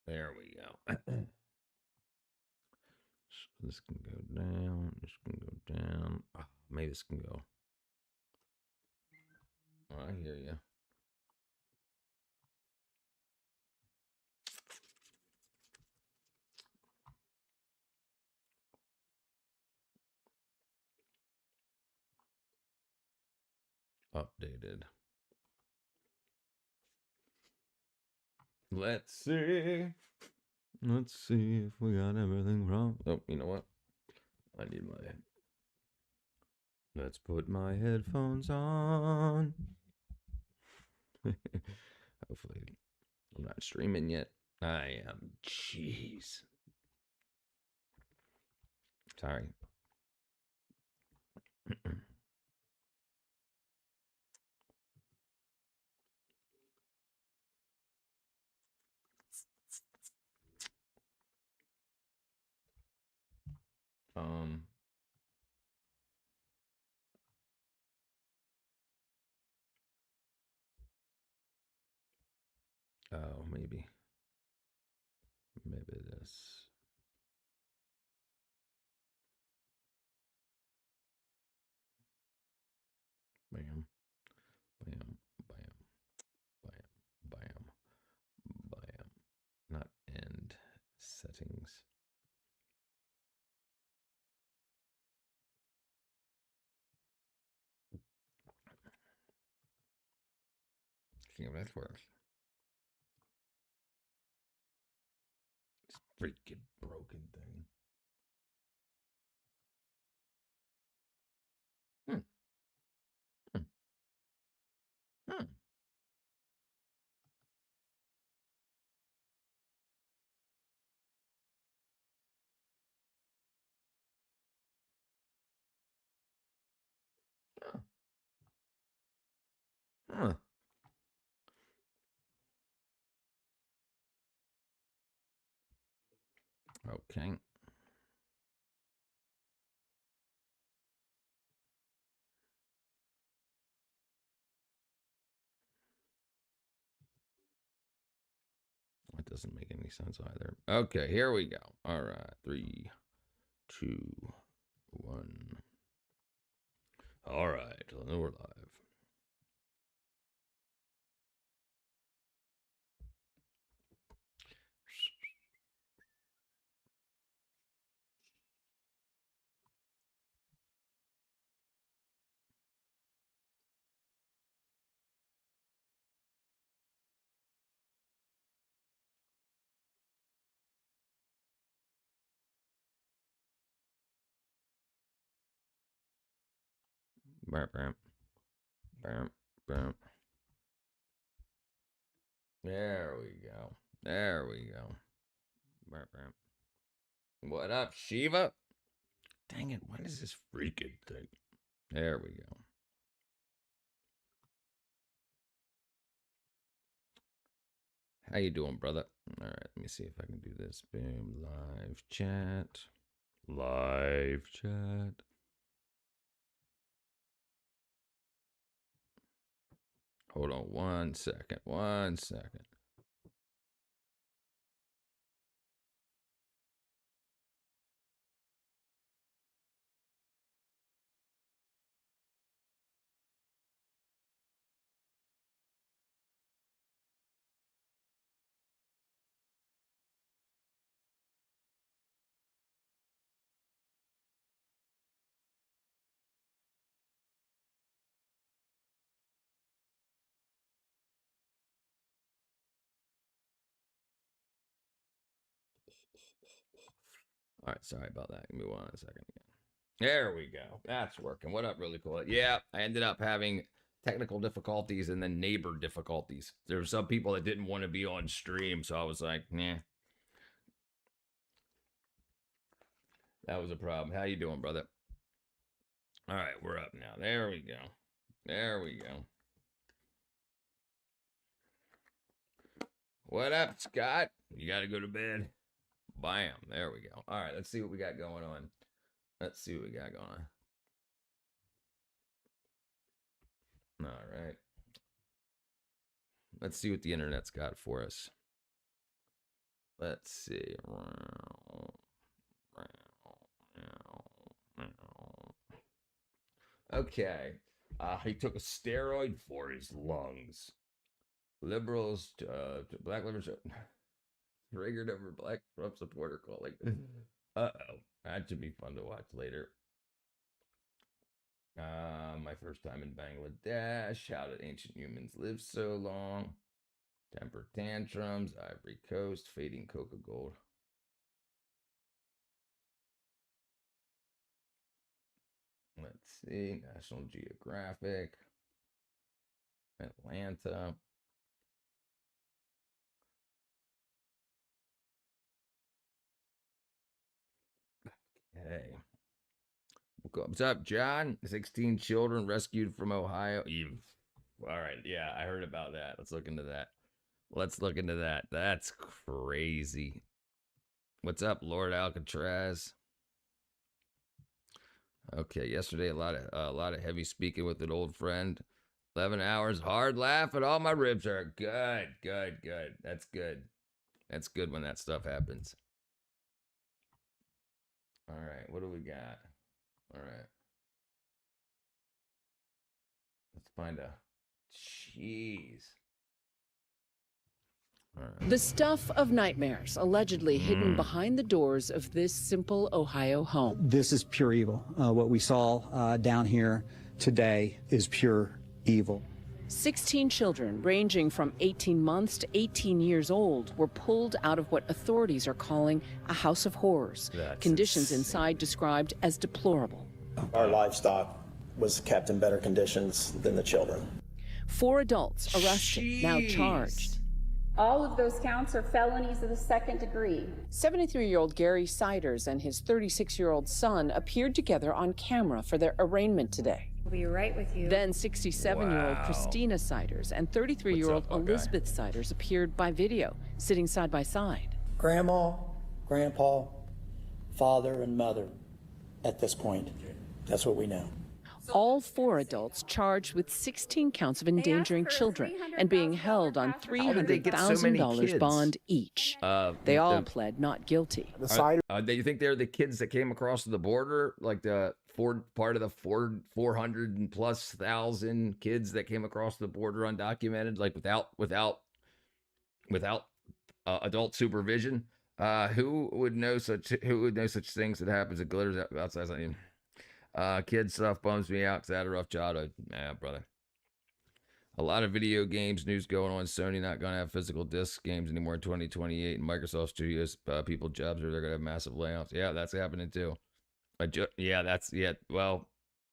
There we go. So this can go down. This can go down. Oh, maybe this can go. Oh, I hear you. Updated. Let's see. Let's see if we got everything wrong. Oh, you know what? I need my. Let's put my headphones on. Hopefully, I'm not streaming yet. I am. Jeez. Sorry. um. Oh, maybe. Maybe this. Bam. Bam. Bam. Bam. Bam. Bam. Not end settings. See if that works. This freaking broken thing. Hmm. Hmm. Hmm. Huh. Huh. Okay. That doesn't make any sense either. Okay, here we go. All right. 3, 2, 1. All right. We're live. Bam, bam, bam, bam. There we go. There we go. Bam, bam. What up, Shiva? Dang it, what is this freaking thing? There we go. How you doing, brother? All right, let me see if I can do this. Boom, live chat. Live chat. Hold on 1 second. 1 second. All right, sorry about that. Give me 1 second again. There we go. That's working. What up, really cool? Yeah, I ended up having technical difficulties and then neighbor difficulties. There were some people that didn't want to be on stream, so I was like, nah. That was a problem. How you doing, brother? All right, we're up now. There we go. There we go. What up, Scott? You got to go to bed. Bam. There we go. All right, let's see what we got going on. Let's see what we got going on. All right. Let's see what the internet's got for us. Let's see. Okay. He took a steroid for his lungs. Liberals, black liberals, triggered over black Trump supporter calling. Uh-oh. That should be fun to watch later. My first time in Bangladesh. How did ancient humans live so long? Temper tantrums, Ivory Coast, fading coca gold. Let's see. National Geographic. Atlanta. Hey. What's up, John? 16 children rescued from Ohio. All right. Yeah, I heard about that. Let's look into that. That's crazy. What's up, Lord Alcatraz? Okay, yesterday a lot of heavy speaking with an old friend. 11 hours, hard laugh, and all my ribs are good. That's good. That's good when that stuff happens. All right, what do we got? All right. Let's find a. Jeez. Right. The stuff of nightmares allegedly hidden behind the doors of this simple Ohio home. This is pure evil. What we saw down here today is pure evil. 16 children, ranging from 18 months to 18 years old, were pulled out of what authorities are calling a house of horrors. Conditions inside described as deplorable. Our livestock was kept in better conditions than the children. 4 adults arrested, now charged. All of those counts are felonies of the second degree. 73-year-old Gary Siders and his 36-year-old son appeared together on camera for their arraignment today. We'll be right with you. Then 67-year-old Christina Siders and 33-year-old Elizabeth Siders appeared by video, sitting side by side. Grandma, grandpa, father, and mother at this point. That's what we know. All 4 adults charged with 16 counts of endangering children and being held on $300,000 bond each. They all pled not guilty. Do you think they're the kids that came across the border, like the part of the 400 and plus thousand kids that came across the border undocumented, like without adult supervision? Who would know such things that happens at glitters outside? I mean, kid stuff bums me out because I had a rough childhood. Yeah, brother. A lot of video games news going on. Sony not going to have physical disc games anymore in 2028. And Microsoft Studios, people jobs, or they're going to have massive layoffs. Yeah, that's happening too. Well,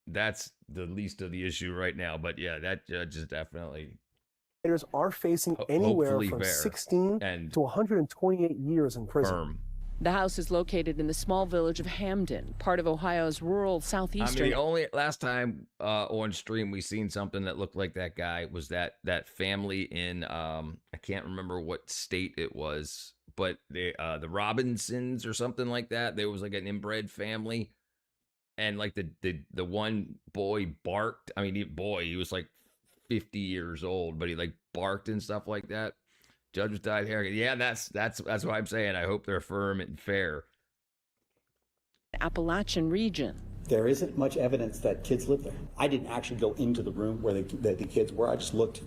that's the least of the issue right now. But yeah, that judge is definitely. Are facing anywhere from 16 to 128 years in prison. Firm. The house is located in the small village of Hamden, part of Ohio's rural southeastern. I mean, the only last time on stream we seen something that looked like that guy was that family in I can't remember what state it was, but the Robinsons or something like that. There was like an inbred family, and like the one boy barked. I mean, he was like 50 years old, but he like barked and stuff like that. Judge was dyed hair. Yeah, that's what I'm saying. I hope they're firm and fair. Appalachian region. There isn't much evidence that kids live there. I didn't actually go into the room where the kids were. I just looked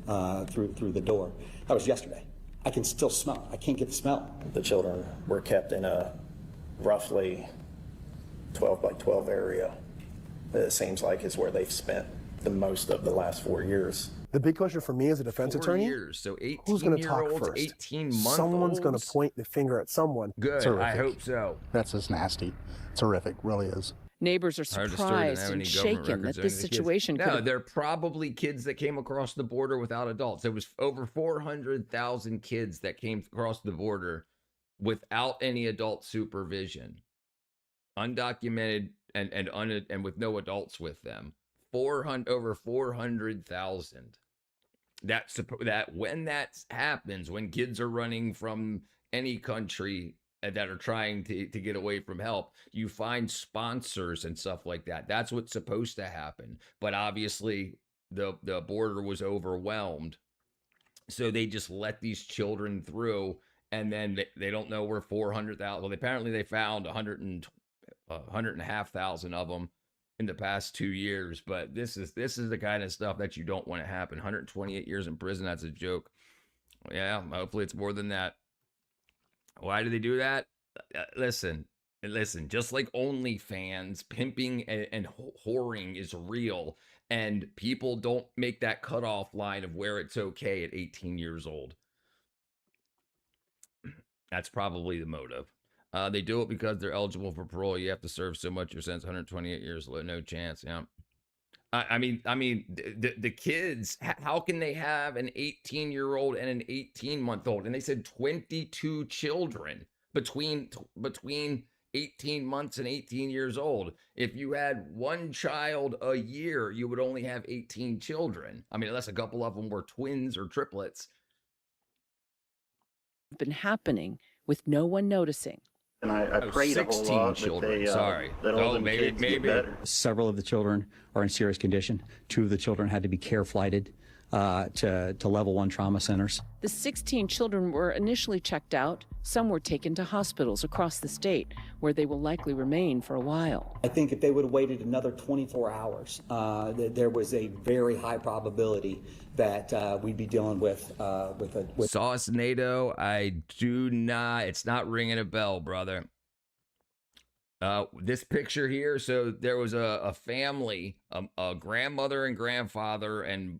through the door. That was yesterday. I can still smell. I can't get the smell. The children were kept in a roughly 12 by 12 area. It seems like is where they've spent the most of the last 4 years. The big question for me as a defense 4 attorney, years, so 18 who's going to talk year-olds, first? 18-month-olds? Someone's going to point the finger at someone. Good, Terrific. I hope so. That's just nasty. It's horrific, really is. Neighbors are surprised and shaken that this situation could. No, they're probably kids that came across the border without adults. There was over 400,000 kids that came across the border without any adult supervision, undocumented and with no adults with them. Over 400,000. That when that happens, when kids are running from any country that are trying to get away from help, you find sponsors and stuff like that. That's what's supposed to happen. But obviously the border was overwhelmed. So they just let these children through And then they don't know where 400,000. Well, apparently they found 100,500 of them in the past 2 years. But this is the kind of stuff that you don't want to happen. 128 years in prison. That's a joke. Yeah, hopefully it's more than that. Why do they do that? Listen. Just like OnlyFans, pimping and whoring is real, and people don't make that cutoff line of where it's okay at 18 years old. That's probably the motive. They do it because they're eligible for parole. You have to serve so much your sentence, 128 years, no chance. Yeah. I mean, the kids, how can they have an 18-year-old and an 18-month-old? And they said 22 children between 18 months and 18 years old. If you had one child a year, you would only have 18 children. I mean, unless a couple of them were twins or triplets. Been happening with no one noticing. And I prayed a whole lot children. that Sorry. that all them kids get better. Several of the children are in serious condition. 2 of the children had to be care flighted to level 1 trauma centers. The 16 children were initially checked out. Some were taken to hospitals across the state, where they will likely remain for a while. I think if they would have waited another 24 hours, there was a very high probability that we'd be dealing with Sauce NATO. I do not. It's not ringing a bell, brother. This picture here. So there was a family, a grandmother and grandfather, and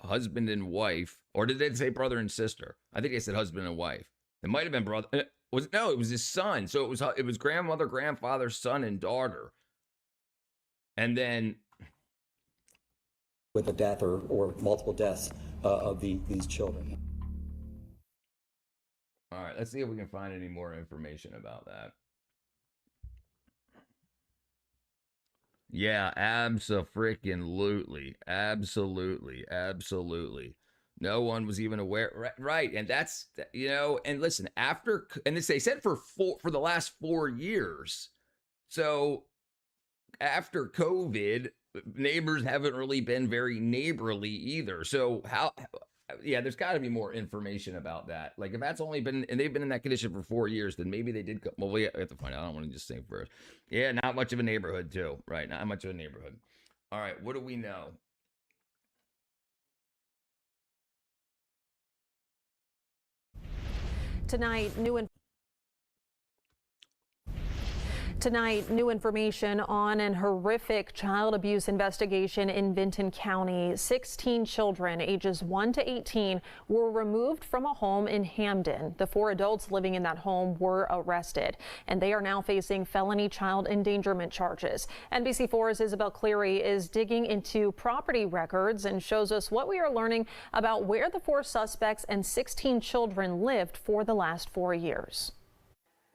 husband and wife, or did they say brother and sister? I think they said husband and wife. It might have been brother. It was his son. So it was grandmother, grandfather, son, and daughter. And then with a death or multiple deaths of these children. All right, let's see if we can find any more information about that. Yeah, absolutely. No one was even aware. Right. And that's, and listen, and they said for the last 4 years. So after COVID, neighbors haven't really been very neighborly either. So there's got to be more information about that. Like if that's only been, and they've been in that condition for 4 years, then maybe they did. Well, we have to find out. I don't want to just say first. Yeah, not much of a neighborhood too. Right, not much of a neighborhood. All right, what do we know? Tonight, new information on an horrific child abuse investigation in Vinton County. 16 children ages 1 to 18 were removed from a home in Hamden. The 4 adults living in that home were arrested, and they are now facing felony child endangerment charges. NBC4's Isabel Cleary is digging into property records and shows us what we are learning about where the 4 suspects and 16 children lived for the last 4 years.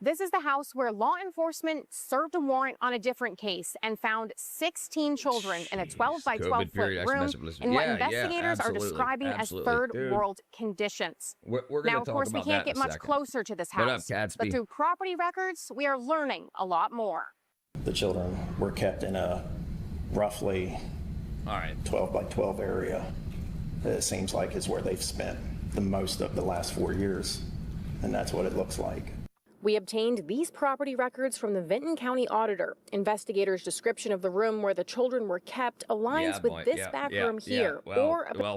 This is the house where law enforcement served a warrant on a different case and found 16 children in a 12 by 12 foot room in what investigators are describing as third world conditions. Now, of course, we can't get much closer to this house, but through property records, we are learning a lot more. The children were kept in a roughly 12 by 12 area. It seems like is where they've spent the most of the last 4 years, and that's what it looks like. We obtained these property records from the Vinton County auditor. Investigators' description of the room where the children were kept aligns with this back room here,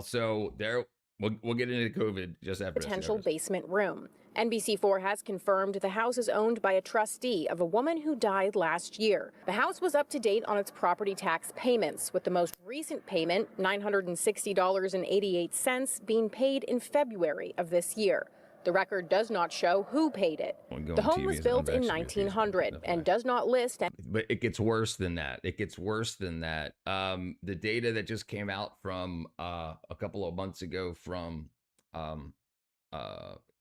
so there we'll get into COVID just after potential basement room. NBC4 has confirmed the house is owned by a trustee of a woman who died last year. The house was up to date on its property tax payments, with the most recent payment, $960.88, being paid in February of this year. The record does not show who paid it. The home was built in 1900 and does not list. But it gets worse than that. The data that just came out from a couple of months ago from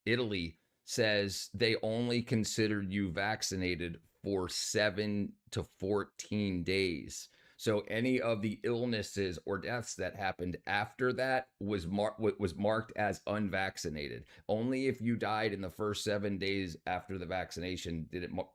Italy says they only considered you vaccinated for 7 to 14 days. So any of the illnesses or deaths that happened after that was marked as unvaccinated. Only if you died in the first 7 days after the vaccination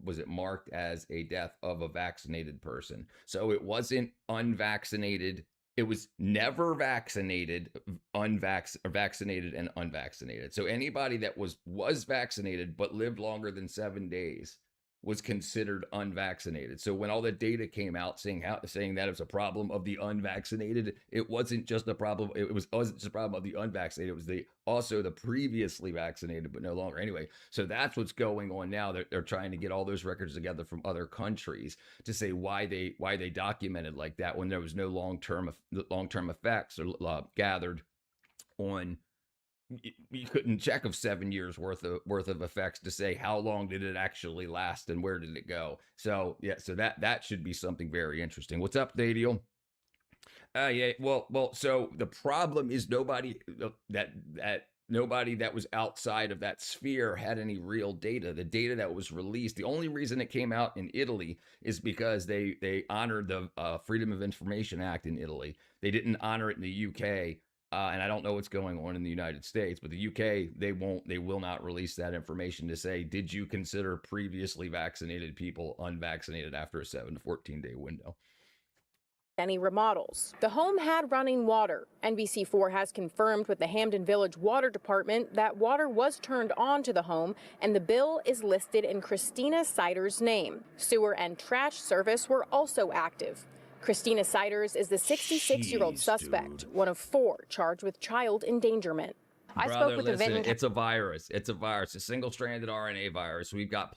was it marked as a death of a vaccinated person. So it wasn't unvaccinated. It was never vaccinated, vaccinated and unvaccinated. So anybody that was vaccinated but lived longer than 7 days was considered unvaccinated. So when all the data came out saying that it was a problem of the unvaccinated, it wasn't just a problem. It wasn't just a problem of the unvaccinated. It was also the previously vaccinated, but no longer. Anyway, so that's what's going on now. They're trying to get all those records together from other countries to say why they documented like that when there was no long-term effects or gathered on. You couldn't check of 7 years worth of effects to say how long did it actually last and where did it go. So yeah, so that should be something very interesting. What's up, Dadiel? Yeah, well. So the problem is nobody that was outside of that sphere had any real data. The data that was released, the only reason it came out in Italy is because they honored the Freedom of Information Act in Italy. They didn't honor it in the UK. And I don't know what's going on in the United States, but the UK, they will not release that information to say, did you consider previously vaccinated people unvaccinated after a 7 to 14 day window? Any remodels. The home had running water. NBC4 has confirmed with the Hampden Village Water Department that water was turned on to the home and the bill is listed in Christina Siders' name. Sewer and trash service were also active. Christina Siders is the 66-year-old suspect, one of 4 charged with child endangerment. I spoke with the Vinton. It's a virus. It's a single-stranded RNA virus. We've got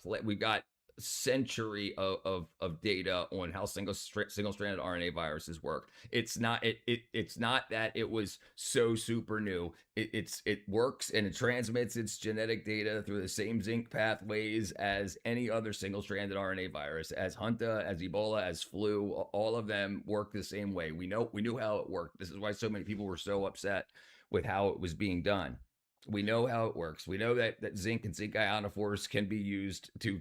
century of data on how single-stranded RNA viruses work. It's not that it was so super new. It works and it transmits its genetic data through the same zinc pathways as any other single-stranded RNA virus, as Hunta, as Ebola, as flu. All of them work the same way. We knew how it worked. This is why so many people were so upset with how it was being done. We know how it works. We know that zinc and zinc ionophores can be used to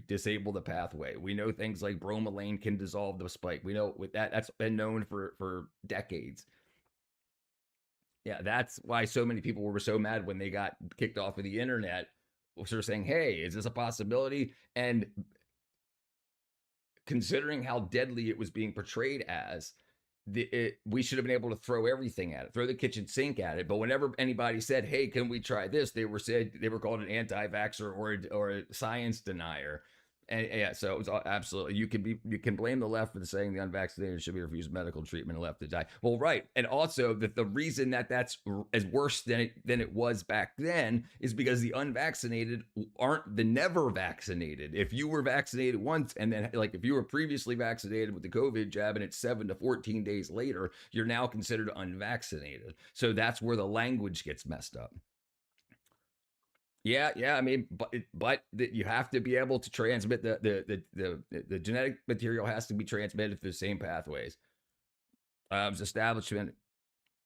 disable the pathway. We know things like bromelain can dissolve the spike. We know with that's been known for decades. Yeah, that's why so many people were so mad when they got kicked off of the internet, sort of saying, hey, is this a possibility? And considering how deadly it was being portrayed as, we should have been able to throw everything at it, throw the kitchen sink at it. But whenever anybody said, hey, can we try this? They were called an anti-vaxxer or a science denier. And yeah, so it was absolutely, you can blame the left for saying the unvaccinated should be refused medical treatment and left to die. Well, right. And also that the reason that's as worse than it was back then is because the unvaccinated aren't the never vaccinated. If you were vaccinated once and then if you were previously vaccinated with the COVID jab and it's 7 to 14 days later, you're now considered unvaccinated. So that's where the language gets messed up. Yeah. I mean, but you have to be able to transmit the genetic material has to be transmitted through the same pathways. Establishment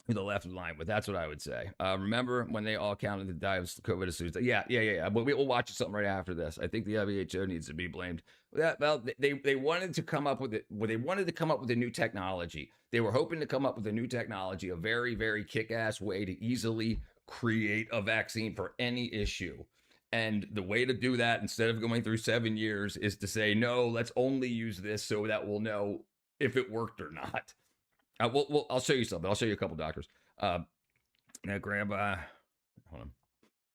with the left line, but that's what I would say. Remember when they all counted the die of COVID as soon as yeah. But we'll watch something right after this. I think the WHO needs to be blamed. Well, they wanted to come up with it. Well, they wanted to come up with a new technology. They were hoping to come up with a new technology, a very, very kick-ass way to easily create a vaccine for any issue. And the way to do that, instead of going through 7 years, is to say, no, let's only use this so that we'll know if it worked or not. I'll show you something. I'll show you a couple doctors. Now grab, hold on.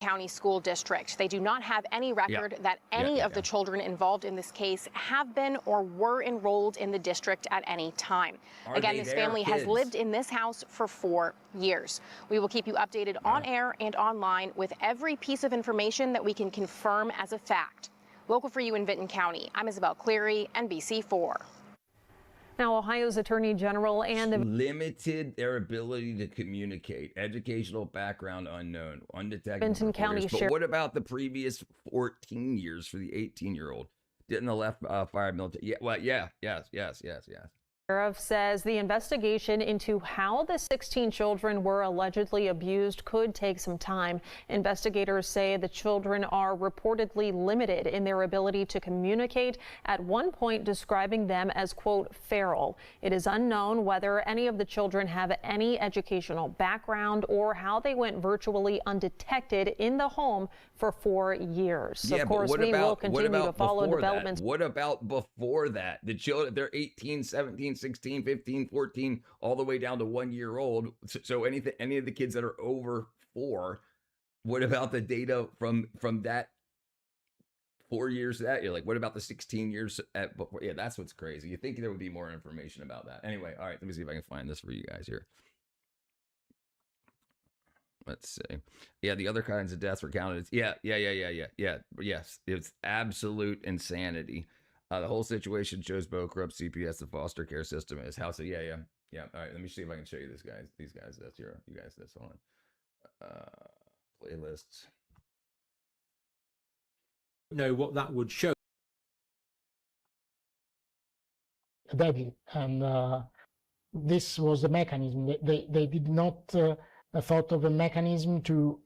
County School District. They do not have any record that any of the children involved in this case have been or were enrolled in the district at any time. Again, this family has lived in this house for 4 years. We will keep you updated on air and online with every piece of information that we can confirm as a fact. Local for you in Vinton County, I'm Isabel Cleary, NBC4. Now, Ohio's Attorney General and limited their ability to communicate. Educational background unknown, undetected. Vinton County But what about the previous 14 years for the 18-year-old? Didn't the left fire military? Yeah, well, yes. Sheriff says the investigation into how the 16 children were allegedly abused could take some time. Investigators say the children are reportedly limited in their ability to communicate, at one point describing them as, quote, feral. It is unknown whether any of the children have any educational background or how they went virtually undetected in the home for 4 years. Yeah, of course, we will continue to follow developments. What about before that? The children, they're 18, 17, 16, 15, 14, all the way down to 1 year old. So any of the kids that are over 4, what about the data from that 4 years that year? Like, what about the 16 years at before? Yeah, that's what's crazy. You think there would be more information about that. Anyway, all right, let me see if I can find this for you guys here. Let's see. Yeah, the other kinds of deaths were counted. Yeah. Yes, it's absolute insanity. The whole situation shows both corrupt CPS and foster care system is how. So yeah. All right, let me see if I can show you these guys. That's you guys. That's on playlists. Know what that would show. Deadly, and this was the mechanism. They did not thought of a mechanism to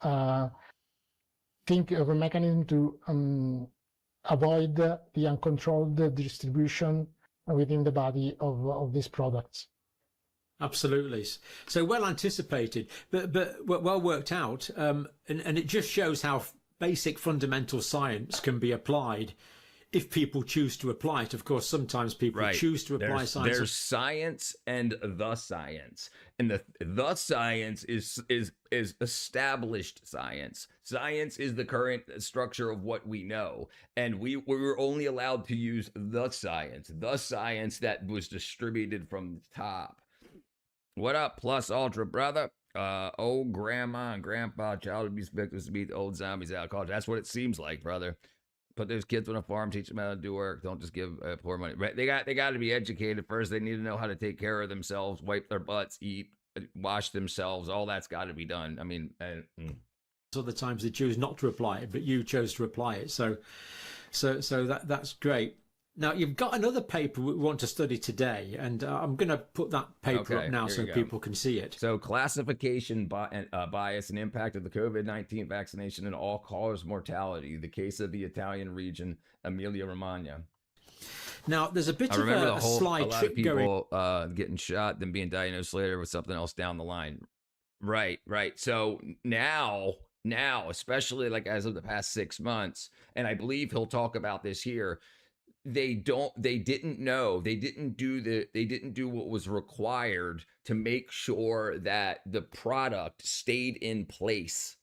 think of a mechanism to avoid the uncontrolled distribution within the body of these products. Absolutely. So well anticipated, but well worked out, and it just shows how basic fundamental science can be applied if people choose to apply it. Of course, sometimes people choose to apply science. There's science and the science. And the science is established science. Science is the current structure of what we know. And we were only allowed to use the science that was distributed from the top. What up, Plus Ultra, brother? Old grandma and grandpa, child abuse victims to beat the old zombies out of college. That's what it seems like, brother. Put those kids on a farm, teach them how to do work. Don't just give poor money. Right? They got to be educated first. They need to know how to take care of themselves, wipe their butts, eat, wash themselves. All that's got to be done. I mean, other times they choose not to apply it, but you chose to apply it. So that's great. Now, you've got another paper we want to study today, and I'm going to put that paper up now so people can see it. So, classification bias and impact of the COVID-19 vaccination and all-cause mortality, the case of the Italian region, Emilia-Romagna. Now, there's a bit of a sly trick going. A lot of people getting shot, then being diagnosed later with something else down the line. Right. So now, especially like as of the past 6 months, and I believe he'll talk about this here, they didn't do what was required to make sure that the product stayed in place.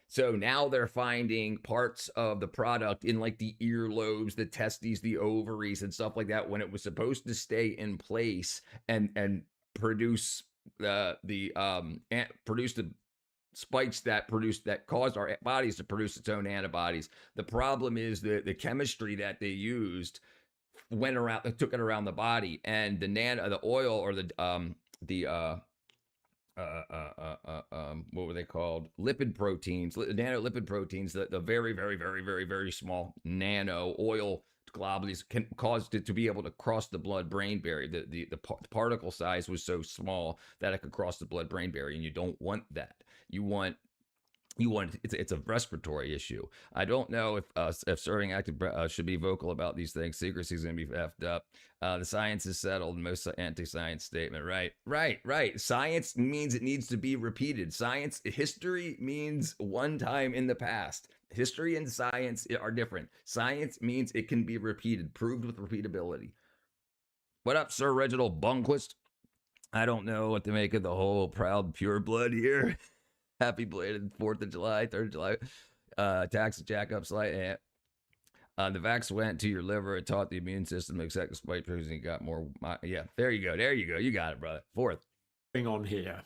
So now they're finding parts of the product in like the earlobes, the testes, the ovaries and stuff like that when it was supposed to stay in place and produce the spikes that caused our bodies to produce its own antibodies. The problem is the chemistry that they used took it around the body, and the oil or what were they called? Lipid proteins, nanolipid proteins, the very, very, very, very, very small nano oil globules can cause it to be able to cross the blood-brain barrier. The particle size was so small that it could cross the blood-brain barrier, and you don't want that. You want it's a respiratory issue. I don't know if serving active should be vocal about these things. Secrecy is going to be effed up. The science is settled. Most anti-science statement. Right. Science means it needs to be repeated. History means one time in the past. History and science are different. Science means it can be repeated, proved with repeatability. What up, Sir Reginald Bunquist? I don't know what to make of the whole proud pure blood here. Happy belated 4th of July, 3rd of July. Tax jack-up slight. The vax went to your liver. It taught the immune system to accept spike proteins. You got more. Yeah, there you go. You got it, brother. 4th. On here,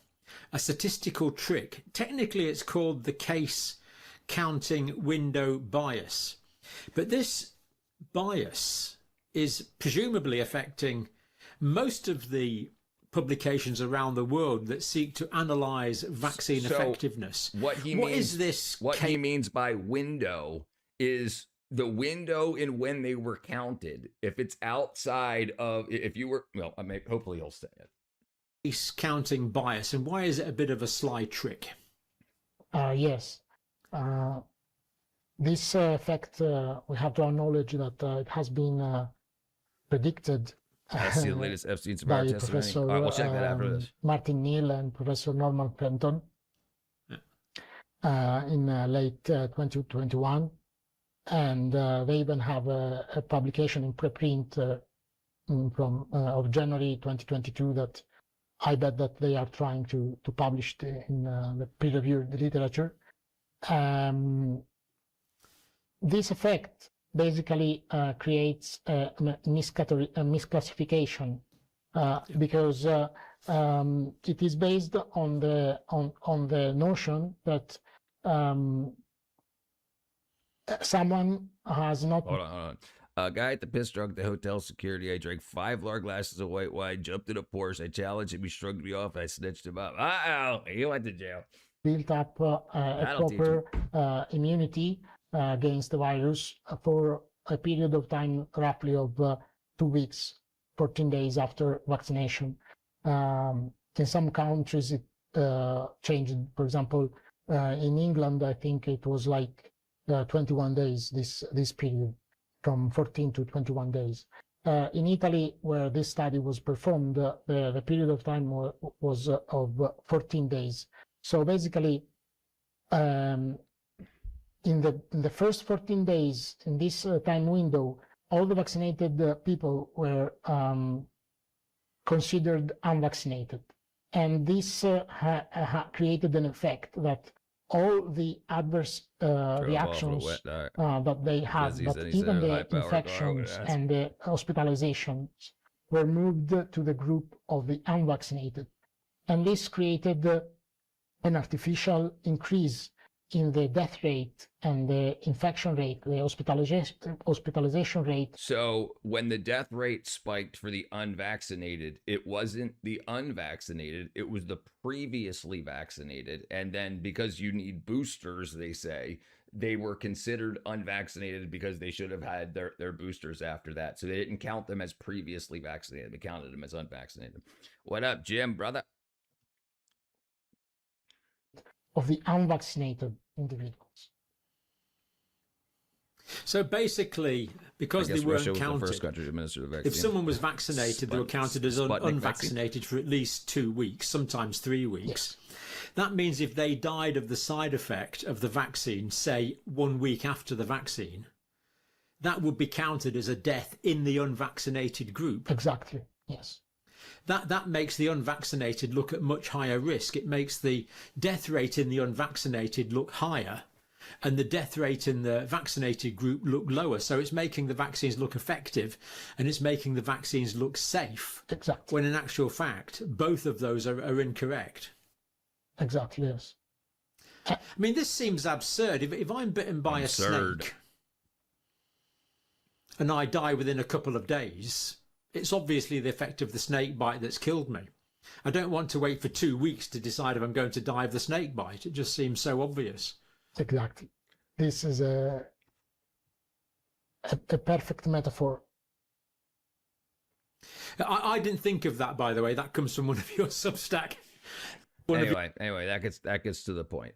a statistical trick. Technically, it's called the case counting window bias. But this bias is presumably affecting most of the publications around the world that seek to analyze vaccine effectiveness. What he means by window is the window in when they were counted. If it's outside of, if you were, well, hopefully he'll say it. Case counting bias, and why is it a bit of a sly trick? Yes. This effect, we have to acknowledge that it has been predicted That's the latest Epstein by testimony. Professor All right, we'll check that after this. Martin Neal and Professor Norman Fenton in late 2021. And they even have a publication in preprint from of January 2022 that I bet that they are trying to publish in the peer-reviewed literature. This effect basically creates a misclassification because it is based on the notion that someone has not. Hold on. A guy at the piss drunk at the hotel security. I drank 5 large glasses of white wine, jumped in a Porsche. I challenged him. He shrugged me off. I snitched him up. He went to jail. Built up a proper immunity against the virus for a period of time, roughly of 2 weeks, 14 days after vaccination. In some countries, it changed. For example, in England, I think it was like 21 days, this period, from 14 to 21 days. In Italy, where this study was performed, the period of time was of 14 days. So basically, in the first 14 days, in this time window, all the vaccinated people were considered unvaccinated. And this created an effect that all the adverse reactions that they had, but even the infections and the hospitalizations were moved to the group of the unvaccinated. And this created an artificial increase in the death rate and the infection rate, the hospitalization rate. So when the death rate spiked for the unvaccinated, it wasn't the unvaccinated, it was the previously vaccinated. And then because you need boosters, they say, they were considered unvaccinated because they should have had their boosters after that. So they didn't count them as previously vaccinated. They counted them as unvaccinated. What up, Jim, brother? Of the unvaccinated individuals. So basically, because they weren't counted, the first country to administer the vaccine. If someone was vaccinated, they were counted as unvaccinated for at least 2 weeks, sometimes 3 weeks. Yes. That means if they died of the side effect of the vaccine, say 1 week after the vaccine, that would be counted as a death in the unvaccinated group. Exactly, yes. That makes the unvaccinated look at much higher risk. It makes the death rate in the unvaccinated look higher and the death rate in the vaccinated group look lower. So it's making the vaccines look effective and it's making the vaccines look safe. Exactly. When in actual fact, both of those are incorrect. Exactly, yes. I mean, this seems absurd. If I'm bitten by a snake and I die within a couple of days, it's obviously the effect of the snake bite that's killed me. I don't want to wait for 2 weeks to decide if I'm going to die of the snake bite. It just seems so obvious. Exactly. This is a perfect metaphor. I didn't think of that, by the way. That comes from one of your Substack. Anyway, that gets to the point.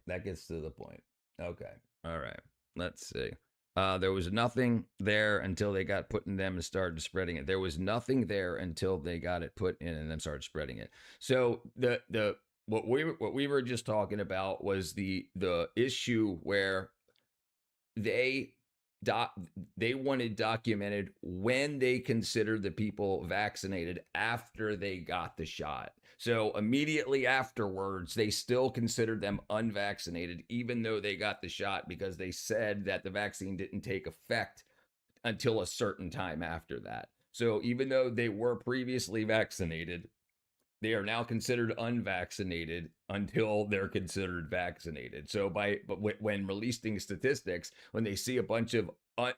Okay. All right. Let's see. There was nothing there until they got put in them and started spreading it. There was nothing there until they got it put in and then started spreading it. So what we were just talking about was the issue where they wanted documented when they considered the people vaccinated after they got the shot. So immediately afterwards, they still considered them unvaccinated, even though they got the shot, because they said that the vaccine didn't take effect until a certain time after that. So even though they were previously vaccinated, they are now considered unvaccinated until they're considered vaccinated. So when releasing statistics, when they see a bunch of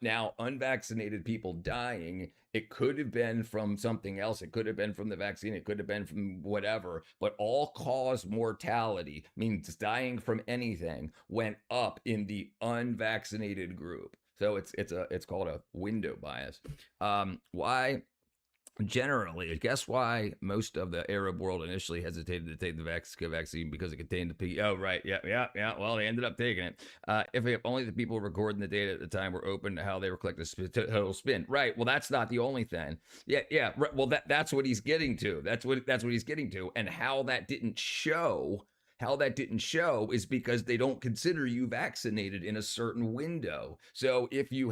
now unvaccinated people dying, it could have been from something else. It could have been from the vaccine. It could have been from whatever. But all-cause mortality, means dying from anything, went up in the unvaccinated group. So it's called a window bias. Why? Generally, guess why most of the Arab world initially hesitated to take the vaccine? Because it contained the oh, right. Yeah. Well, they ended up taking it. If only the people recording the data at the time were open to how they were collecting total spin. Right. Well, that's not the only thing. Yeah. Right. Well, that's what he's getting to. That's what he's getting to. And how that didn't show How that didn't show is because they don't consider you vaccinated in a certain window. So if you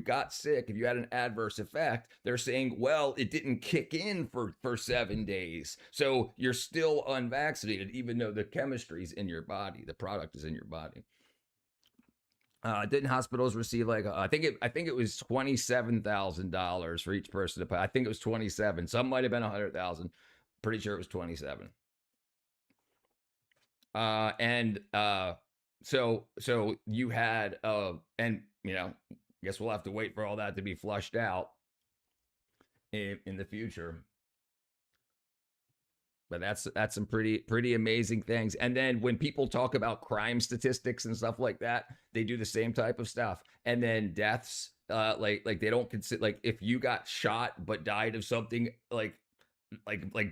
got sick, if you had an adverse effect, they're saying, well, it didn't kick in for 7 days. So you're still unvaccinated, even though the chemistry's in your body, the product is in your body. Didn't hospitals receive like I think it was $27,000 for each person to pay? I think it was 27. Some might have been 100,000. Pretty sure it was 27. So you had and you know, guess we'll have to wait for all that to be flushed out in the future. But that's some pretty amazing things. And then when people talk about crime statistics and stuff like that, they do the same type of stuff. And then deaths, like they don't consider, like if you got shot but died of something like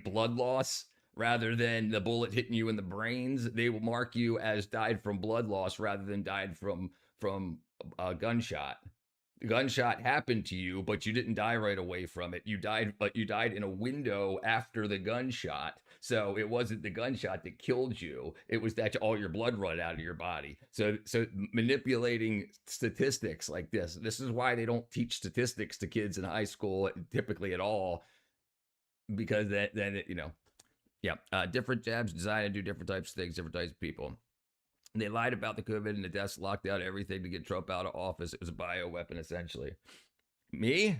blood loss rather than the bullet hitting you in the brains, they will mark you as died from blood loss rather than died from a gunshot. The gunshot happened to you, but you didn't die right away from it. You died in a window after the gunshot. So it wasn't the gunshot that killed you. It was that all your blood run out of your body. So manipulating statistics like this is why they don't teach statistics to kids in high school typically at all, because then you know, yeah, different jabs designed to do different types of things, different types of people. And they lied about the COVID and the deaths, locked out everything to get Trump out of office. It was a bioweapon, essentially. Me?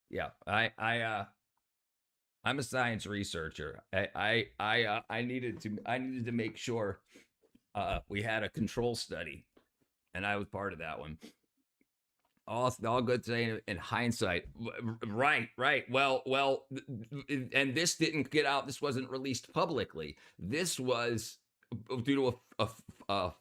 Yeah, I'm a science researcher. I needed to make sure we had a control study, and I was part of that one. All good saying in hindsight. Right. Well, and this didn't get out. This wasn't released publicly. This was due to a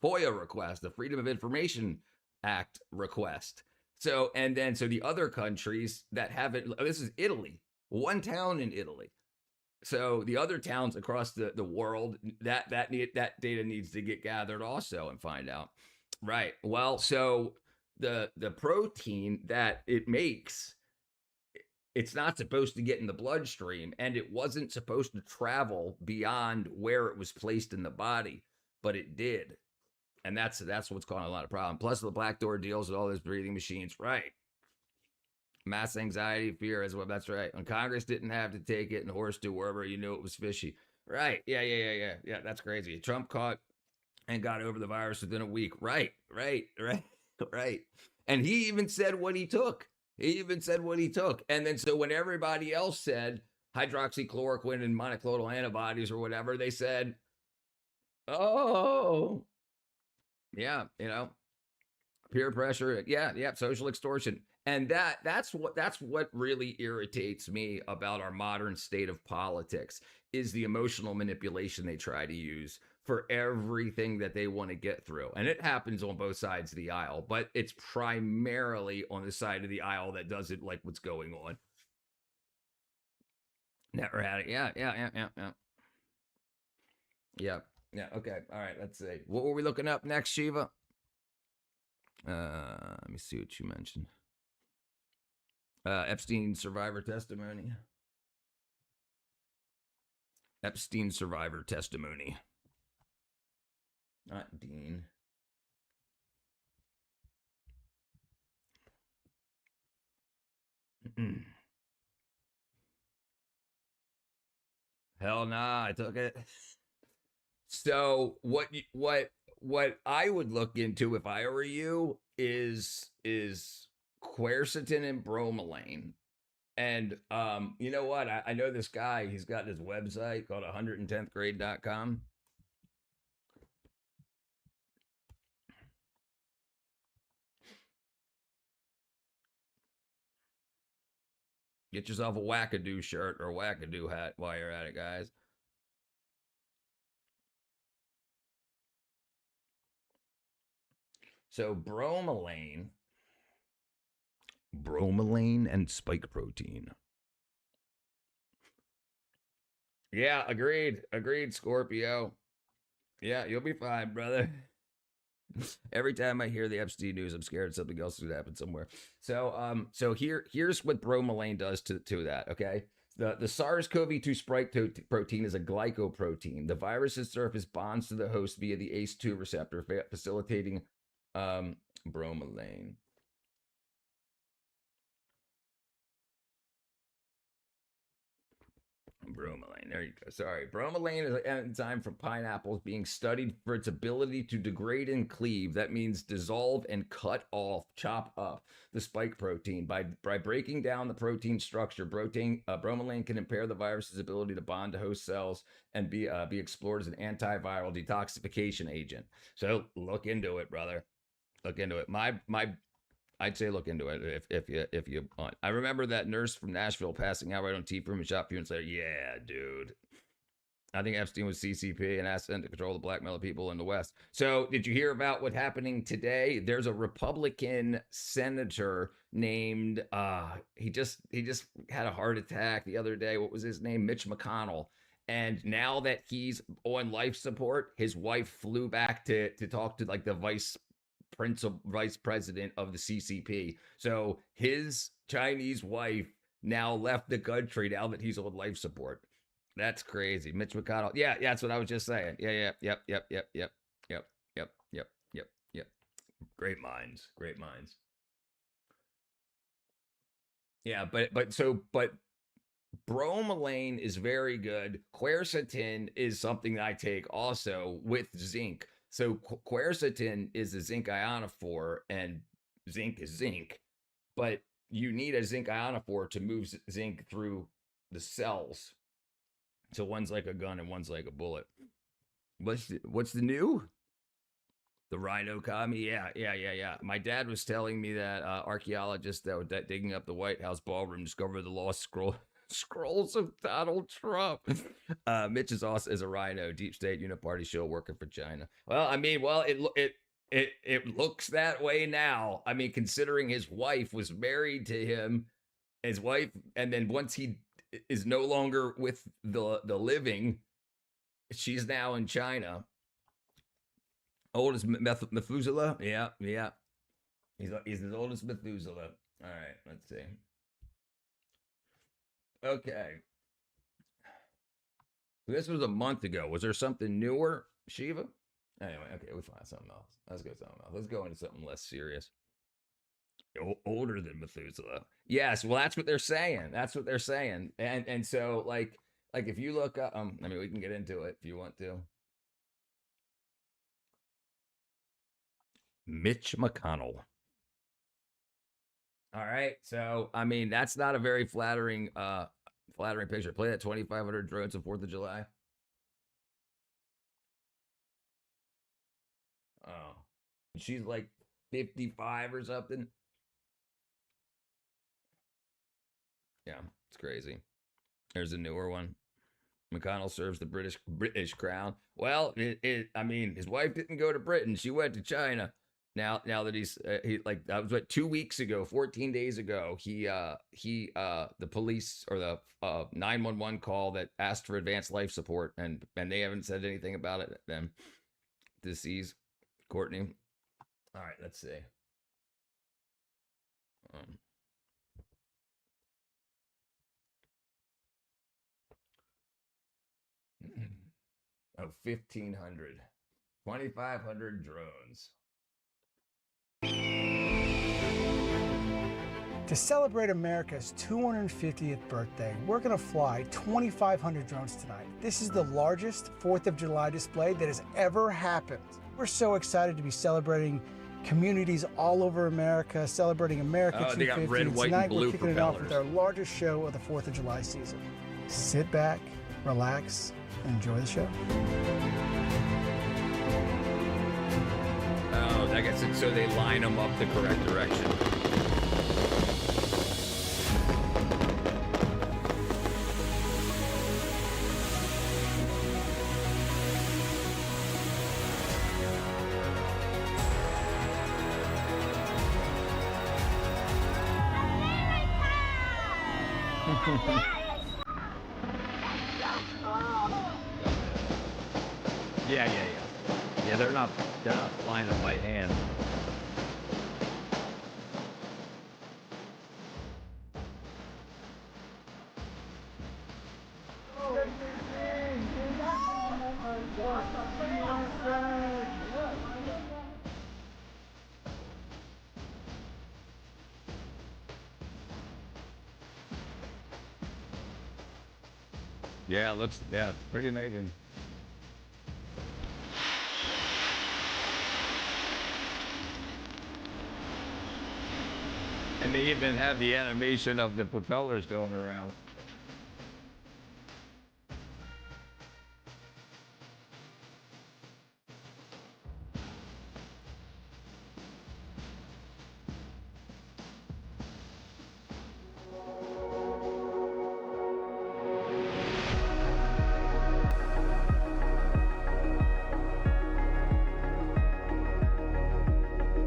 FOIA request, the Freedom of Information Act request. So the other countries that haven't, this is Italy, one town in Italy. So the other towns across the world, that data needs to get gathered also and find out. Right. Well, so the protein that it makes, it's not supposed to get in the bloodstream, and it wasn't supposed to travel beyond where it was placed in the body, but it did. And that's what's causing a lot of problem. Plus the black door deals with all those breathing machines. Right. Mass anxiety, fear as well. That's right. When Congress didn't have to take it and horse to wherever, you knew it was fishy. Right. Yeah. That's crazy. Trump caught and got over the virus within a week. Right. And he even said what he took. And then so when everybody else said hydroxychloroquine and monoclonal antibodies or whatever, they said, oh, yeah, you know, peer pressure. Yeah, social extortion. And that's what really irritates me about our modern state of politics is the emotional manipulation they try to use for everything that they want to get through. And it happens on both sides of the aisle, but it's primarily on the side of the aisle that doesn't like what's going on. Never had it. Yeah. Yeah, okay. All right, let's see. What were we looking up next, Shiva? Let me see what you mentioned. Epstein survivor testimony. Epstein survivor testimony. Not Dean. Hell nah, I took it. So what I would look into if I were you is quercetin and bromelain. And you know what? I know this guy, he's got this website called 110thgrade.com. Get yourself a wackadoo shirt or wackadoo hat while you're at it, guys. So bromelain and spike protein. Yeah, agreed, Scorpio. Yeah, you'll be fine, brother. Every time I hear the Epstein news, I'm scared something else is gonna happen somewhere. So here's what bromelain does to that. Okay, the SARS-CoV-2 spike protein is a glycoprotein. The virus's surface bonds to the host via the ACE2 receptor, facilitating bromelain. Bromelain, there you go. Sorry. Bromelain is an enzyme from pineapples being studied for its ability to degrade and cleave. That means dissolve and cut off, chop up the spike protein. By breaking down the protein structure, bromelain can impair the virus's ability to bond to host cells and be explored as an antiviral detoxification agent. So look into it, brother. Look into it. I'd say look into it if you want. I remember that nurse from Nashville passing out right on T-Room and shot and said, yeah, dude. I think Epstein was CCP and asked them to control the blackmail of people in the West. So did you hear about what's happening today? There's a Republican senator named, he just had a heart attack the other day. What was his name? Mitch McConnell. And now that he's on life support, his wife flew back to talk to like the vice president of the CCP. So his Chinese wife now left the country now that he's on life support. That's crazy. Mitch McConnell. Yeah, that's what I was just saying. Yep. Great minds. Yeah, but bromelain is very good. Quercetin is something I take also with zinc. So quercetin is a zinc ionophore, and zinc is zinc, but you need a zinc ionophore to move zinc through the cells. So one's like a gun and one's like a bullet. What's the new? The rhino commie? Yeah. My dad was telling me that archaeologists that digging up the White House ballroom discovered the lost scrolls of Donald Trump. Mitch is also as a rhino, deep state uniparty shill working for China. Well, I mean, it looks that way now. I mean, considering his wife was married to him, his wife, and then once he is no longer with the living, she's now in China. Old as Methuselah? Yeah. He's as old as Methuselah. All right, let's see. Okay. This was a month ago. Was there something newer, Shiva? Anyway, okay, we find something else. Let's go something else. Let's go into something less serious. Older than Methuselah. Yes, well, that's what they're saying. And so, like if you look up, I mean, we can get into it if you want to. Mitch McConnell. All right, so I mean that's not a very flattering picture. Play that 2,500 drones on 4th of July. Oh, she's like 55 or something. Yeah, it's crazy. There's a newer one. McConnell serves the British crown. Well, I mean, his wife didn't go to Britain; she went to China. Now that that was 2 weeks ago, 14 days ago, the police or the 911 call that asked for advanced life support, and they haven't said anything about it then. Deceased Courtney. All right, let's see. Oh, 1,500. 2,500 drones. To celebrate America's 250th birthday, we're going to fly 2,500 drones tonight. This is the largest 4th of July display that has ever happened. We're so excited to be celebrating communities all over America, celebrating America 250. They got red, white, tonight and blue we're kicking propellers. it off with our largest show of the 4th of July season. Sit back, relax, and enjoy the show. Oh, I guess it's so they line them up the correct direction. Yeah. Yeah, they're not flying them by hand. Yeah, it's pretty amazing. And they even have the animation of the propellers going around.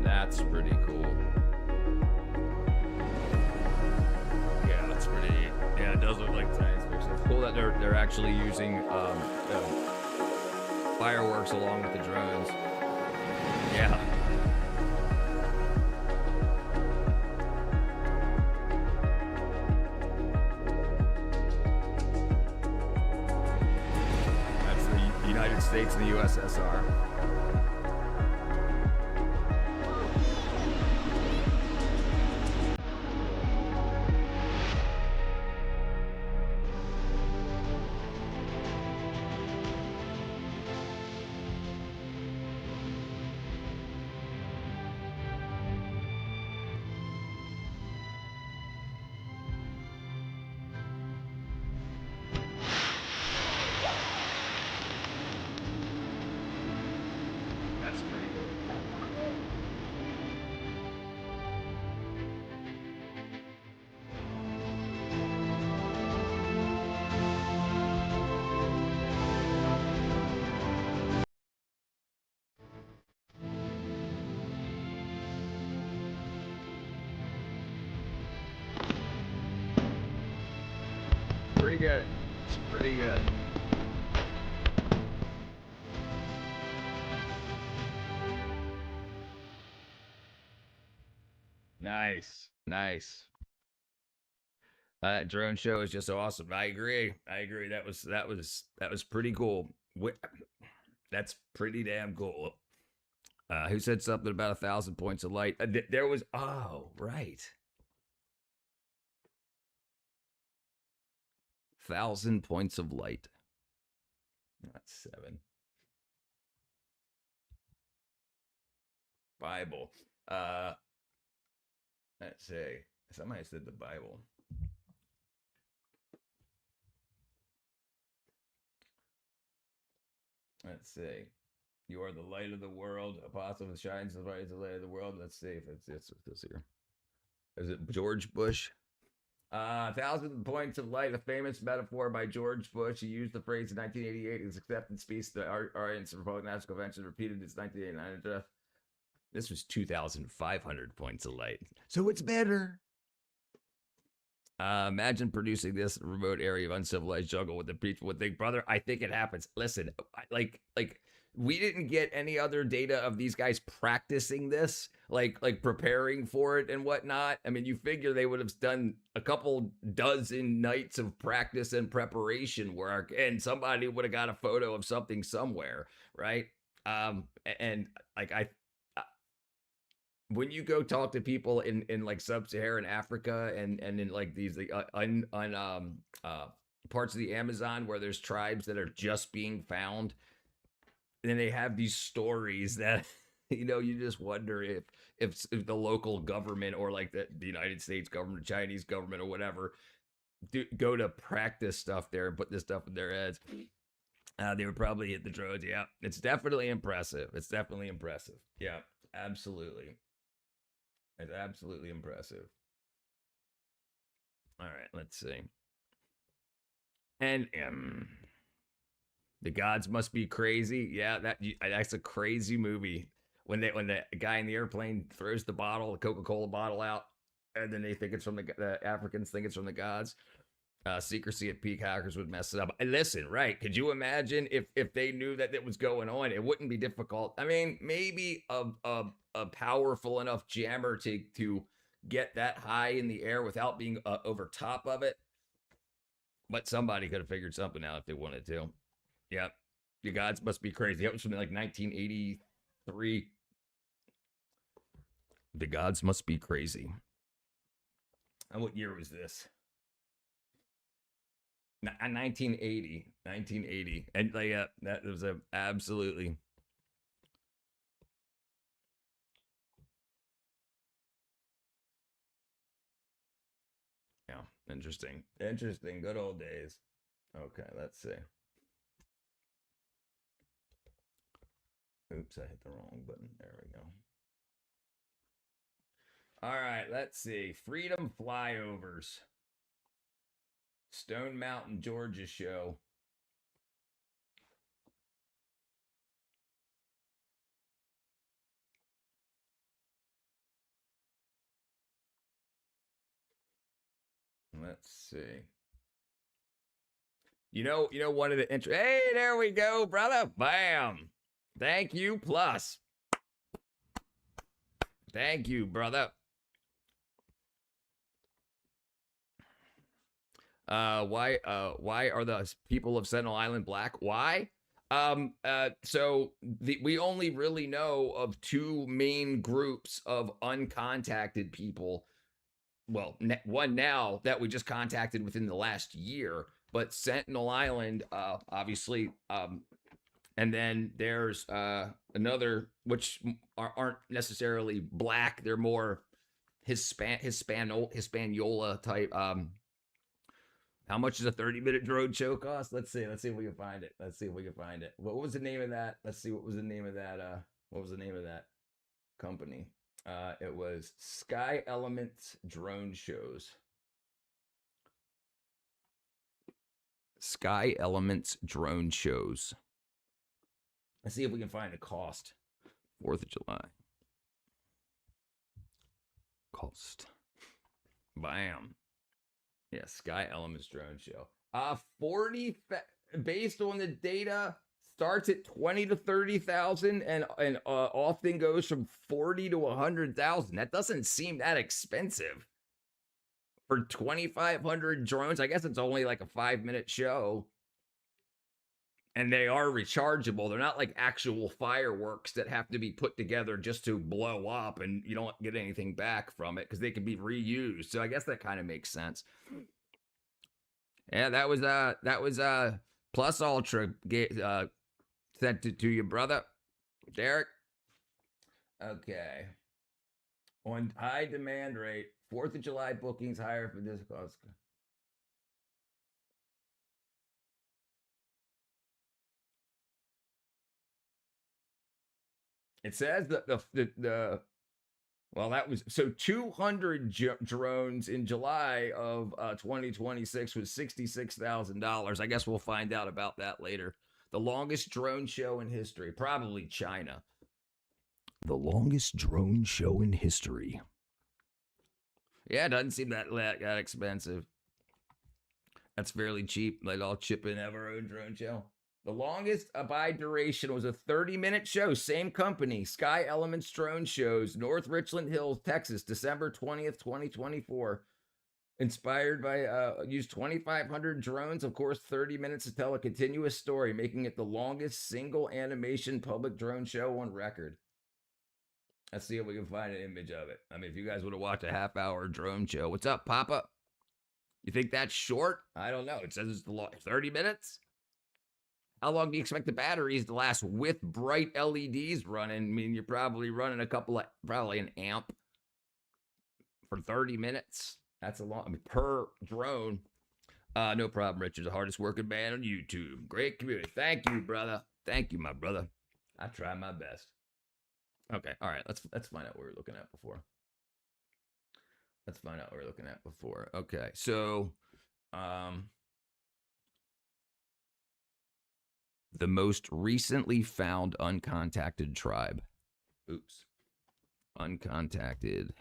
That's pretty cool. Yeah, that's pretty. Yeah, it does look like science fiction. It's cool that they're actually using fireworks along with the drones. Yeah. That's the United States and the USSR. That's pretty cool. Pretty good. It's pretty good. Nice. Nice. Drone show is just awesome. I agree. That was pretty cool. That's pretty damn cool. Who said something about 1,000 points of light? There was, oh, right. 1,000 points of light. That's 7. Bible. Let's see. Somebody said the Bible. Let's see. You are the light of the world. Apostle that shines the light is the light of the world. Let's see if it's this here. Is it George Bush? 1,000 points of light, a famous metaphor by George Bush. He used the phrase in 1988 in his acceptance speech to the Aryan Republican National Convention, repeated its 1989 address. This was 2,500 points of light. So it's better. Imagine producing this remote area of uncivilized jungle with the people with Big Brother. I think it happens. Listen, like we didn't get any other data of these guys practicing this, like preparing for it and whatnot. I mean, you figure they would have done a couple dozen nights of practice and preparation work, and somebody would have got a photo of something somewhere, right? And like when you go talk to people in like sub-Saharan Africa and in like these parts of the Amazon where there's tribes that are just being found, and they have these stories that you just wonder if the local government or like the United States government, Chinese government or whatever go to practice stuff there and put this stuff in their heads. They would probably hit the drones. Yeah, it's definitely impressive. Yeah, absolutely. It's absolutely impressive. All right, let's see. And The Gods Must Be Crazy. Yeah, that's a crazy movie. When the guy in the airplane throws the Coca-Cola bottle out, and then they think it's from the Africans think it's from the gods. Secrecy at peak, hackers would mess it up. And listen, right? Could you imagine if they knew that it was going on? It wouldn't be difficult. I mean, maybe a powerful enough jammer to get that high in the air without being over top of it. But somebody could have figured something out if they wanted to. Yep. You gods must be crazy. That was something like 1983. The gods must be crazy. And what year was this? 1980. 1980. And that was a absolutely. Yeah, interesting. Interesting. Good old days. Okay, let's see. Oops, I hit the wrong button. There we go. All right, let's see. Freedom flyovers. Stone Mountain, Georgia show. Let's see. You know, one of the hey, there we go, brother. Bam. Thank you, plus. Thank you, brother. Why are the people of Sentinel Island black? Why? So we only really know of two main groups of uncontacted people. Well, one now that we just contacted within the last year, but Sentinel Island, obviously, and then there's another, which aren't necessarily black. They're more Hispaniola type. How much does a 30-minute drone show cost? Let's see. Let's see if we can find it. Let's see if we can find it. What was the name of that? Let's see. What was the name of that? What was the name of that company? It was Sky Elements Drone Shows. Sky Elements Drone Shows. Let's see if we can find a cost. 4th of July. Cost. Bam. Yeah, Sky Elements Drone Show. 40 based on the data, starts at 20 to 30,000 and often goes from 40 to 100,000. That doesn't seem that expensive for 2,500 drones. I guess it's only like a 5-minute show. And they are rechargeable. They're not like actual fireworks that have to be put together just to blow up and you don't get anything back from it because they can be reused. So I guess that kind of makes sense. Yeah, that was Plus Ultra sent it to you, brother. Derek. Okay. On high demand rate, 4th of July bookings higher for this cost. It says that the well, that was so 200 drones in July of 2026 was $66,000. I guess we'll find out about that later. The longest drone show in history, probably China. The longest drone show in history. Yeah, it doesn't seem that expensive. That's fairly cheap. They'd all chip in, have our own drone show. The longest by duration was a 30-minute show. Same company, Sky Elements Drone Shows, North Richland Hills, Texas, December 20th, 2024. Inspired by, used 2,500 drones, of course, 30 minutes to tell a continuous story, making it the longest single animation public drone show on record. Let's see if we can find an image of it. I mean, if you guys would have watched a half-hour drone show. What's up, Papa? You think that's short? I don't know. It says it's the 30 minutes? How long do you expect the batteries to last with bright LEDs running? I mean, you're probably running probably an amp for 30 minutes. That's a long, I mean, per drone. No problem, Richard. The hardest working man on YouTube. Great community. Thank you, brother. Thank you, my brother. I try my best. Okay, all right. Let's find out what we were looking at before. Let's find out what we were looking at before. Okay, so the most recently found uncontacted tribe. Oops. Uncontacted.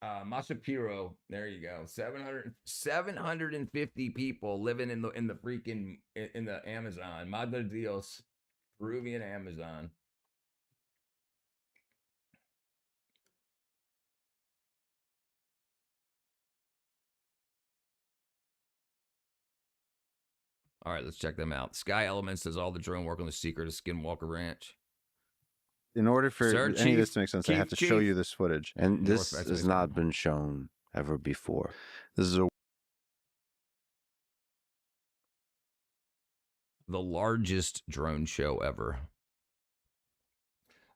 Masapiro, there you go. 750 people living in the freaking in the Amazon. Madre Dios, Peruvian Amazon. All right, let's check them out. Sky Elements does all the drone work on the secret of Skinwalker Ranch. In order for Sir, any Chief, of this to make sense, I have to show you this footage. And this has not been shown ever before. This is the largest drone show ever.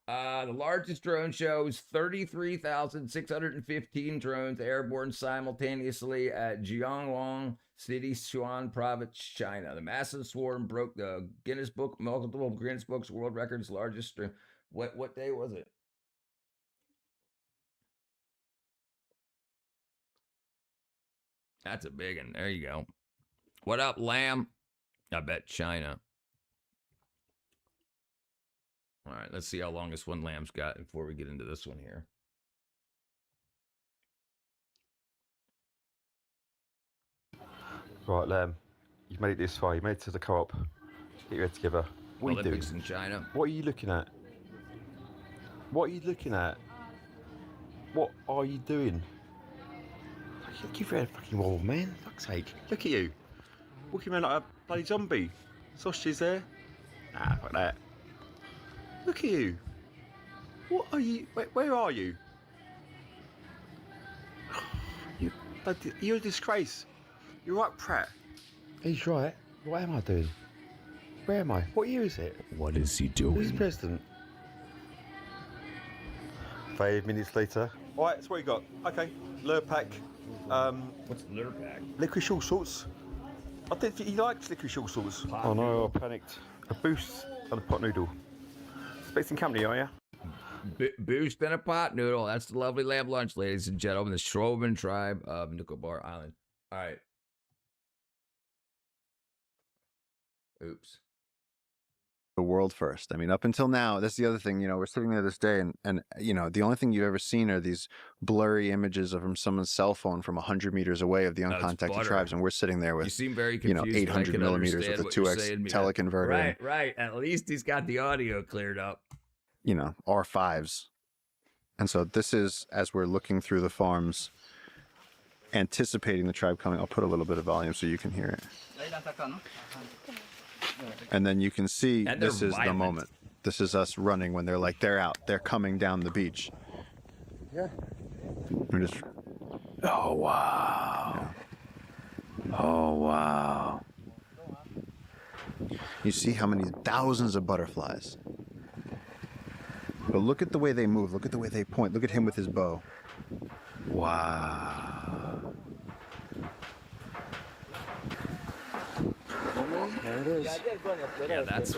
The largest drone show is 33,615 drones airborne simultaneously at Jiangwang City, Sichuan Province, China. The massive swarm broke the multiple Guinness Books World Records largest. What day was it? That's a big one. There you go. What up, Lamb? I bet China. All right, let's see how long this one Lamb's got before we get into this one here. Right, Lamb, you've made it this far. You made it to the co-op. Get your head together. What Olympics are you doing? In China. What are you looking at? What are you looking at? What are you doing? Give your head fucking wobble, man. Fuck's sake. Look at you. Walking around like a bloody zombie. Sausages there. Ah, fuck that. Look at you. What are you? Where are you? You're a disgrace. You're right, Pratt. He's right. What am I doing? Where am I? What year is it? What is he doing? Who's the president? 5 minutes later. All right, so what you got? Okay, lure pack. What's the lure pack? Licorice all sorts. I didn't think he likes licorice all sorts. Oh no, I panicked. A boost and a pot noodle. Spacing company, are you? Boost and a pot noodle. That's the lovely lamb lunch, ladies and gentlemen. The Shroven tribe of Nicobar Island. All right. Oops. the world first. I mean, up until now, that's the other thing, you know, we're sitting there this day and you know, the only thing you've ever seen are these blurry images of from someone's cell phone from 100 meters away of the uncontacted tribes. And we're sitting there with, you seem very you know, confused, 800 millimeters with a 2x teleconverter. Right, right. At least he's got the audio cleared up. You know, R5s. And so this is, as we're looking through the farms, anticipating the tribe coming. I'll put a little bit of volume so you can hear it. And then you can see this is the moment. This is us running when they're like, they're out. They're coming down the beach. Yeah. We're just... Oh, wow. Yeah. Oh, wow. You see how many thousands of butterflies. But look at the way they move. Look at the way they point. Look at him with his bow. Wow. There it is. Yeah, that's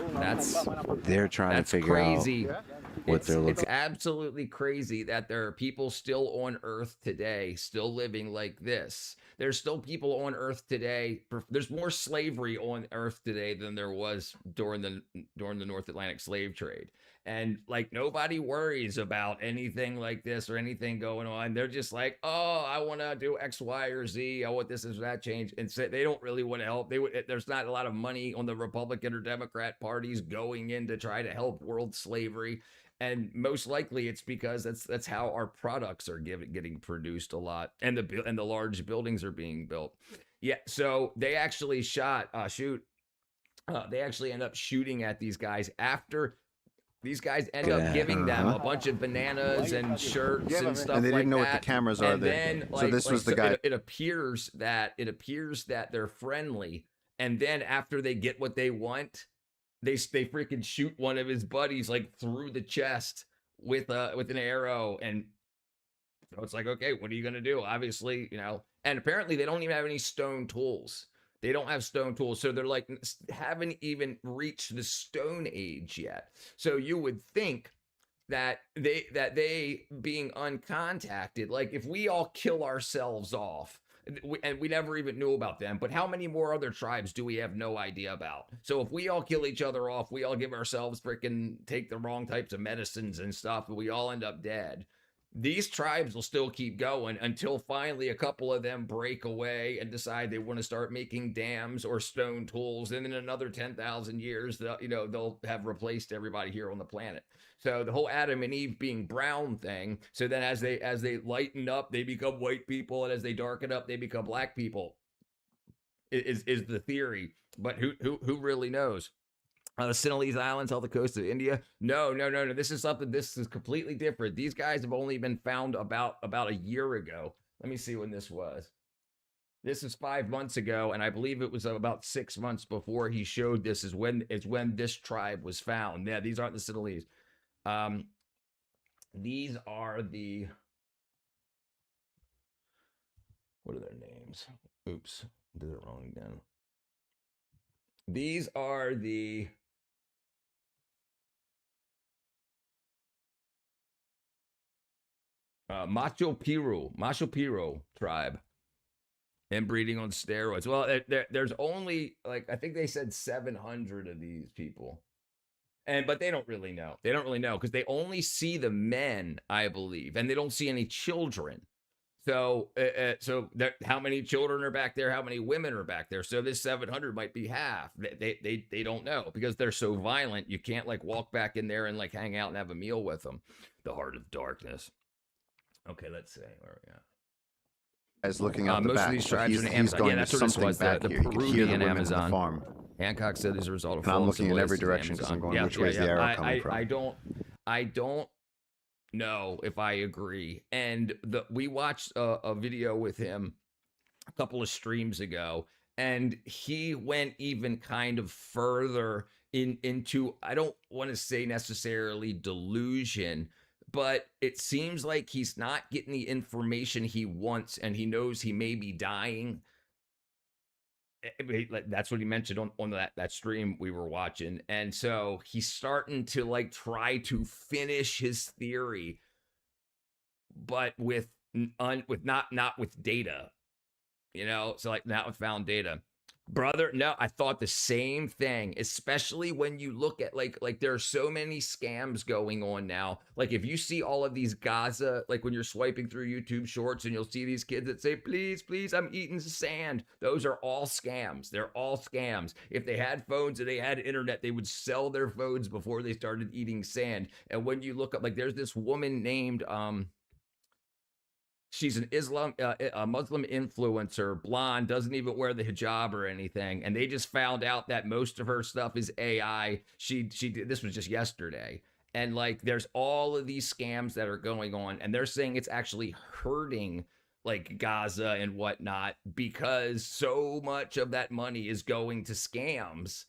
they're trying to figure crazy. out what they're looking. It's absolutely crazy that there are people still on Earth today, still living like this. There's still people on Earth today. There's more slavery on Earth today than there was during the North Atlantic slave trade. And like nobody worries about anything like this or anything going on. They're just like, oh, I want to do X, Y, or Z. I want this or that change. And so they don't really want to help. There's not a lot of money on the Republican or Democrat parties going in to try to help world slavery. And most likely it's because that's how our products are getting produced a lot. And the large buildings are being built. Yeah. So they actually they actually end up shooting at these guys after. These guys end up giving them a bunch of bananas and shirts and stuff like that. And they didn't know what the cameras are. Then, so this was the guy. It appears that they're friendly, and then after they get what they want, they freaking shoot one of his buddies like through the chest with an arrow, and so it's like, okay, what are you gonna do? Obviously, you know. And apparently, they don't even have any stone tools. They don't have stone tools, so they're like haven't even reached the Stone Age yet. So you would think that they being uncontacted, like if we all kill ourselves off, and we never even knew about them, but how many more other tribes do we have no idea about? So if we all kill each other off, we all give ourselves take the wrong types of medicines and stuff, and we all end up dead. these tribes will still keep going until finally a couple of them break away and decide they want to start making dams or stone tools. And in another 10,000 years, they'll have replaced everybody here on the planet. So the whole Adam and Eve being brown thing. So then as they lighten up, they become white people. And as they darken up, they become black people is the theory. But who really knows? The Sinhalese Islands off the coast of India. No. This is completely different. These guys have only been found about a year ago. Let me see when this was. This is 5 months ago, and I believe it was about 6 months before he showed this is when this tribe was found. Yeah, these aren't the Sinhalese. These are the, what are their names? Oops, did it wrong again. These are the Macho Piro tribe, inbreeding on steroids. Well, there's only, like, I think they said 700 of these people, but they don't really know. They don't really know because they only see the men, I believe, and they don't see any children. So, how many children are back there? How many women are back there? So this 700 might be half. They don't know because they're so violent. You can't like walk back in there and like hang out and have a meal with them. The heart of darkness. Okay, let's see where are we at. As looking up the most back, of these tribes in Amazon. Yeah, that's what this was. The Peruvian Amazon. Farm. Hancock said as a result of. And I'm looking in every direction because I'm going which way is the arrow coming from. I don't know if I agree. And we watched a video with him a couple of streams ago, and he went even kind of further into, I don't want to say necessarily delusion, but it seems like he's not getting the information he wants, and he knows he may be dying. That's what he mentioned on that stream we were watching. And so he's starting to like try to finish his theory, but with not with data, so like not with found data. Brother, no, I thought the same thing, especially when you look at like there are so many scams going on now. Like if you see all of these Gaza, like when you're swiping through YouTube shorts and you'll see these kids that say, please, I'm eating sand. Those are all scams. They're all scams. If they had phones and they had internet, they would sell their phones before they started eating sand. And when you look up, like there's this woman named, she's an a Muslim influencer, blonde, doesn't even wear the hijab or anything. And they just found out that most of her stuff is AI. She did, this was just yesterday. And like, there's all of these scams that are going on, and they're saying it's actually hurting like Gaza and whatnot because so much of that money is going to scams,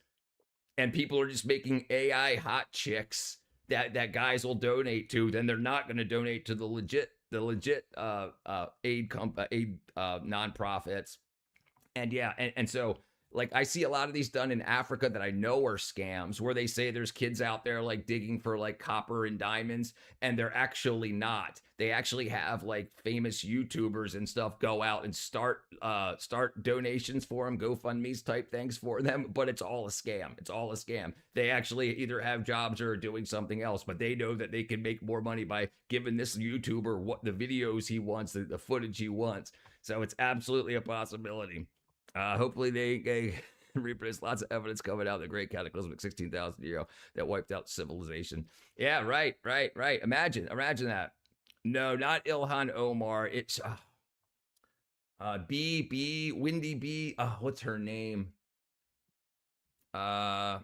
and people are just making AI hot chicks that guys will donate to. Then they're not going to donate to the legit aid nonprofits. And yeah, and so like I see a lot of these done in Africa that I know are scams, where they say there's kids out there like digging for like copper and diamonds, and they're actually not. They actually have like famous YouTubers and stuff go out and start donations for them, GoFundMe's type things for them, but it's all a scam. It's all a scam. They actually either have jobs or are doing something else, but they know that they can make more money by giving this YouTuber what the videos he wants, the footage he wants. So it's absolutely a possibility. Hopefully they reproduce lots of evidence coming out of the great cataclysmic 16,000 year ago that wiped out civilization. Yeah, right. Imagine that. No, not Ilhan Omar. It's Windy B. What's her name? Dang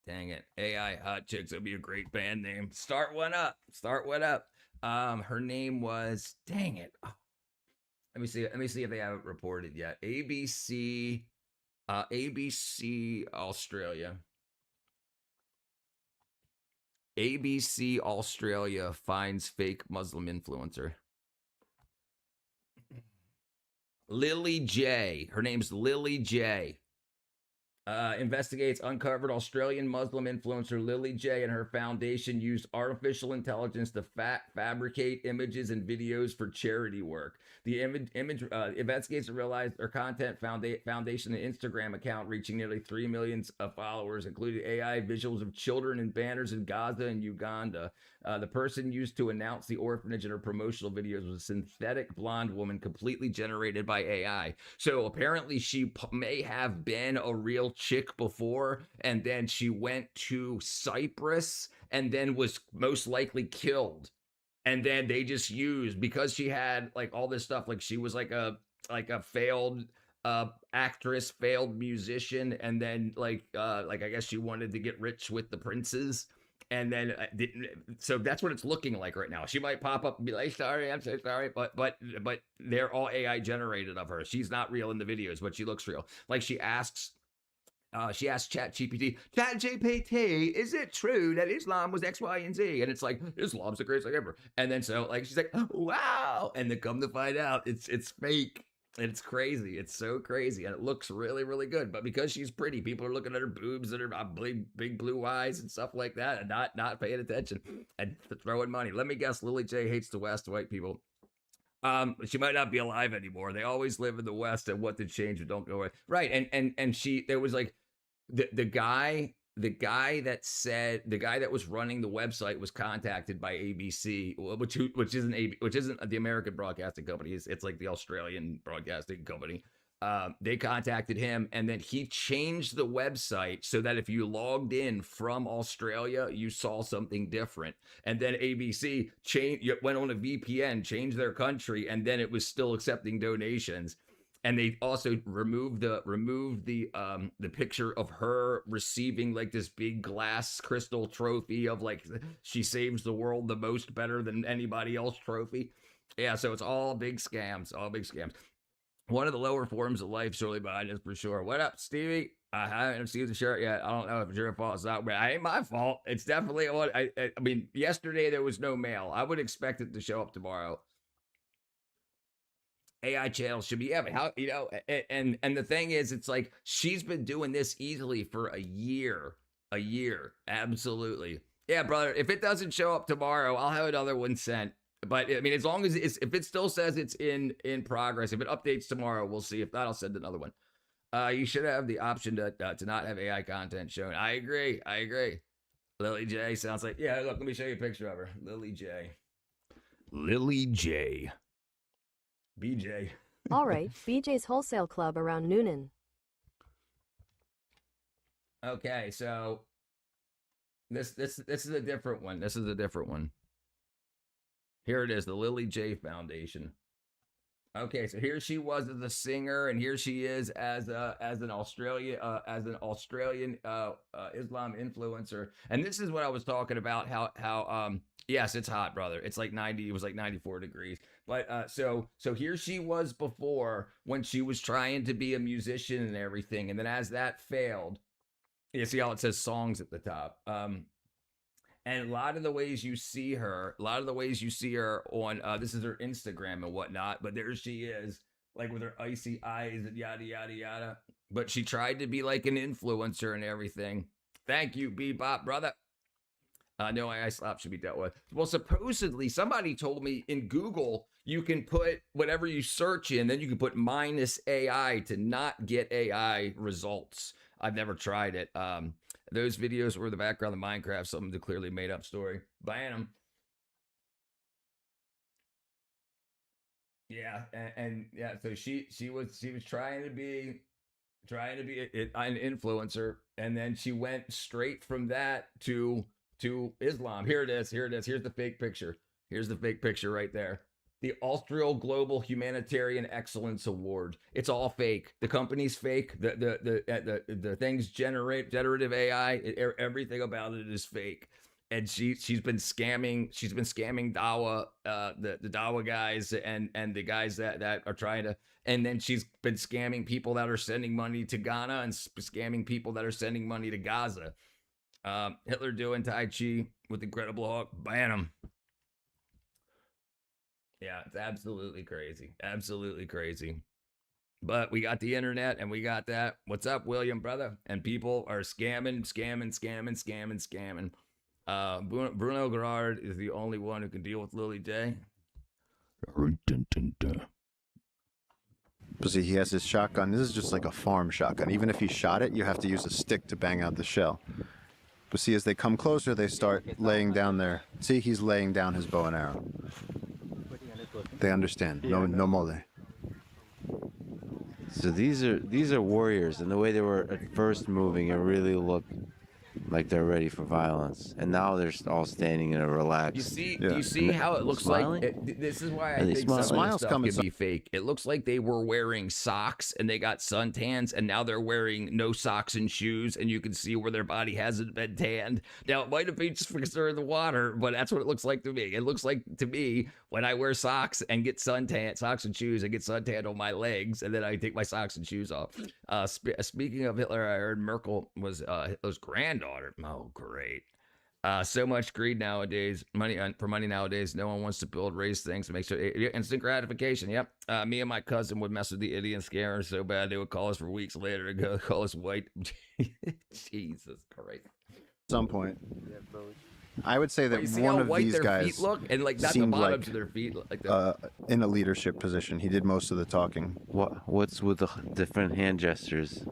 it. AI Hot Chicks would be a great band name. Start one up. Her name was, dang it. Let me see if they haven't reported yet. ABC Australia. ABC Australia finds fake Muslim influencer. Lily J. Her name's Lily J. Investigates uncovered Australian Muslim influencer Lily J and her foundation used artificial intelligence to fabricate images and videos for charity work. The investigates realized her content foundation and Instagram account reaching nearly 3 million followers, including AI visuals of children and banners in Gaza and Uganda. The person used to announce the orphanage in her promotional videos was a synthetic blonde woman completely generated by AI. So apparently she may have been a real chick before, and then she went to Cyprus and then was most likely killed. And then they just used, because she had like all this stuff, like she was like a failed actress, failed musician, and then like I guess she wanted to get rich with the princes. And then didn't, so that's what it's looking like right now. She might pop up and be like, "Sorry, I'm so sorry," but they're all AI generated of her. She's not real in the videos, but she looks real. Like she asks ChatGPT, is it true that Islam was X, Y, and Z? And it's like, Islam's the greatest thing ever. And then so like she's like, oh, wow, and then come to find out it's fake. And it's crazy. It's so crazy. And it looks really, really good. But because she's pretty, people are looking at her boobs and her big blue eyes and stuff like that and not paying attention and throwing money. Let me guess, Lily J hates the West, white people. She might not be alive anymore. They always live in the West, and what did change or don't go away. Right. And there was like the guy that was running the website was contacted by ABC, which isn't the American broadcasting company. It's like the Australian broadcasting company. They contacted him, and then he changed the website so that if you logged in from Australia, you saw something different. And then ABC went on a VPN, changed their country, and then it was still accepting donations. And they also removed the picture of her receiving like this big glass crystal trophy of like she saves the world the most better than anybody else trophy. Yeah, so it's all big scams, One of the lower forms of life surely behind us for sure. What up, Stevie? I haven't seen the shirt yet. I don't know if it's your fault. It's not, but it ain't my fault. It's definitely I mean, yesterday there was no mail. I would expect it to show up tomorrow. AI channels should be, yeah, but how, and the thing is, it's like she's been doing this easily for a year. Absolutely. Yeah, brother, if it doesn't show up tomorrow, I'll have another one sent. But I mean, as long as if it still says it's in progress, if it updates tomorrow, we'll see. If not, I'll send another one. You should have the option to not have AI content shown. I agree. Lily J sounds like, yeah, look, let me show you a picture of her. Lily J. BJ. All right, BJ's Wholesale Club around Noonan. Okay, so this is a different one. Here it is, the Lily J Foundation. Okay, so here she was as a singer, and here she is as an Australian Islam influencer. And this is what I was talking about. How yes, it's hot, brother. It's like 90. It was like 94 degrees. But so here she was before, when she was trying to be a musician and everything, and then as that failed, you see how it says songs at the top. And a lot of the ways you see her on, this is her Instagram and whatnot, but there she is, like with her icy eyes and yada, yada, yada. But she tried to be like an influencer and everything. Thank you, Bebop, brother. No AI slap should be dealt with. Well, supposedly, somebody told me in Google, you can put whatever you search in, then you can put -AI to not get AI results. I've never tried it. Those videos were the background of Minecraft, something to clearly made up story. Ban them. Yeah, and yeah, so she was trying to be an influencer, and then she went straight from that to Islam. Here it is. Here's the fake picture. Here's the fake picture right there. The Austral Global Humanitarian Excellence Award. It's all fake. The company's fake. The things generative AI. Everything about it is fake. And she's been scamming. She's been scamming Dawa, the Dawa guys, and the guys that are trying to. And then she's been scamming people that are sending money to Ghana and scamming people that are sending money to Gaza. Hitler doing Tai Chi with Incredible Hulk. Ban him. Yeah, it's absolutely crazy. Absolutely crazy. But we got the internet and we got that. What's up, William, brother? And people are scamming. Bruno Gerard is the only one who can deal with Lily Day. But see, he has his shotgun. This is just like a farm shotgun. Even if he shot it, you have to use a stick to bang out the shell. But see, as they come closer, they start laying down their... See, he's laying down his bow and arrow. They understand. No mole. So these are warriors, and the way they were at first moving, it really looked like they're ready for violence, and now they're all standing in a relaxed. You see, do you see how it looks smiling? like? This is why I think some of this stuff can be fake. It looks like they were wearing socks and they got suntans, and now they're wearing no socks and shoes, and you can see where their body hasn't been tanned. Now, it might have been just because they're in the water, but that's what it looks like to me. It looks like to me when I wear socks and get suntan, socks and shoes, I get suntan on my legs, and then I take my socks and shoes off. Speaking of Hitler, I heard Merkel was Hitler's granddaughter. Oh, great. So much greed nowadays, money nowadays. No one wants to build, raise things to make sure instant gratification. Yep. Me and my cousin would mess with the idiot and scare her so bad they would call us for weeks later to go call us white. Jesus Christ. At some point. I would say that one of these guys look and like not the bottoms of their feet like in a leadership position. He did most of the talking. What's with the different hand gestures?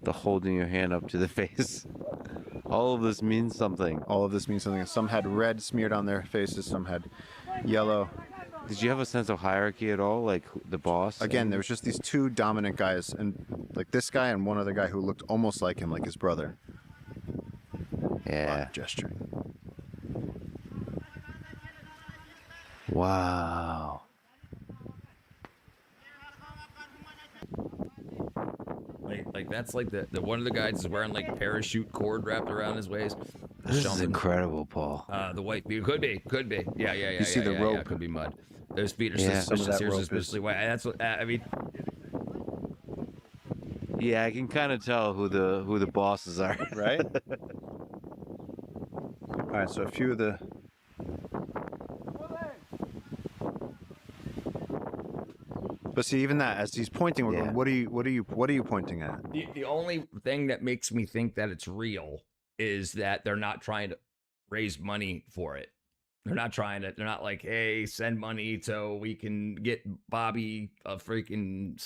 The holding your hand up to the face. All of this means something. All of this means something. Some had red smeared on their faces. Some had yellow. Did you have a sense of hierarchy at all? Like the boss? Again, there was just these two dominant guys, and like this guy and one other guy who looked almost like him, like his brother. Yeah. Gesturing. Wow. Like that's like the one of the guys is wearing like parachute cord wrapped around his waist. This is incredible, Paul. The white feet could be. Yeah. You see the rope? Could be mud. Those feet are suspiciously white. That's what I mean. Yeah, I can kind of tell who the bosses are, right? All right, so a few of the. But see, even that, as he's pointing, we're going, what are you pointing at? The only thing that makes me think that it's real is that they're not trying to raise money for it. They're not like, hey, send money so we can get Bobby a freaking,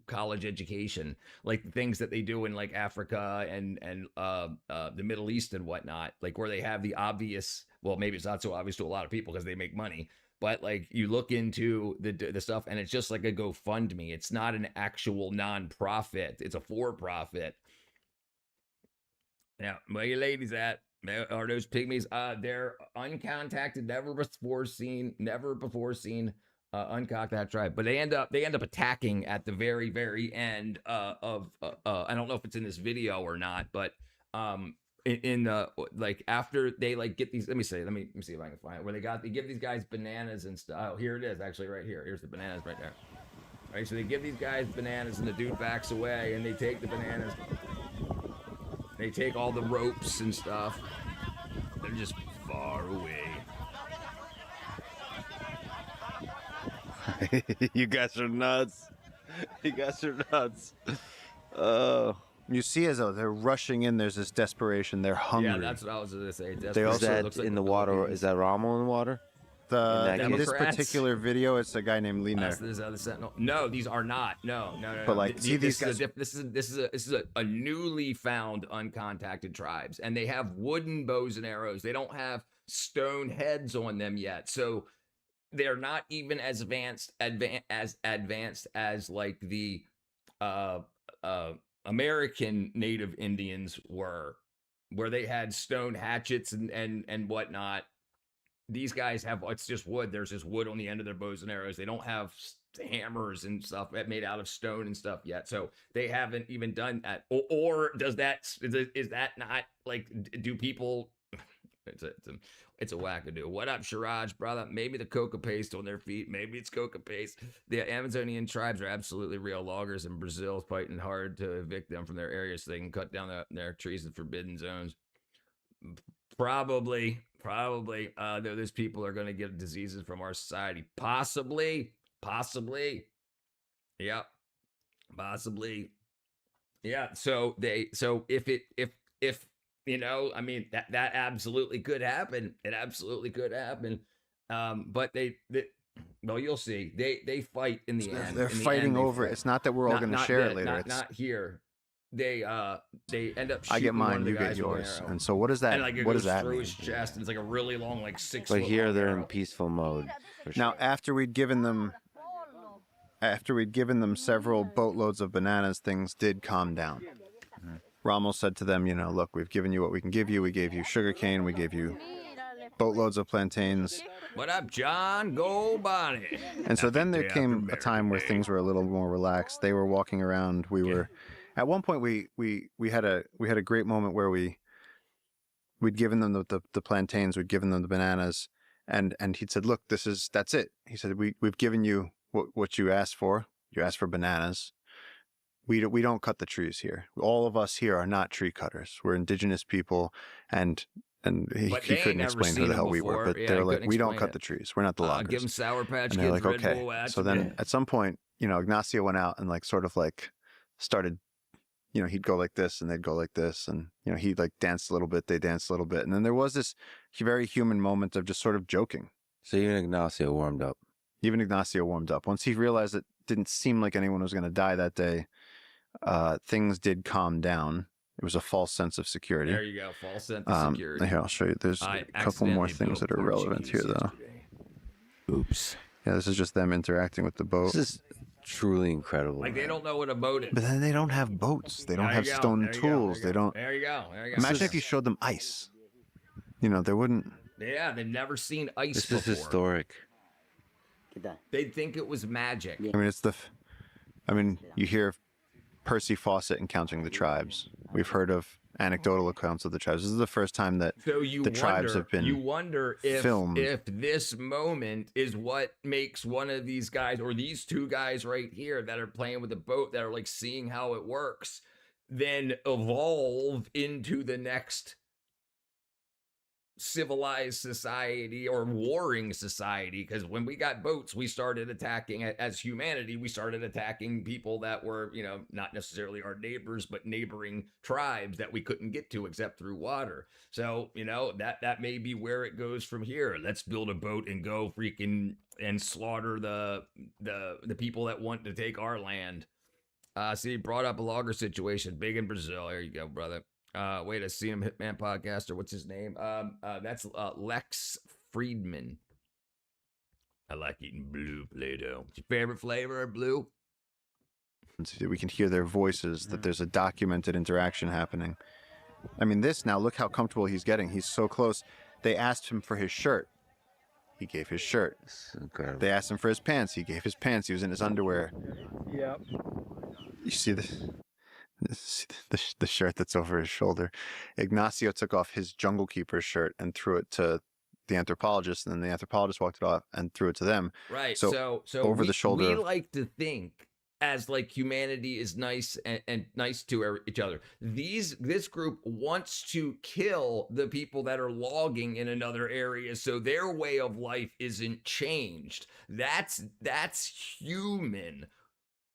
college education. Like the things that they do in like Africa and the Middle East and whatnot, like where they have the obvious, well, maybe it's not so obvious to a lot of people because they make money. But like you look into the stuff and it's just like a GoFundMe. It's not an actual nonprofit. It's a for-profit. Now, where you ladies at? Are those pygmies? They're uncontacted, never before seen, uncontacted tribe. But they end up attacking at the very, very end of I don't know if it's in this video or not, but like after they like get these, let me see if I can find it, where they give these guys bananas and stuff. Oh, here it is, actually, right here. Here's the bananas right there. All right, so they give these guys bananas and the dude backs away and they take the bananas. They take all the ropes and stuff. They're just far away. You guys are nuts. You see as though they're rushing in, there's this desperation. They're hungry. Yeah, that's what I was going to say. They also looks like in the water. Is that Rommel in the water? In this particular video, it's a guy named Liner. The Sentinel. No, these are not. No. But like, see these guys. This is a newly found uncontacted tribes, and they have wooden bows and arrows. They don't have stone heads on them yet, so they're not even as advanced as like the American Native Indians were, where they had stone hatchets and whatnot. These guys have, it's just wood. There's just wood on the end of their bows and arrows. They don't have hammers and stuff made out of stone and stuff yet. So they haven't even done that. Or is that not like, do people, it's a wackadoo. What up, Shiraj, brother? Maybe the coca paste on their feet. Maybe it's coca paste. The Amazonian tribes are absolutely real. Loggers in Brazil fighting hard to evict them from their areas so they can cut down their trees in forbidden zones. Probably, those people are going to get diseases from our society. Possibly. Yep. Possibly. Yeah. So if you know, I mean, that absolutely could happen. It absolutely could happen. But well, you'll see. They fight in the end. They're fighting over it. It's not that we're all going to share it later. Not here. They end up shooting I get mine, one of the you get guys with an yours. arrow. And so what does that And like it what goes does that through mean? his chest, and it's like a really long, like 6 But foot here long they're arrow. in peaceful mode. For Now, sure. after we'd given them several boatloads of bananas, things did calm down. Rommel said to them, you know, look, we've given you what we can give you. We gave you sugarcane. We gave you boatloads of plantains. What up, John? Go Bonnie. And so then there came a time where things were a little more relaxed. They were walking around. We were, at one point, we had a great moment where we'd given them the plantains, we'd given them the bananas, and he'd said, look, that's it. He said, we've given you what you asked for. You asked for bananas. We don't cut the trees here. All of us here are not tree cutters. We're indigenous people, and he couldn't explain who the hell we were. But they're like, we don't cut the trees. We're not the loggers. Give them Sour Patch And they're Kids, like, Red okay. Bull, that's So then at some point, you know, Ignacio went out and like sort of like started, you know, he'd go like this and they'd go like this, and you know, he'd like dance a little bit, they danced a little bit, and then there was this very human moment of just sort of joking. So even Ignacio warmed up. Once he realized it didn't seem like anyone was going to die that day, things did calm down. It was a false sense of security. There you go, false sense of security. Here, I'll show you. There's a couple more things that are relevant here, though. Oops. Yeah, this is just them interacting with the boat. This is truly incredible. Like they don't know what a boat is. But then they don't have boats. They don't have stone tools. They don't. There you go. There you go. Imagine if you showed them ice. You know, they wouldn't. Yeah, they've never seen ice This before. is historic. They'd think it was magic. I mean, you hear Percy Fawcett encountering the tribes. We've heard of anecdotal accounts of the tribes. This is the first time that the tribes have been You wonder if filmed. if this moment is what makes one of these guys or these two guys right here that are playing with the boat, that are like seeing how it works, then evolve into the next civilized society or warring society. Because when we got boats, we started attacking, as humanity, we started attacking people that were, you know, not necessarily our neighbors, but neighboring tribes that we couldn't get to except through water. So, you know, that may be where it goes from here. Let's build a boat and go freaking and slaughter the people that want to take our land. See, brought up a logger situation, big in Brazil. There you go, brother. Wait, I see him, Hitman Podcaster. What's his name? That's Lex Friedman. I like eating blue Play-Doh. What's your favorite flavor of blue? We can hear their voices, that there's a documented interaction happening. I mean, now, look how comfortable he's getting. He's so close. They asked him for his shirt. He gave his shirt. They asked him for his pants. He gave his pants. He was in his underwear. Yep. You see this? The shirt that's over his shoulder. Ignacio took off his Jungle Keeper shirt and threw it to the anthropologist, and then the anthropologist walked it off and threw it to them. Right. So over we, the shoulder. We like to think as like humanity is nice and nice to each other. This group wants to kill the people that are logging in another area, so their way of life isn't changed. That's human.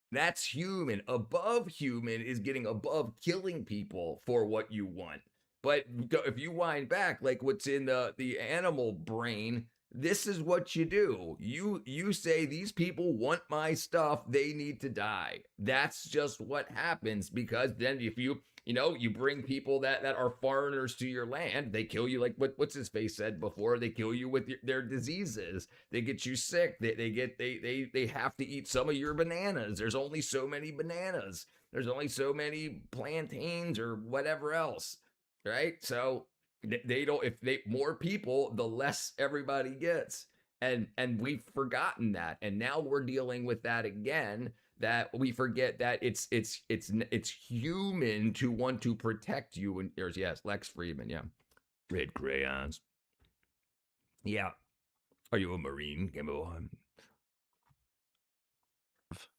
That's human. Above human is getting above killing people for what you want. But if you wind back, like what's in the animal brain, this is what you do. You say, these people want my stuff, they need to die. That's just what happens, because then if you bring people that are foreigners to your land, they kill you, like what's his face said before, they kill you with their diseases. They get you sick. They have to eat some of your bananas. There's only so many bananas. There's only so many plantains or whatever else, right? So they don't, more people, the less everybody gets. And we've forgotten that. And now we're dealing with that again, that we forget that it's human to want to protect you. And there's, yes, Lex Friedman, yeah. Red crayons. Yeah. Are you a Marine? Come on.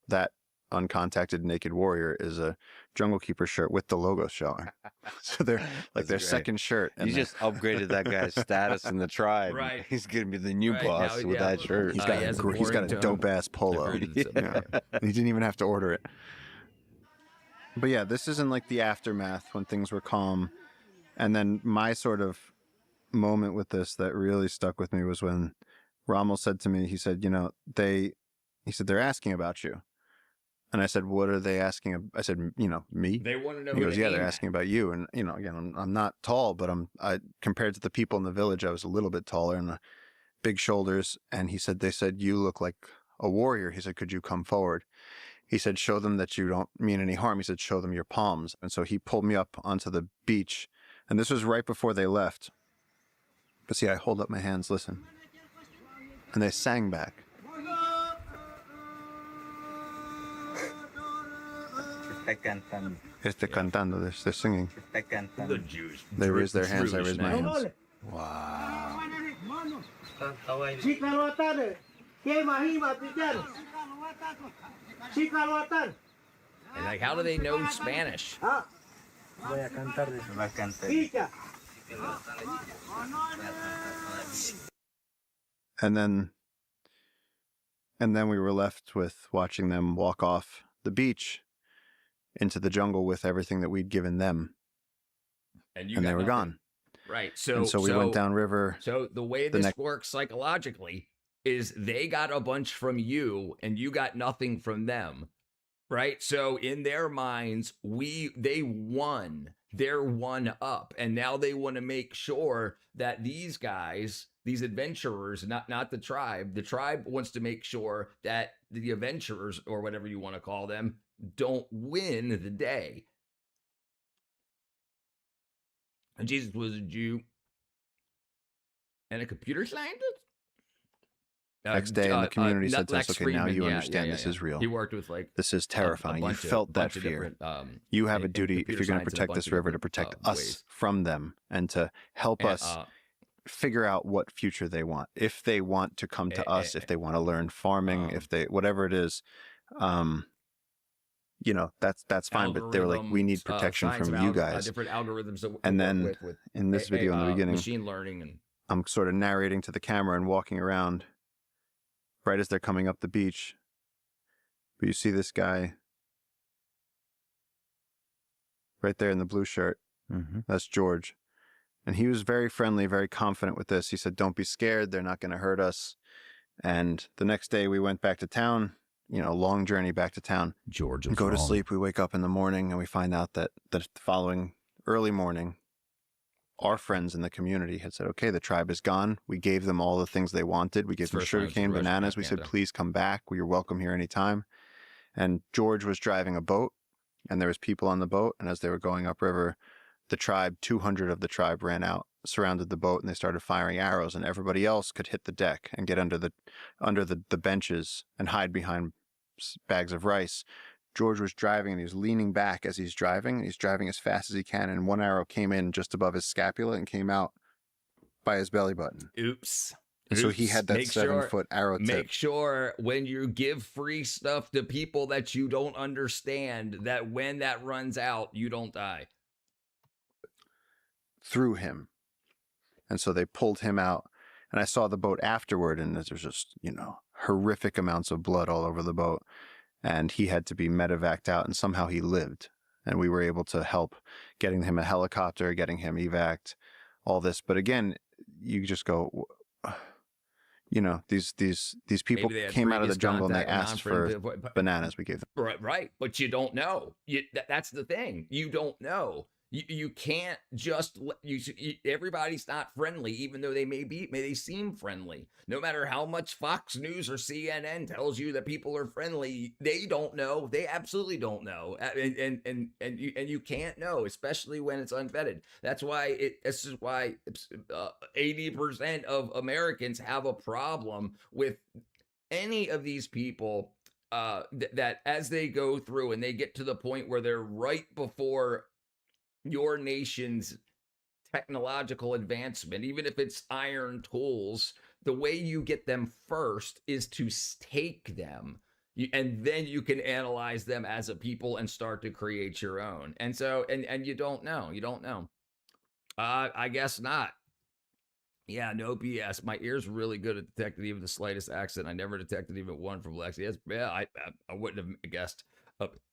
That uncontacted naked warrior is a Jungle Keeper shirt with the logo showing. So they're like their second shirt. You just upgraded that guy's status in the tribe. Right. He's gonna be the new Right, boss now, with yeah. that shirt. He's got, he has a he's got a boring dope ass polo. I've heard it's Yeah. He didn't even have to order it. But yeah, this is in like the aftermath when things were calm. And then my sort of moment with this that really stuck with me was when Rommel said to me, he said, you know, they're asking about you. And I said, what are they asking? I said, you know, me? They want to know He who goes, to yeah, aim they're at. asking about you. And, you know, again, I'm not tall, but I compared to the people in the village, I was a little bit taller and big shoulders. And he said, they said, you look like a warrior. He said, could you come forward? He said, show them that you don't mean any harm. He said, show them your palms. And so he pulled me up onto the beach. And this was right before they left. But see, I hold up my hands, listen. And they sang back. Cantando, they're singing. The Jews. They raise their hands, I Jewish raise my names. hands. Wow. And like, how do they know Spanish? And then we were left with watching them walk off the beach into the jungle with everything that we'd given them. And they were gone. Right. So we went downriver. So the way this works psychologically is they got a bunch from you and you got nothing from them. Right. So in their minds, they won. They're one up. And now they want to make sure that these guys, these adventurers, not the tribe wants to make sure that the adventurers, or whatever you want to call them, don't win the day. And Jesus was a Jew and a computer scientist. Next day in the community said to us, okay, now you understand this yeah. is real. He worked with like this is terrifying. You felt that fear. You have a duty, if you're going to protect this river, to protect us from them and to help us figure out what future they want. If they want to come to us, if they want to learn farming, if they, whatever it is, you know, that's fine. But they were like, we need protection from you guys. Different algorithms that and then with in this video in the beginning, machine learning, and I'm sort of narrating to the camera and walking around right as they're coming up the beach. But you see this guy right there in the blue shirt. Mm-hmm. That's George. And he was very friendly, very confident with this. He said, don't be scared. They're not going to hurt us. And the next day we went back to town, you know, long journey back to town. George was Go to sleep. We wake up in the morning and we find out that the following early morning, our friends in the community had said, okay, the tribe is gone. We gave them all the things they wanted. We gave them sugarcane, bananas. We said, please come back. You're welcome here anytime. And George was driving a boat and there was people on the boat. And as they were going upriver, the tribe, 200 of the tribe ran out, surrounded the boat, and they started firing arrows, and everybody else could hit the deck and get under the benches and hide behind bags of rice. George was driving and he was leaning back as he's driving. He's driving as fast as he can, and one arrow came in just above his scapula and came out by his belly button. Oops. And so he had that 7-foot arrow tip. Make sure when you give free stuff to people that you don't understand, that when that runs out, you don't die. Through him. And so they pulled him out. And I saw the boat afterward, and there's just, you know, horrific amounts of blood all over the boat. And he had to be medevaced out, and somehow he lived. And we were able to help getting him a helicopter, getting him evac'd, all this. But again, you just go, you know, these people came out of the jungle and they asked for bananas. We gave them. Right. But you don't know. That's the thing. You don't know. You can't just everybody's not friendly, even though they seem friendly. No matter how much Fox News or CNN tells you that people are friendly, they don't know. They absolutely don't know, and you can't know, especially when it's unvetted. This is why 80% of Americans have a problem with any of these people. That as they go through and they get to the point where they're right before your nation's technological advancement, even if it's iron tools, the way you get them first is to take them. And then you can analyze them as a people and start to create your own. And so, and you don't know. You don't know. I guess not. Yeah, no BS. My ear's really good at detecting even the slightest accent. I never detected even one from Lexi. Yes, yeah, I wouldn't have guessed.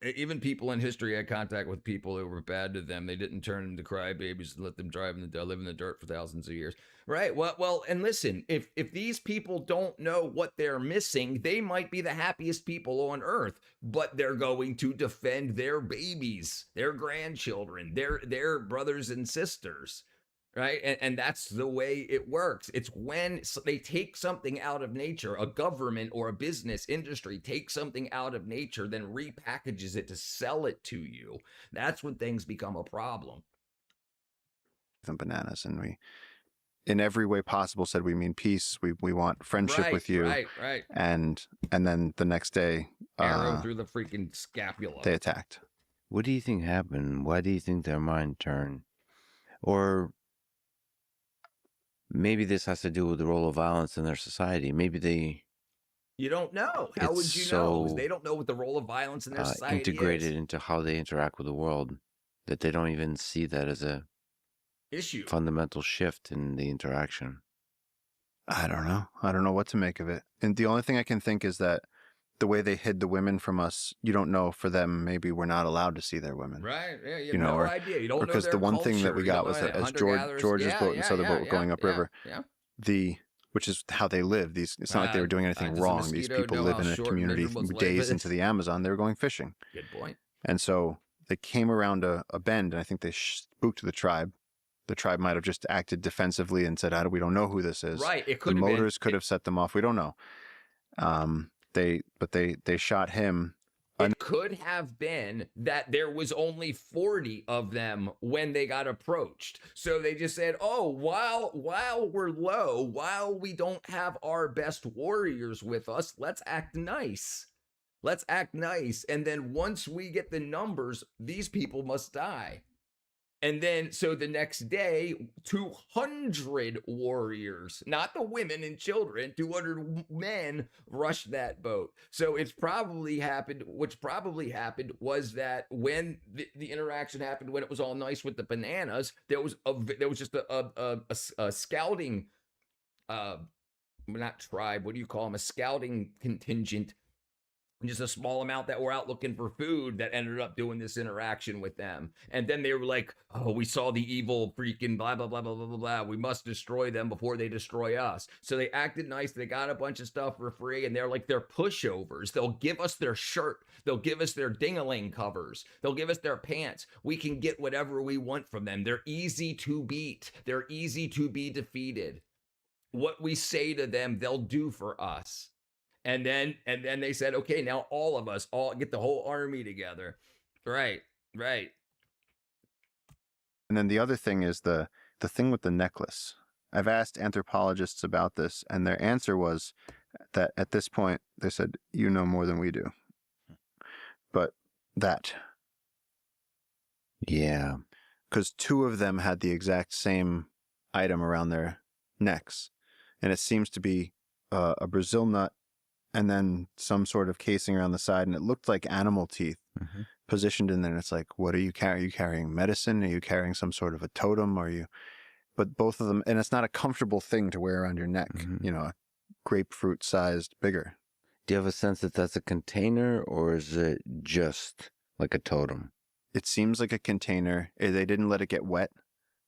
Even people in history had contact with people who were bad to them. They didn't turn into crybabies and let them live in the dirt for thousands of years. Right. Well, and listen, if these people don't know what they're missing, they might be the happiest people on earth, but they're going to defend their babies, their grandchildren, their brothers and sisters. Right. And that's the way it works. It's when they take something out of nature, a government or a business industry takes something out of nature, then repackages it to sell it to you. That's when things become a problem. And bananas. And we, in every way possible, said we mean peace. We want friendship with you. Right. And then the next day, arrow through the freaking scapula. They attacked. What do you think happened? Why do you think their mind turned? Or maybe this has to do with the role of violence in their society. Maybe they... You don't know. How would you know? They don't know what the role of violence in their society integrated is. into how they interact with the world, that they don't even see that as a issue, fundamental shift in the interaction. I don't know. I don't know what to make of it. And the only thing I can think is that the way they hid the women from us, you don't know, for them, maybe we're not allowed to see their women. Right. Yeah, you have no idea. You don't know because their the one culture. thing that we got was that as George's boat and this other boat were going upriver, which is how they live. It's not like they were doing anything wrong. These people live in a community days into the Amazon. They were going fishing. Good point. And so they came around a bend, and I think they spooked the tribe. The tribe might have just acted defensively and said, we don't know who this is. Right. It could the motors could have set them off. We don't know. They shot him. It could have been that there was only 40 of them when they got approached. So they just said, oh, while we're low, while we don't have our best warriors with us, let's act nice. Let's act nice. And then once we get the numbers, these people must die. And then, so the next day, 200 warriors, not the women and children, 200 men rushed that boat. So it's probably happened, what's probably happened was that when the interaction happened, when it was all nice with the bananas, there was just a scouting, not tribe, what do you call them? A scouting contingent, just a small amount that were out looking for food that ended up doing this interaction with them. And then they were like, oh, we saw the evil freaking blah, blah, blah, blah, blah, blah, blah. We must destroy them before they destroy us. So they acted nice. They got a bunch of stuff for free, and they're like, they're pushovers. They'll give us their shirt. They'll give us their ding-a-ling covers. They'll give us their pants. We can get whatever we want from them. They're easy to beat. They're easy to be defeated. What we say to them, they'll do for us. And then they said, okay, now all of us, get the whole army together. Right. And then the other thing is the thing with the necklace. I've asked anthropologists about this, and their answer was that at this point, they said, you know more than we do. But that. Yeah. Because 2 of them had the exact same item around their necks. And it seems to be a Brazil nut, and then some sort of casing around the side, and it looked like animal teeth positioned in there. And it's like, what are you carrying? Are you carrying medicine? Are you carrying some sort of a totem? But both of them, and it's not a comfortable thing to wear around your neck, a grapefruit sized bigger. Do you have a sense that that's a container, or is it just like a totem? It seems like a container. They didn't let it get wet.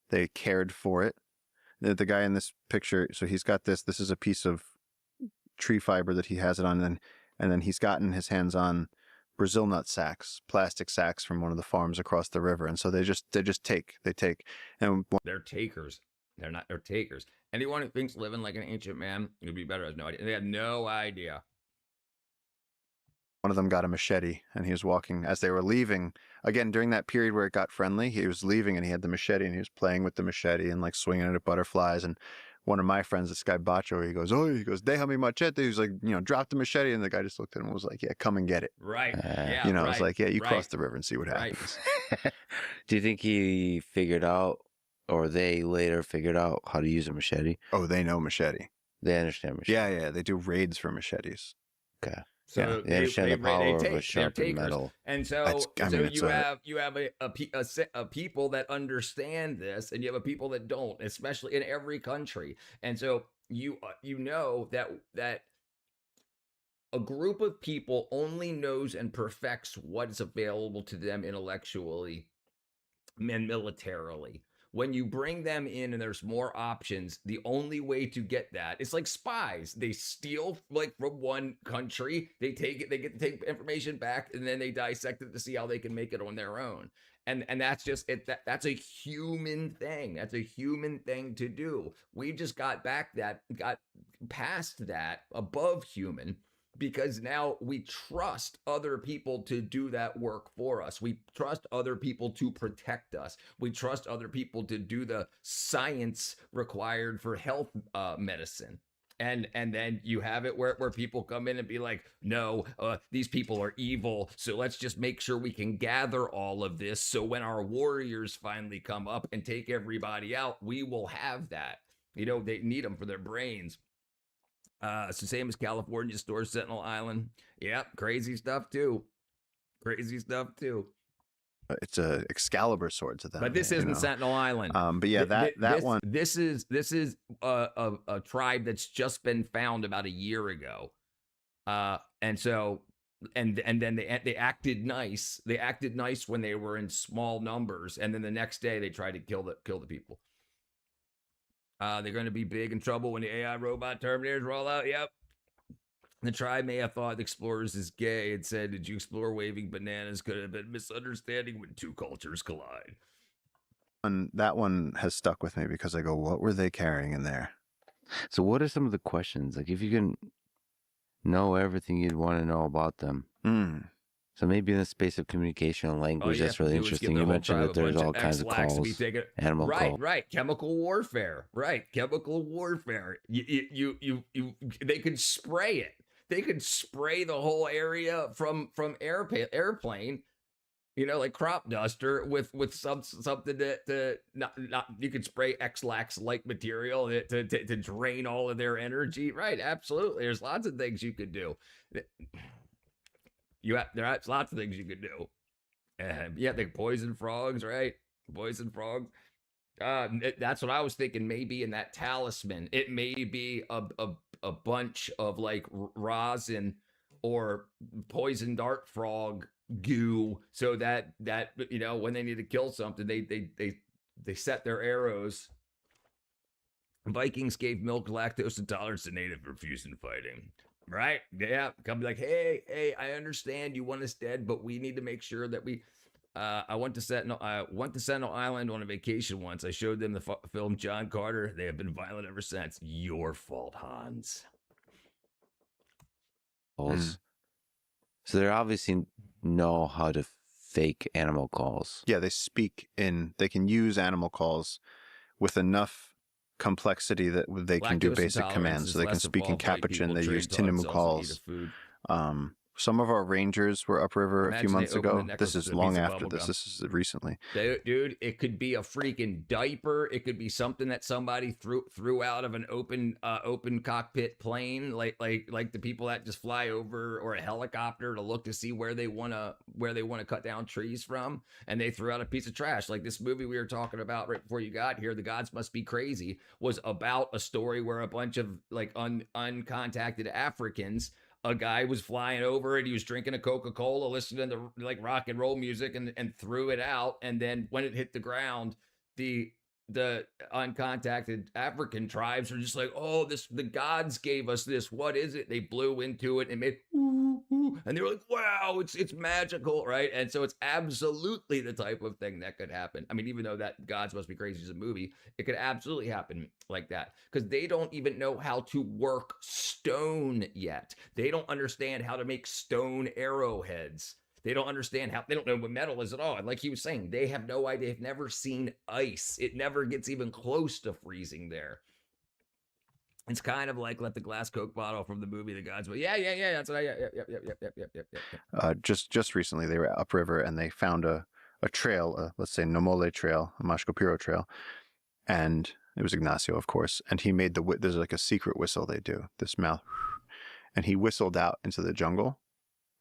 They cared for it. The guy in this picture, so he's got this is a piece of tree fiber that he has it on, and then he's gotten his hands on Brazil nut sacks, plastic sacks from one of the farms across the river, and so they take, and they're takers. They're takers. Anyone who thinks living like an ancient man would be better has no idea. They have no idea. One of them got a machete, and he was walking as they were leaving. Again, during that period where it got friendly, he was leaving, and he had the machete, and he was playing with the machete and like swinging it at butterflies. And one of my friends, this guy Bacho, he goes, déjame machete. He was like, drop the machete. And the guy just looked at him and was like, yeah, come and get it. Right. I was like, yeah, you cross the river and see what happens. Do you think he figured out, or they later figured out how to use a machete? Oh, they know machete. They understand machete. Yeah. They do raids for machetes. Okay. So they understand the power of a sharpened metal. And so, you have a people that understand this, and you have a people that don't, especially in every country. And so you know that a group of people only knows and perfects what's available to them intellectually and militarily. When you bring them in and there's more options, the only way to get that, it's like spies. They steal like from one country, they take it, they get to take information back, and then they dissect it to see how they can make it on their own. And that's just it. That's a human thing. That's a human thing to do. We just got past that, above human, because now we trust other people to do that work for us. We trust other people to protect us. We trust other people to do the science required for health medicine. And then you have it where people come in and be like, no, these people are evil, so let's just make sure we can gather all of this, so when our warriors finally come up and take everybody out, we will have that. You know, they need them for their brains. It's the same as California store Sentinel Island. Yep, crazy stuff too. Crazy stuff too. It's a Excalibur sword to them. But this isn't Sentinel Island. But yeah, that one. This is a tribe that's just been found about a year ago. And so and then they acted nice. They acted nice when they were in small numbers, and then the next day they tried to kill the people. They're going to be big in trouble when the AI robot Terminators roll out. Yep. The tribe may have thought explorers is gay and said, did you explore waving bananas? Could have been misunderstanding when two cultures collide. And that one has stuck with me because I go, what were they carrying in there? So what are some of the questions? Like, if you can know everything you'd want to know about them. So maybe in the space of communication and language, that's really interesting. You mentioned that there's all kinds of calls, animal calls. Right. Chemical warfare. Right. Chemical warfare. They could spray it. They could spray the whole area from airplane, you know, like crop duster with something to not you could spray X-Lax like material to drain all of their energy. Right. Absolutely. There's lots of things you could do. There's lots of things you could do. Yeah, they poison frogs, right? Poison frogs. That's what I was thinking. Maybe in that talisman, it may be a bunch of like rosin or poison dart frog goo, so that you know, when they need to kill something, they set their arrows. Vikings gave milk lactose intolerance to native refusing fighting. Right? Yeah. Come be like, hey, I understand you want us dead, but we need to make sure that we. I went to Sentinel Island on a vacation once. I showed them the film John Carter. They have been violent ever since. Your fault, Hans. So they obviously know how to fake animal calls. Yeah, they can use animal calls with enough complexity that they can do basic commands. So they can speak in Capuchin. They use Tinamu calls. Some of our rangers were upriver a few months ago. This is long after this. This is recently. Dude, it could be a freaking diaper. It could be something that somebody threw out of an open cockpit plane, like the people that just fly over, or a helicopter to look to see where they want to cut down trees from, and they threw out a piece of trash. Like this movie we were talking about right before you got here, The Gods Must Be Crazy, was about a story where a bunch of like uncontacted Africans. A guy was flying over and he was drinking a Coca-Cola, listening to like rock and roll music, and threw it out. And then when it hit the ground, the uncontacted African tribes are just like, oh, the gods gave us this. What is it? They blew into it and made ooh, ooh, and they were like, wow, it's magical, right? And so it's absolutely the type of thing that could happen. I mean, even though that Gods Must Be Crazy is a movie, it could absolutely happen like that, because they don't even know how to work stone yet. They don't understand how to make stone arrowheads. They don't understand they don't know what metal is at all. And like he was saying, they have no idea. They've never seen ice. It never gets even close to freezing there. It's kind of like Let the Glass Coke Bottle from the movie The Gods. But yeah. That's what yep. Just recently, they were upriver and they found a trail, let's say Nomole Trail, a Mashkopiro Trail, and it was Ignacio, of course. And he made there's like a secret whistle they do, this mouth. And he whistled out into the jungle,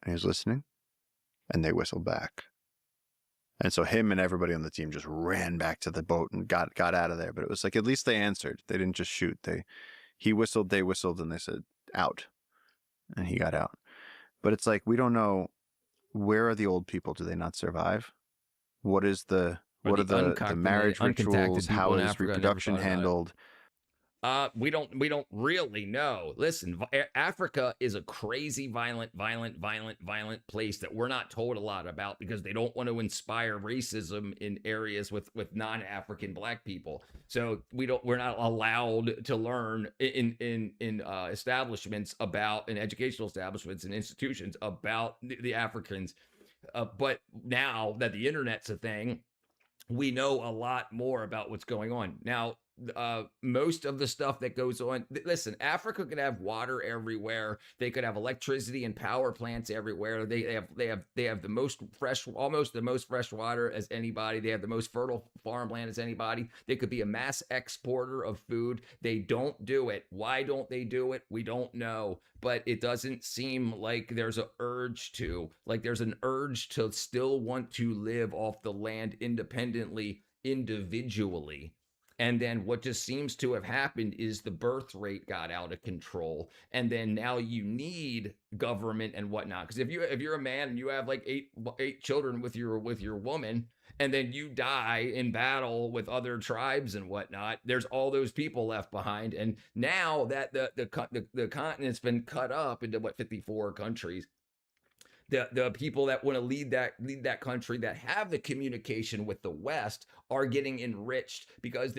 and he was listening, and they whistled back. And so him and everybody on the team just ran back to the boat and got out of there. But it was like, at least they answered. They didn't just shoot. He whistled, they whistled, and they said, out. And he got out. But it's like, we don't know, where are the old people? Do they not survive? What are the marriage rituals? How is reproduction handled? We don't really know. Listen, Africa is a crazy, violent place that we're not told a lot about because they don't want to inspire racism in areas with non-African black people. So we're not allowed to learn in establishments in educational establishments and institutions about the Africans. But now that the internet's a thing, we know a lot more about what's going on. Now, most of the stuff that goes on, listen, Africa could have water everywhere. They could have electricity and power plants everywhere. They have the most fresh, almost the most fresh water as anybody. They have the most fertile farmland as anybody. They could be a mass exporter of food. They don't do it. Why don't they do it? We don't know. But it doesn't seem like there's an urge to. Like there's an urge to still want to live off the land independently, individually. And then what just seems to have happened is the birth rate got out of control. And then now you need government and whatnot. Because if you're a man and you have like eight children with your woman, and then you die in battle with other tribes and whatnot, there's all those people left behind. And now that the continent's been cut up into 54 countries, the people that want to lead that country, that have the communication with the West, are getting enriched because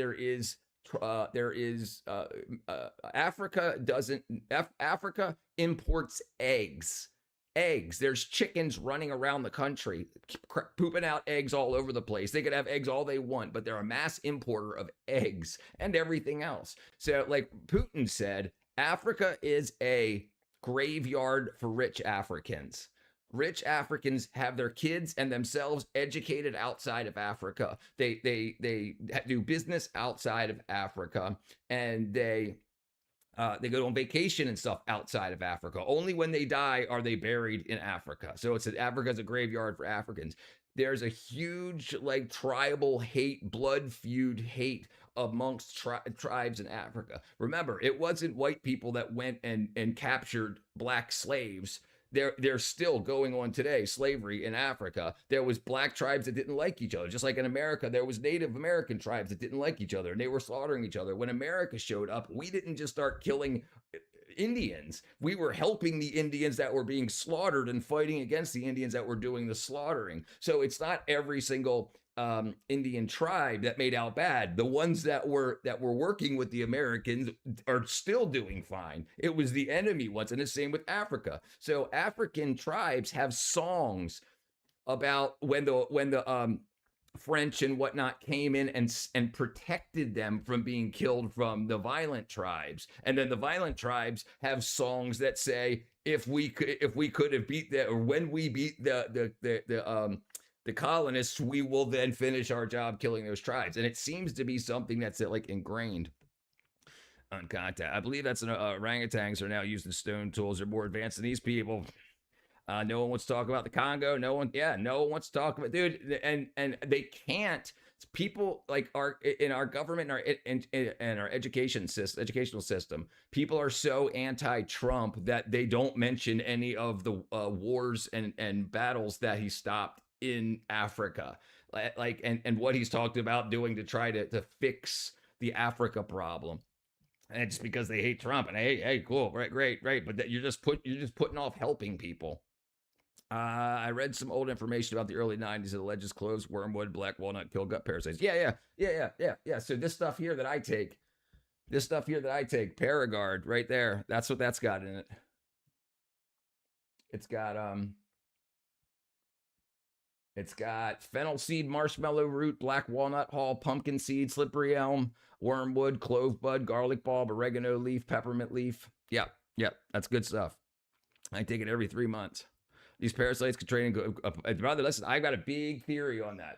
Africa imports eggs. There's chickens running around the country, pooping out eggs all over the place. They could have eggs all they want, but they're a mass importer of eggs and everything else. So like Putin said, Africa is a graveyard for rich Africans. Rich Africans have their kids and themselves educated outside of Africa. They do business outside of Africa, and they go on vacation and stuff outside of Africa. Only when they die are they buried in Africa. So it's Africa's a graveyard for Africans. There's a huge like tribal hate, blood feud hate amongst tribes in Africa. Remember, it wasn't white people that went and captured black slaves. They're still going on today, slavery in Africa. There was black tribes that didn't like each other. Just like in America, there was Native American tribes that didn't like each other, and they were slaughtering each other. When America showed up, we didn't just start killing Indians. We were helping the Indians that were being slaughtered and fighting against the Indians that were doing the slaughtering. So it's not every single Indian tribe that made out bad. The ones that were working with the Americans are still doing fine. It was the enemy ones, and the same with Africa. So African tribes have songs about when the French and whatnot came in and protected them from being killed from the violent tribes. And then the violent tribes have songs that say, if we could have beat that, or when we beat the colonists, we will then finish our job killing those tribes. And it seems to be something that's like ingrained on contact. I believe that's orangutans are now using stone tools. They're more advanced than these people. No one wants to talk about the Congo. No one wants to talk about, dude. And they can't. People like in our government and our educational system, people are so anti-Trump that they don't mention any of the wars and battles that he stopped in Africa, like and what he's talked about doing to try to fix the Africa problem. And it's because they hate Trump. And hey, cool, right, great, but you're just putting off helping people. I read some old information about the early 90s of the ledges, cloves, wormwood, black walnut, kill gut parasites. Yeah. So this stuff here that I take, Paragard, right there, that's what that's got in it. It's got fennel seed, marshmallow root, black walnut hull, pumpkin seed, slippery elm, wormwood, clove bud, garlic bulb, oregano leaf, peppermint leaf. Yeah, that's good stuff. I take it every 3 months. These parasites could train and go. Brother, listen, I've got a big theory on that.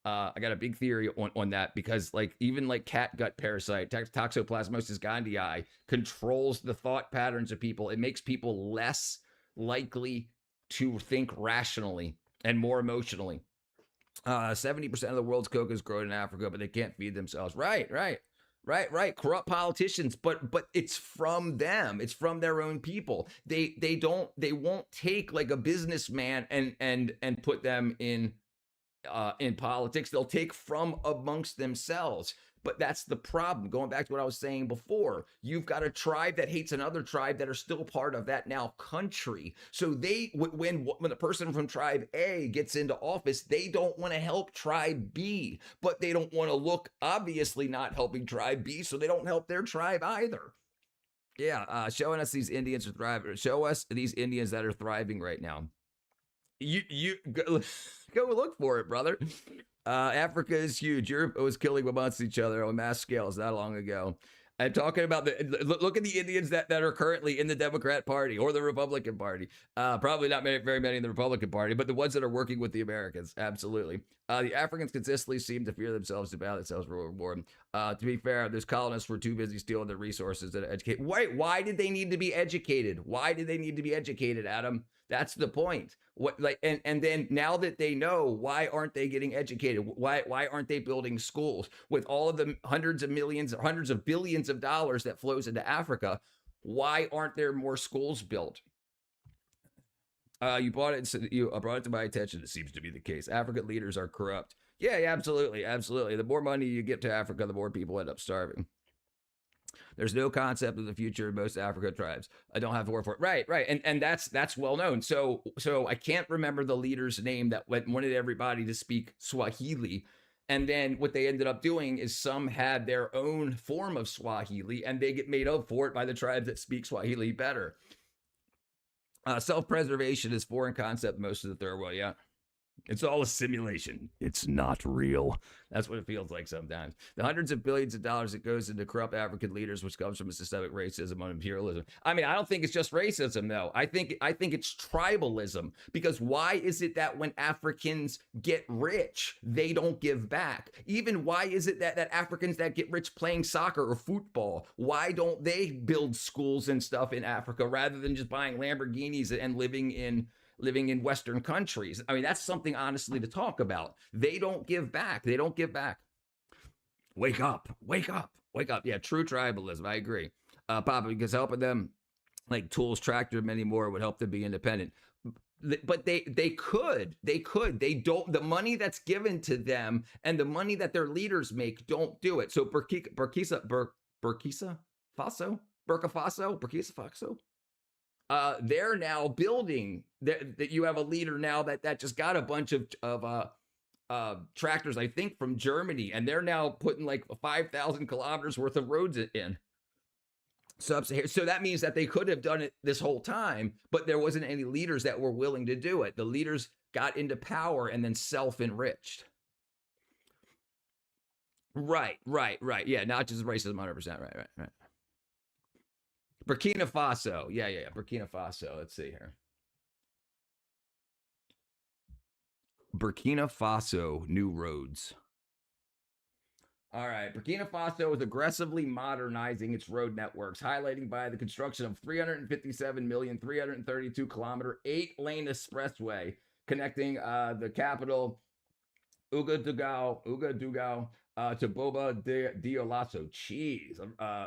I got a big theory on that because like even like cat gut parasite, Toxoplasmosis gondii controls the thought patterns of people. It makes people less likely to think rationally and more emotionally. 70% of the world's cocoa is grown in Africa, but they can't feed themselves. Right. Corrupt politicians, but it's from them. It's from their own people. They won't take like a businessman and put them in politics. They'll take from amongst themselves. But that's the problem. Going back to what I was saying before, you've got a tribe that hates another tribe that are still part of that now country. So when the person from tribe A gets into office, they don't want to help tribe B, but they don't want to look obviously not helping tribe B, so they don't help their tribe either. Yeah, showing us these Indians are thriving. Show us these Indians that are thriving right now. You go look for it, brother. Africa is huge. Europe was killing amongst each other on mass scales not long ago. I'm talking about look at the Indians that are currently in the Democrat Party or the Republican Party. Probably not very many in the Republican Party, but the ones that are working with the Americans, absolutely. The Africans consistently seem to fear themselves to battle themselves for reward. To be fair, those colonists were too busy stealing their resources to educate. Wait, why did they need to be educated? Why did they need to be educated, Adam? That's the point. And then now that they know, why aren't they getting educated? Why aren't they building schools with all of the hundreds of millions or hundreds of billions of dollars that flows into Africa? Why aren't there more schools built? You brought it to my attention. It seems to be the case. African leaders are corrupt. Yeah, absolutely. The more money you get to Africa, the more people end up starving. There's no concept of the future of most Africa tribes. I don't have to work for it. Right. And that's well known. So I can't remember the leader's name that wanted everybody to speak Swahili. And then what they ended up doing is some had their own form of Swahili and they get made up for it by the tribes that speak Swahili better. Self-preservation is foreign concept most of the third world. Yeah. It's all a simulation. It's not real. That's what it feels like sometimes. The hundreds of billions of dollars that goes into corrupt African leaders, which comes from a systemic racism and imperialism. I mean, I don't think it's just racism, though. I think it's tribalism. Because why is it that when Africans get rich, they don't give back? Even why is it that Africans that get rich playing soccer or football, why don't they build schools and stuff in Africa rather than just buying Lamborghinis and living in Western countries? I mean, that's something honestly to talk about. They don't give back. Wake up. Yeah, true tribalism. I agree. Papa, because helping them like tools, tractor, many more would help them be independent. But they could. They don't. The money that's given to them and the money that their leaders make don't do it. So Burkina Faso. They're now building that you have a leader now that just got a bunch of tractors, I think, from Germany, and they're now putting like 5,000 kilometers worth of roads in. So that means that they could have done it this whole time, but there wasn't any leaders that were willing to do it. The leaders got into power and then self-enriched. Right. Yeah, not just racism, 100%. Right. Burkina Faso. Yeah. Burkina Faso. Let's see here. Burkina Faso, new roads. All right. Burkina Faso is aggressively modernizing its road networks, highlighting by the construction of 357,332 kilometer 8-lane expressway connecting the capital Ouagadougou to Boba Dioulasso. Jeez.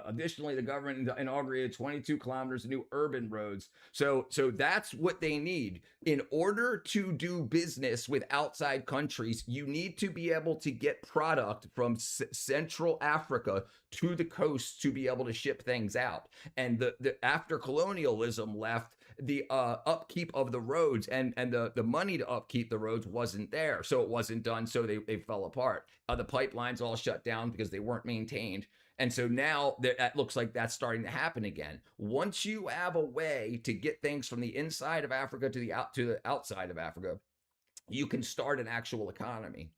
Additionally, the government inaugurated 22 kilometers of new urban roads. So that's what they need. In order to do business with outside countries, you need to be able to get product from Central Africa to the coast to be able to ship things out. And the after colonialism left, the upkeep of the roads and the money to upkeep the roads wasn't there. So it wasn't done. So they fell apart. The pipelines all shut down because they weren't maintained. And so now that looks like that's starting to happen again. Once you have a way to get things from the inside of Africa to the outside of Africa, you can start an actual economy.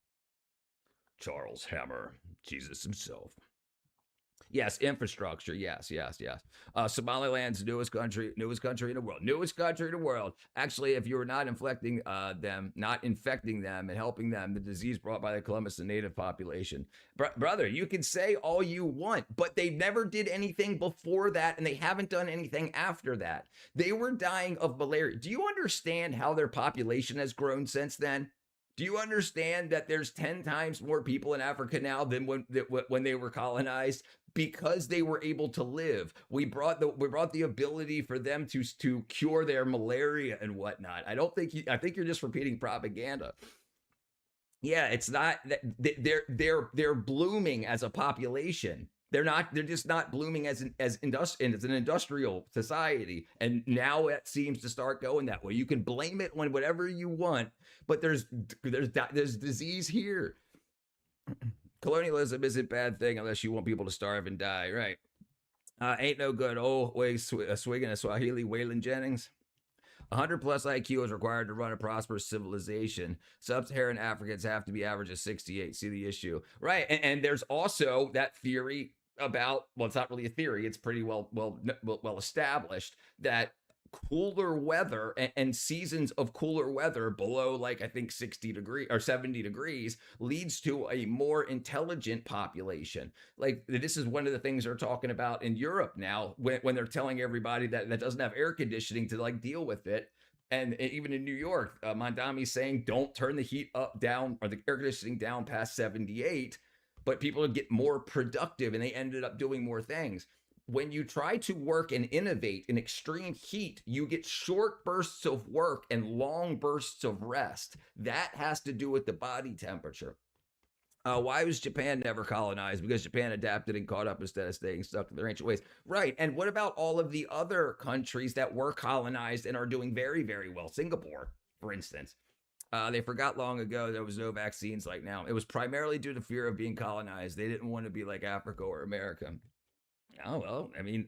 Charles Hammer, Jesus himself. Yes, infrastructure. Yes. Somaliland's newest country in the world. Actually, if you were not infecting them, and helping them, the disease brought by the Columbus and native population. Brother, you can say all you want, but they never did anything before that, and they haven't done anything after that. They were dying of malaria. Do you understand how their population has grown since then? Do you understand that there's 10 times more people in Africa now than when they were colonized? Because they were able to live. We brought the ability for them to cure their malaria and whatnot. I think you're just repeating propaganda. Yeah, it's not that they're blooming as a population. They're just not blooming as an industrial society. And now it seems to start going that way. You can blame it on whatever you want, but there's disease here. Colonialism isn't a bad thing unless you want people to starve and die, right? Ain't no good. Always swinging a Swahili Waylon Jennings. 100 plus IQ is required to run a prosperous civilization. Sub-Saharan Africans have to be average of 68. See the issue, right? And there's also that theory about, well, it's not really a theory. It's pretty well established that cooler weather and seasons of cooler weather below, like, I think 60 degrees or 70 degrees leads to a more intelligent population. Like, this is one of the things they're talking about in Europe now when they're telling everybody that doesn't have air conditioning to like deal with it. And even in New York, Mondami's saying don't turn the heat up, down, or the air conditioning down past 78, but people would get more productive and they ended up doing more things. When you try to work and innovate in extreme heat, you get short bursts of work and long bursts of rest. That has to do with the body temperature. Why was Japan never colonized? Because Japan adapted and caught up instead of staying stuck in their ancient ways. Right. And what about all of the other countries that were colonized and are doing very, very well? Singapore, for instance. They forgot long ago there was no vaccines like now. It was primarily due to fear of being colonized. They didn't want to be like Africa or America. Oh, well, I mean,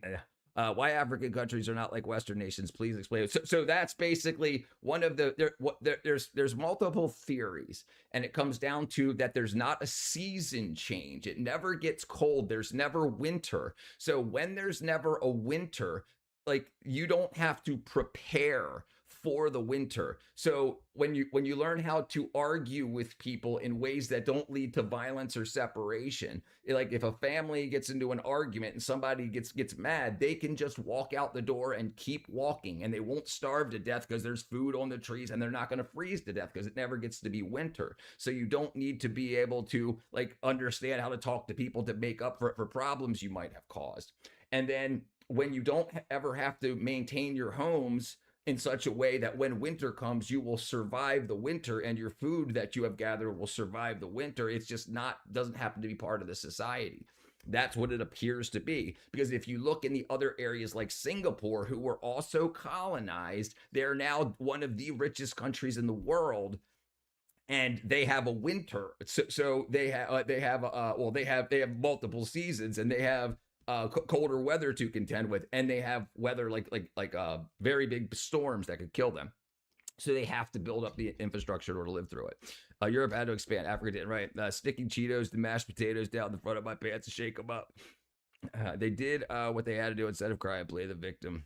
why African countries are not like Western nations? Please explain. So that's basically one of there's multiple theories, and it comes down to that there's not a season change. It never gets cold. There's never winter. So when there's never a winter, like, you don't have to prepare for the winter. So when you learn how to argue with people in ways that don't lead to violence or separation, like if a family gets into an argument and somebody gets mad, they can just walk out the door and keep walking, and they won't starve to death because there's food on the trees, and they're not going to freeze to death because it never gets to be winter. So you don't need to be able to, like, understand how to talk to people to make up for problems you might have caused. And then when you don't ever have to maintain your homes in such a way that when winter comes, you will survive the winter, and your food that you have gathered will survive the winter. It's just doesn't happen to be part of the society. That's what it appears to be. Because if you look in the other areas like Singapore, who were also colonized, they're now one of the richest countries in the world, and they have a winter. So they have multiple seasons, and they have colder weather to contend with, and they have weather like very big storms that could kill them. So they have to build up the infrastructure in order to live through it. Europe had to expand. Africa didn't, right? Sticking Cheetos to mashed potatoes down the front of my pants to shake them up. They did what they had to do instead of cry and play the victim.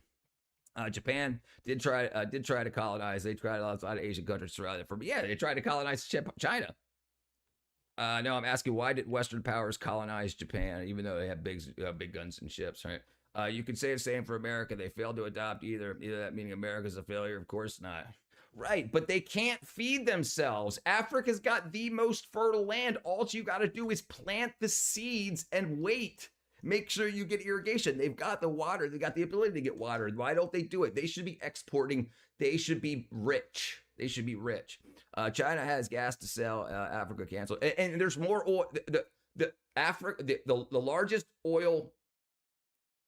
Japan did try to colonize. They tried a lot of Asian countries surrounded from. Yeah, they tried to colonize China. No, I'm asking, why did Western powers colonize Japan, even though they have big guns and ships, right? You could say the same for America. They failed to adopt either that meaning America's a failure. Of course not. Right, but they can't feed themselves. Africa's got the most fertile land. All you got to do is plant the seeds and wait. Make sure you get irrigation. They've got the water. They got the ability to get water. Why don't they do it? They should be exporting. They should be rich. They should be rich. China has gas to sell. Africa canceled. And there's more oil. The largest oil,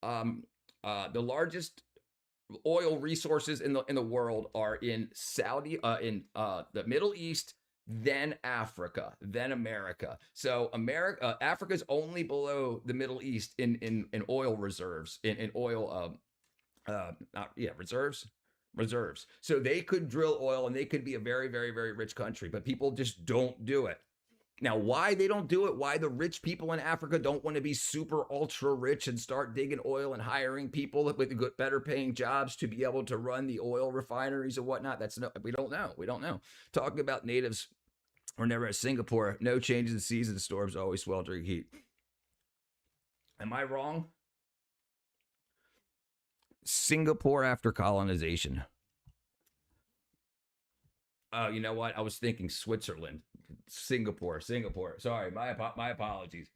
the largest oil resources in the world are in Saudi, in the Middle East, then Africa, then America. So Africa's only below the Middle East in oil reserves, in oil reserves. So they could drill oil and they could be a very, very, very rich country, but people just don't do it. Now, why they don't do it, why the rich people in Africa don't want to be super ultra rich and start digging oil and hiring people with good, better paying jobs to be able to run the oil refineries and whatnot, we don't know. Talking about natives, or never at Singapore, no changes in season, storms, always sweltering heat. Am I wrong? Singapore after colonization. Oh, you know what? I was thinking Switzerland. Singapore. Sorry, my apologies.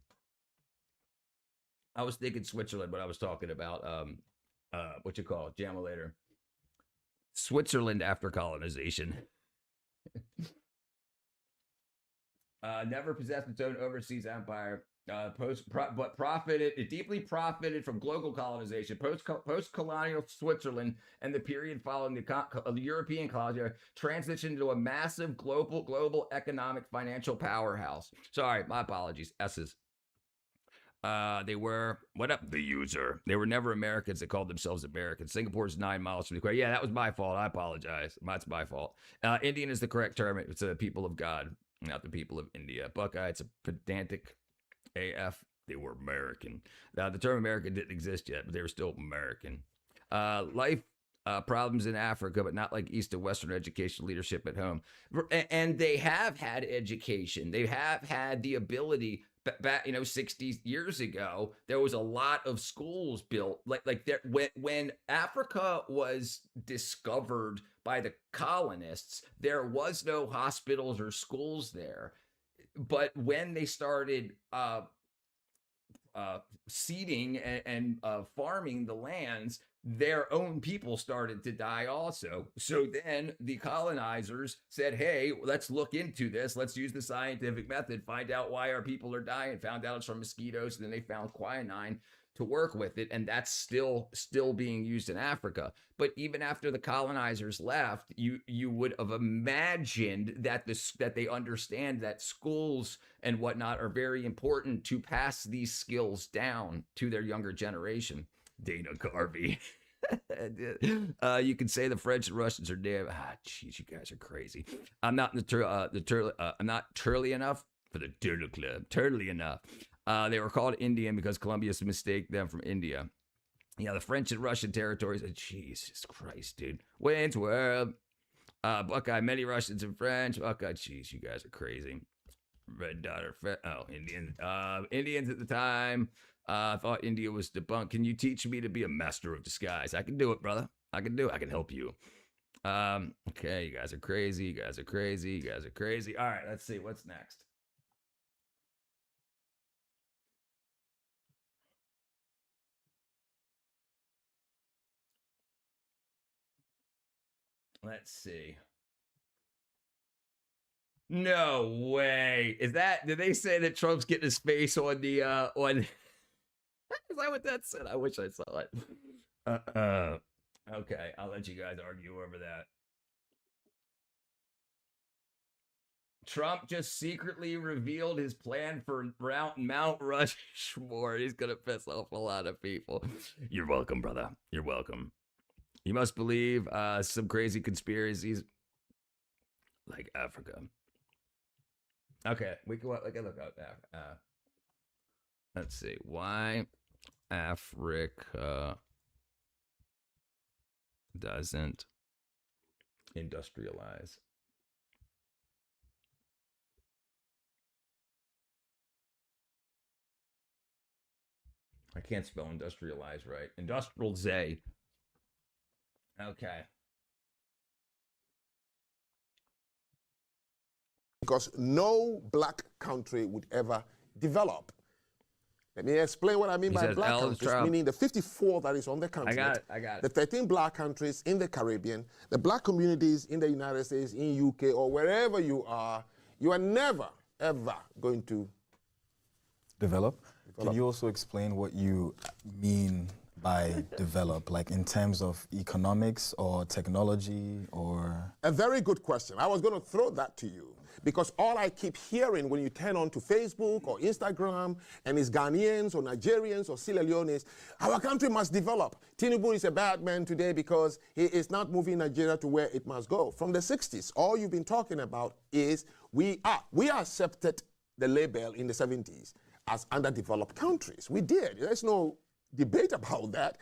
I was thinking Switzerland, but I was talking about what you call it, JAMA later. Switzerland after colonization. Never possessed its own overseas empire. It deeply profited from global colonization. Post-colonial Switzerland and the period following the European colonization transitioned into a massive global economic financial powerhouse. Sorry, my apologies. S's. They were, what up, the user? They were never Americans that called themselves Americans. Singapore's 9 miles from the equator. Yeah, that was my fault. I apologize. That's my fault. Indian is the correct term. It's the people of God, not the people of India. Buckeye, it's a pedantic AF. They were American. The term American didn't exist yet, but they were still American. Life problems in Africa, but not like East and Western education leadership at home. And they have had education. They have had the ability. Back, 60 years ago, there was a lot of schools built. Like there, when Africa was discovered by the colonists, there was no hospitals or schools there. But when they started seeding and farming the lands, their own people started to die also. So then the colonizers said, hey, let's look into this. Let's use the scientific method, find out why our people are dying. Found out it's from mosquitoes. And then they found quinine to work with it. And that's still being used in Africa. But even after the colonizers left, you would have imagined that they understand that schools and whatnot are very important to pass these skills down to their younger generation. Dana Carvey. You can say the French and Russians are damn. Jeez, you guys are crazy. I'm not I'm not turly enough for the Turtle Club. Turtly enough. They were called Indian because Columbus mistook them from India. Yeah, the French and Russian territories. Jesus Christ, dude. Wayne's World. Buckeye, many Russians and French. Buckeye, jeez, you guys are crazy. Red Daughter. Indians. Indians at the time. I thought India was debunked. Can you teach me to be a master of disguise? I can do it, brother. I can do it. I can help you. Okay, you guys are crazy. You guys are crazy. You guys are crazy. All right, let's see. What's next? Let's see. No way. Did they say that Trump's getting his face on the on is that what that said? I wish I saw it. Okay, I'll let you guys argue over that. Trump just secretly revealed his plan for Mount Rushmore. He's gonna piss off a lot of people. You're welcome, brother. You're welcome. You must believe some crazy conspiracies like Africa. Okay, we can look up. Let's see. Why Africa doesn't industrialize. I can't spell industrialize right. Industrial Z. Okay. Because no black country would ever develop. Let me explain what I mean by black countries, meaning the 54 that is on the continent. I got it. The 13 black countries in the Caribbean, the black communities in the United States, in UK, or wherever you are never, ever going to develop. Can you also explain what you mean by develop, like in terms of economics or technology or? A very good question. I was going to throw that to you because all I keep hearing when you turn on to Facebook or Instagram and it's Ghanaians or Nigerians or Sierra Leone's, our country must develop. Tinubu is a bad man today because he is not moving Nigeria to where it must go. From the 60s, all you've been talking about is we are accepted the label in the 70s as underdeveloped countries. We did. There's no debate about that.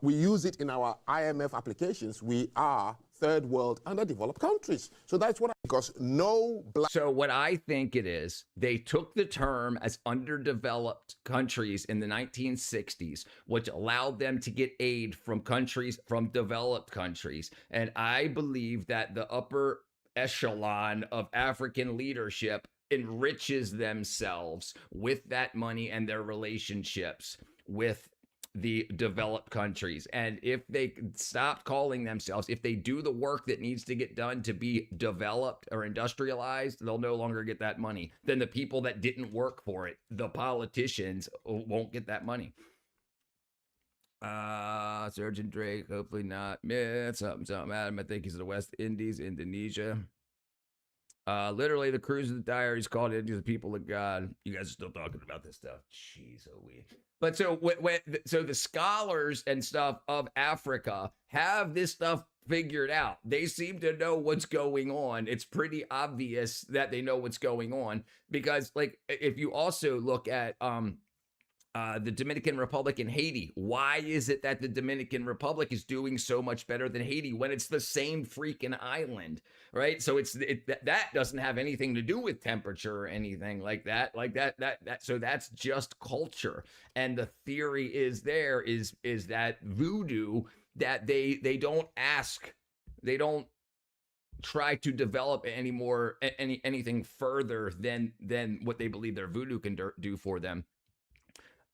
We use it in our IMF applications. We are third world underdeveloped countries. So that's what because no black. So what I think it is, they took the term as underdeveloped countries in the 1960s, which allowed them to get aid from countries, from developed countries. And I believe that the upper echelon of African leadership enriches themselves with that money and their relationships with the developed countries. And if they stop calling themselves, if they do the work that needs to get done to be developed or industrialized, they'll no longer get that money. Then the people that didn't work for it, the politicians, won't get that money. Surgeon Drake, hopefully not. Yeah, something. Adam, I think he's in the West Indies, Indonesia. Literally, the Cruise of the Diaries called India the people of God. You guys are still talking about this stuff. Jeez, oh we. But so so the scholars and stuff of Africa have this stuff figured out. They seem to know what's going on. It's pretty obvious that they know what's going on because, like, if you also look at the Dominican Republic and Haiti, why is it that the Dominican Republic is doing so much better than Haiti when it's the same freaking island, right? So that doesn't have anything to do with temperature or anything like that. So that's just culture. And the theory is that voodoo, that they don't ask, they don't try to develop anything further than what they believe their voodoo can do for them.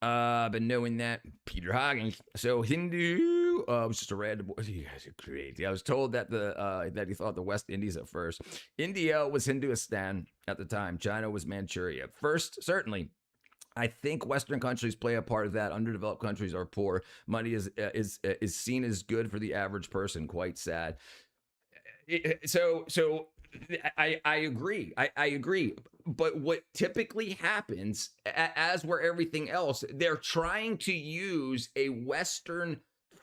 But knowing that, Peter Hoggins. So Hindu was just a random. You guys are crazy. I was told that that he thought the West Indies at first. India was Hinduistan at the time. China was Manchuria. First, certainly. I think Western countries play a part of that. Underdeveloped countries are poor. Money is seen as good for the average person. Quite sad. So I agree. I agree. But what typically happens, as where everything else, they're trying to use a Western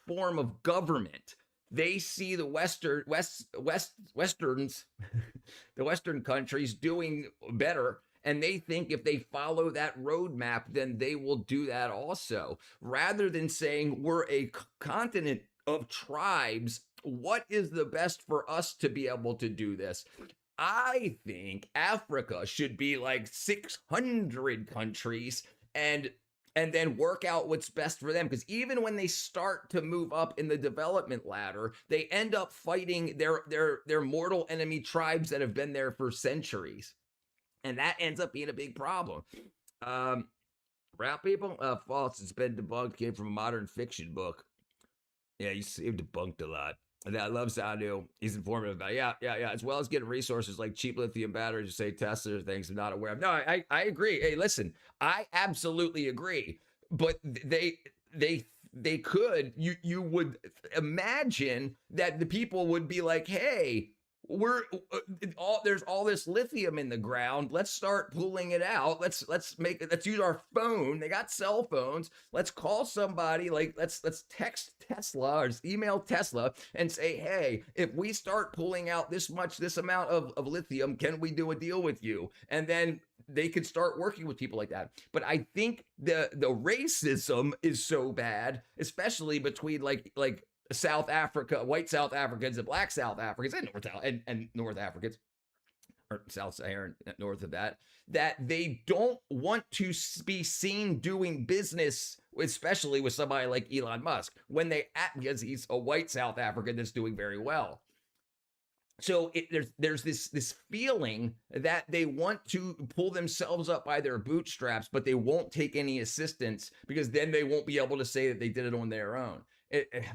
form of government. They see the Westerns, the Western countries doing better. And they think if they follow that roadmap, then they will do that also. Rather than saying we're a continent of tribes, what is the best for us to be able to do this? I think Africa should be like 600 countries and then work out what's best for them. Because even when they start to move up in the development ladder, they end up fighting their mortal enemy tribes that have been there for centuries. And that ends up being a big problem. Rap people? False. It's been debunked. Came from a modern fiction book. Yeah, you see him debunked a lot. And I love Sandu. He's informative about it. Yeah. As well as getting resources like cheap lithium batteries, say Tesla, things I'm not aware of. No, I agree. Hey, listen, I absolutely agree. But they could, you would imagine that the people would be like, hey, there's all this lithium in the ground. Let's start pulling it out. Let's use our phone. They got cell phones. Let's call somebody. Like let's text Tesla or email Tesla and say, hey, if we start pulling out this amount of lithium, can we do a deal with you? And then they could start working with people like that. But I think the racism is so bad, especially between like South Africa, white South Africans and black South Africans and North Africans, or South Saharan north of that they don't want to be seen doing business, especially with somebody like Elon Musk, because he's a white South African that's doing very well. So there's this feeling that they want to pull themselves up by their bootstraps, but they won't take any assistance because then they won't be able to say that they did it on their own.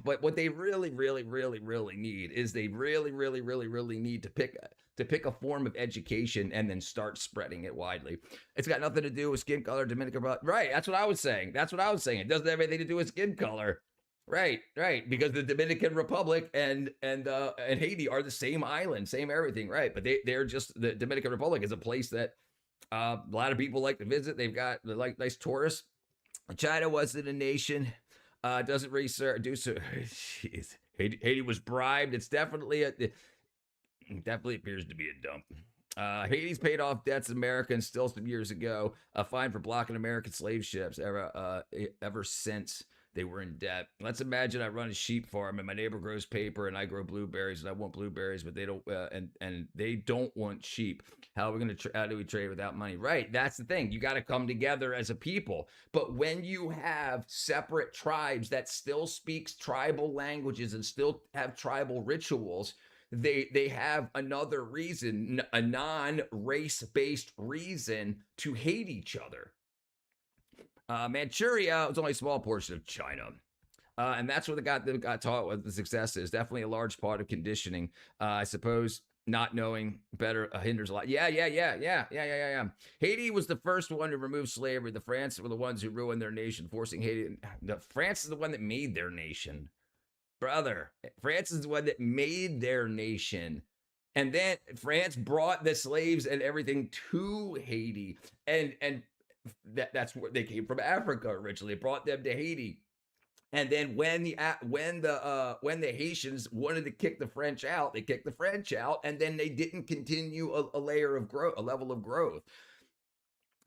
But what they really need is they really need to pick a form of education and then start spreading it widely. It's got nothing to do with skin color, Dominican Republic. Right, that's what I was saying. It doesn't have anything to do with skin color. Right, because the Dominican Republic and Haiti are the same island, same everything, right? But they're just, the Dominican Republic is a place that a lot of people like to visit. They've got nice tourists. China wasn't a nation. Doesn't really do so. Jeez. Haiti was bribed. It's definitely appears to be a dump. Haiti's paid off debts in America and still some years ago. A fine for blocking American slave ships ever since they were in debt. Let's imagine I run a sheep farm and my neighbor grows paper and I grow blueberries and I want blueberries, but they don't and they don't want sheep. How are we going to how do we trade without money? Right. That's the thing. You got to come together as a people. But when you have separate tribes that still speaks tribal languages and still have tribal rituals, they have another reason, a non-race-based reason to hate each other. Manchuria was only a small portion of China. And that's what got taught what the success is. Definitely a large part of conditioning. I suppose not knowing better hinders a lot. Yeah. Haiti was the first one to remove slavery. The France were the ones who ruined their nation, forcing Haiti. France is the one that made their nation. Brother, France is the one that made their nation. And then France brought the slaves and everything to Haiti. And that's where they came from, Africa originally. Brought them to Haiti. And then when the Haitians wanted to kick the French out, they kicked the French out, and then they didn't continue a layer of growth, a level of growth.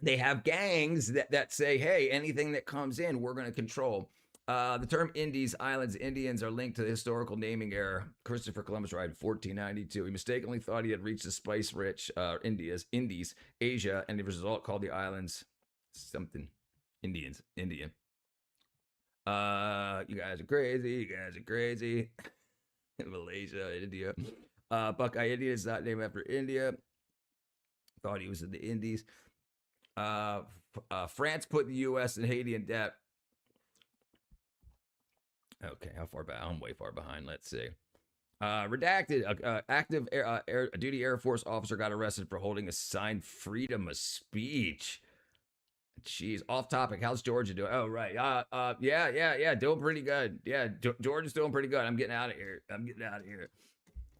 They have gangs that say, hey, anything that comes in, we're going to control. The term Indies, islands, Indians are linked to the historical naming error. Christopher Columbus arrived in 1492. He mistakenly thought he had reached the spice-rich Indies, Asia, and the result called the islands something Indian. You guys are crazy. Malaysia, India. Buckeye Indian is not named after India. Thought he was in the Indies. France put the U.S. and Haiti in debt. Okay, how far back? I'm way far behind. Let's see. Redacted. Active duty Air Force officer got arrested for holding a sign freedom of speech. Jeez, off topic. How's Georgia doing? Oh, right. Yeah. Doing pretty good. Yeah, Georgia's doing pretty good. I'm getting out of here.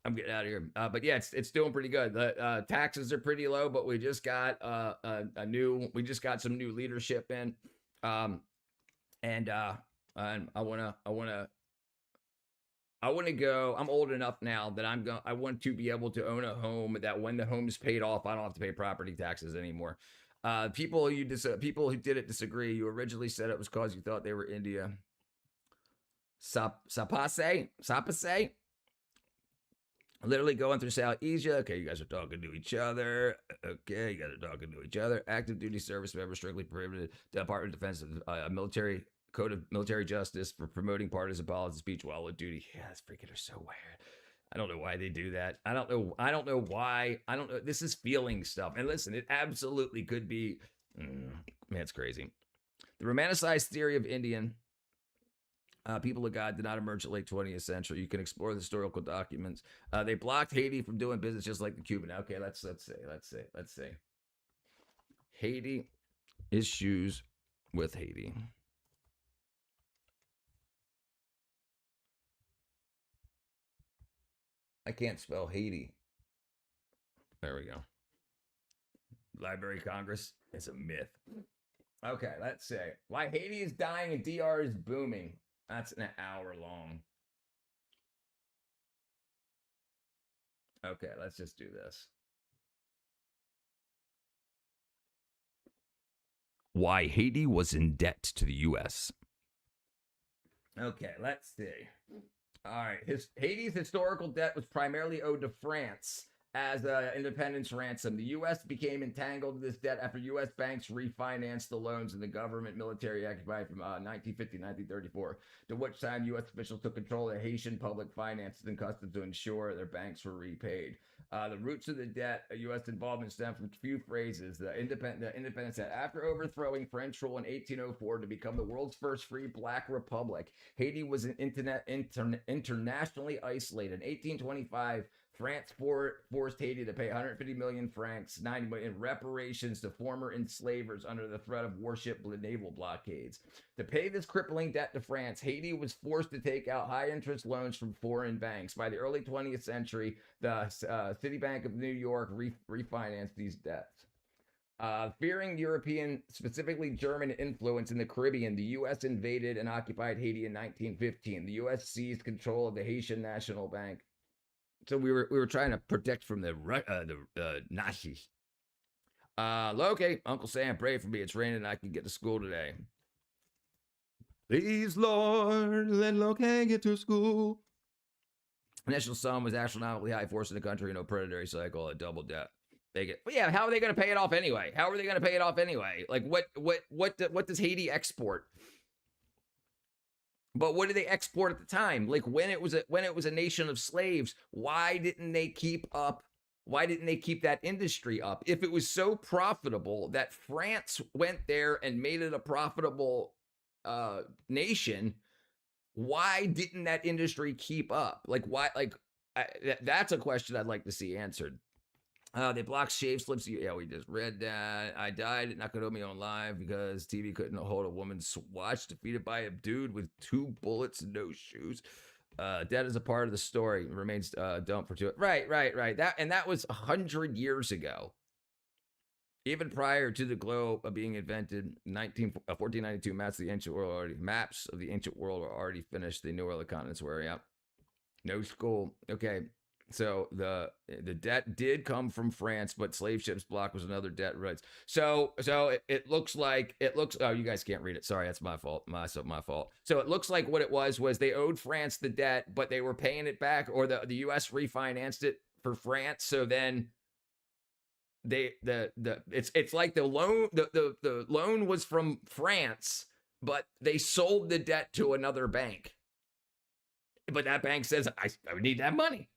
But yeah, it's doing pretty good. The taxes are pretty low, but we just got some new leadership in. And I want to go. I'm old enough now that I want to be able to own a home that when the home's paid off, I don't have to pay property taxes anymore. People who didn't disagree. You originally said it was because you thought they were India. Sapase. Literally going through South Asia. Okay, you guys are talking to each other. Active duty service members strictly prohibited. Department of Defense, military code of military justice for promoting partisan politics speech while on duty. Yeah, that's freaking are so weird. I don't know why they do that. I don't know why. I don't know. This is feeling stuff. And listen, it absolutely could be. Man, it's crazy. The romanticized theory of Indian people of God did not emerge in the late 20th century. You can explore the historical documents. They blocked Haiti from doing business just like the Cuban. Okay, let's say. Haiti issues with Haiti. I can't spell Haiti. There we go. Library of Congress. It's a myth. Okay, let's say. Why Haiti is dying and DR is booming. That's an hour long. Okay, let's just do this. Why Haiti was in debt to the U.S. Okay, let's see. All right, Haiti's historical debt was primarily owed to France as independence ransom. The U.S. became entangled in this debt after U.S. banks refinanced the loans and the government military occupied from 1950 to 1934, to which time U.S. officials took control of Haitian public finances and customs to ensure their banks were repaid. The roots of the debt, U.S. involvement stem from a few phrases. The independence said, after overthrowing French rule in 1804 to become the world's first free black republic, Haiti was internationally isolated. In 1825, France forced Haiti to pay 150 million francs, 90 million in reparations to former enslavers under the threat of warship naval blockades. To pay this crippling debt to France, Haiti was forced to take out high-interest loans from foreign banks. By the early 20th century, the Citibank of New York refinanced these debts. Fearing European, specifically German influence in the Caribbean, the U.S. invaded and occupied Haiti in 1915. The U.S. seized control of the Haitian National Bank. So we were trying to protect from the Nazis. Loki, Uncle Sam, pray for me. It's raining and I can get to school today. Please, Lord, let Loki get to school. National sum was astronomically high, forcing the country into a predatory cycle, a double debt. Yeah, how are they going to pay it off anyway? How are they going to pay it off anyway? Like, what does Haiti export? But what did they export at the time? Like when it was a nation of slaves, why didn't they keep that industry up? If it was so profitable that France went there and made it a profitable nation, why didn't that industry keep up? Like why? That's a question I'd like to see answered. They blocked shave slips. Yeah, we just read that. I died at Nakadomi on live because TV couldn't hold a woman's watch defeated by a dude with 2 bullets and no shoes. That is a part of the story. It remains dumb for 2. Right. That was 100 years ago. Even prior to the globe being invented, 1492 maps of the ancient world were already finished. They knew where the continents were. Yeah. No school. Okay. So the debt did come from France, but slave ships block was another debt rights. So it looks. Oh, you guys can't read it. Sorry, that's my fault. My fault. So it looks like what it was they owed France the debt, but they were paying it back, or the U.S. refinanced it for France. So then it's like the loan was from France, but they sold the debt to another bank. But that bank says I would need that money.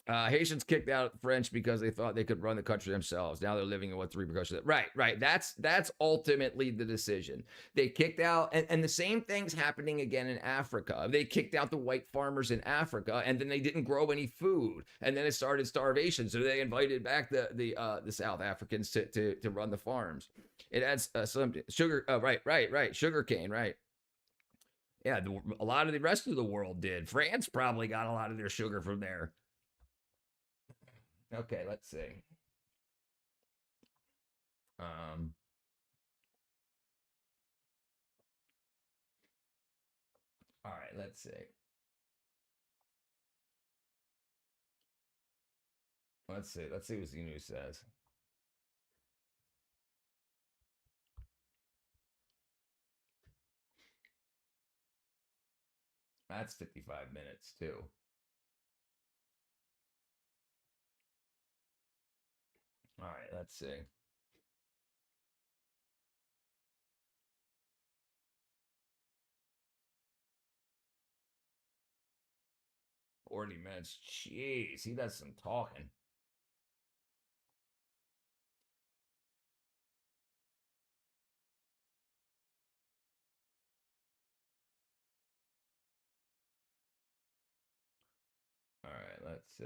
Haitians kicked out the French because they thought they could run the country themselves. Now they're living in what's the repercussions. Right. That's ultimately the decision. They kicked out, and the same thing's happening again in Africa. They kicked out the white farmers in Africa, and then they didn't grow any food, and then it started starvation. So they invited back the South Africans to run the farms. It adds some sugar. Right. Sugar cane. Right. Yeah, a lot of the rest of the world did. France probably got a lot of their sugar from there. Okay, let's see. All right, let's see. Let's see what Z News says. That's 55 minutes too. All right, let's see. Forty minutes. Jeez, he does some talking. All right, let's see.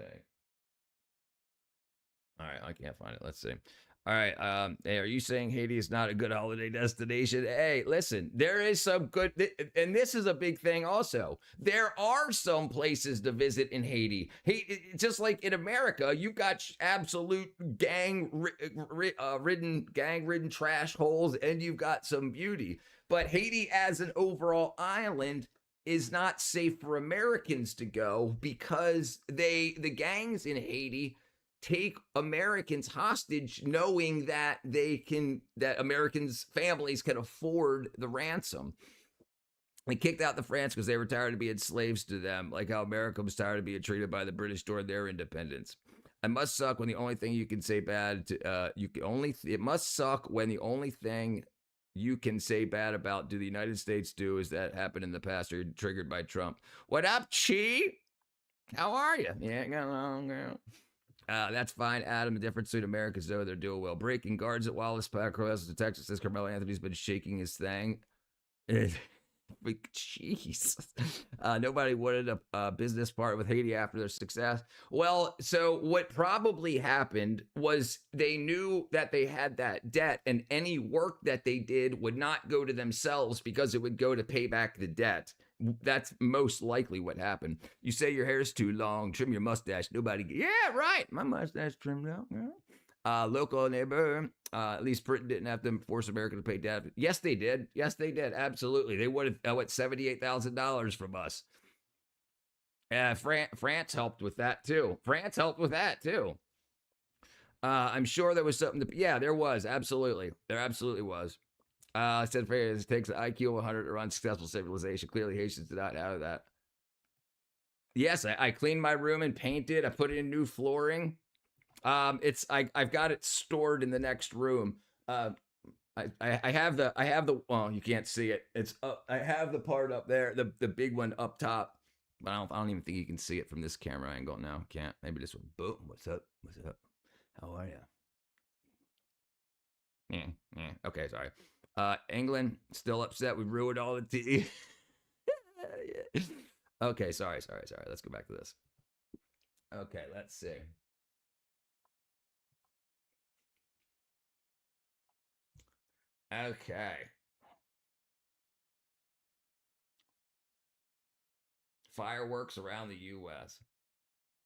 All right, I can't find it. Let's see. All right, hey, are you saying Haiti is not a good holiday destination? Hey, listen, there is some good, and this is a big thing also. There are some places to visit in Haiti. Just like in America, you've got absolute gang-ridden trash holes, and you've got some beauty. But Haiti as an overall island is not safe for Americans to go because the gangs in Haiti take Americans hostage knowing that Americans' families can afford the ransom. They kicked out the France because they were tired of being slaves to them, like how America was tired of being treated by the British during their independence. It must suck when the only thing you can say bad to it must suck when the only thing you can say bad about the United States do is that happened in the past or triggered by Trump. What up, Chi? How are you? Yeah, got along, girl. That's fine, Adam. The difference between Americans, though, they're doing well. Breaking guards at Wallace Park, to Texas, says Carmelo Anthony's been shaking his thing. Jeez. Nobody wanted a business partner with Haiti after their success. Well, so what probably happened was they knew that they had that debt, and any work that they did would not go to themselves because it would go to pay back the debt. That's most likely what happened. You say your hair's too long, trim your mustache. Yeah, right. My mustache trimmed out. Yeah. Local neighbor, at least Britain didn't have to force America to pay debt. Yes, they did. Yes, they did. Absolutely. They would have, $78,000 from us. Yeah, France helped with that too. I'm sure there was something yeah, there was. Absolutely. There absolutely was. I said it takes an IQ of 100 to run successful civilization. Clearly, Haitians did not have that. Yes, I cleaned my room and painted. I put in new flooring. I've got it stored in the next room. I have the well, you can't see it. It's up. I have the part up there, the big one up top. But I don't even think you can see it from this camera angle now. Can't. Maybe this one. Boom. What's up? How are you? Yeah. Okay, sorry. England still upset. We ruined all the tea. Yeah. Okay, sorry. Let's go back to this. Okay, let's see. Okay. Fireworks around the U.S.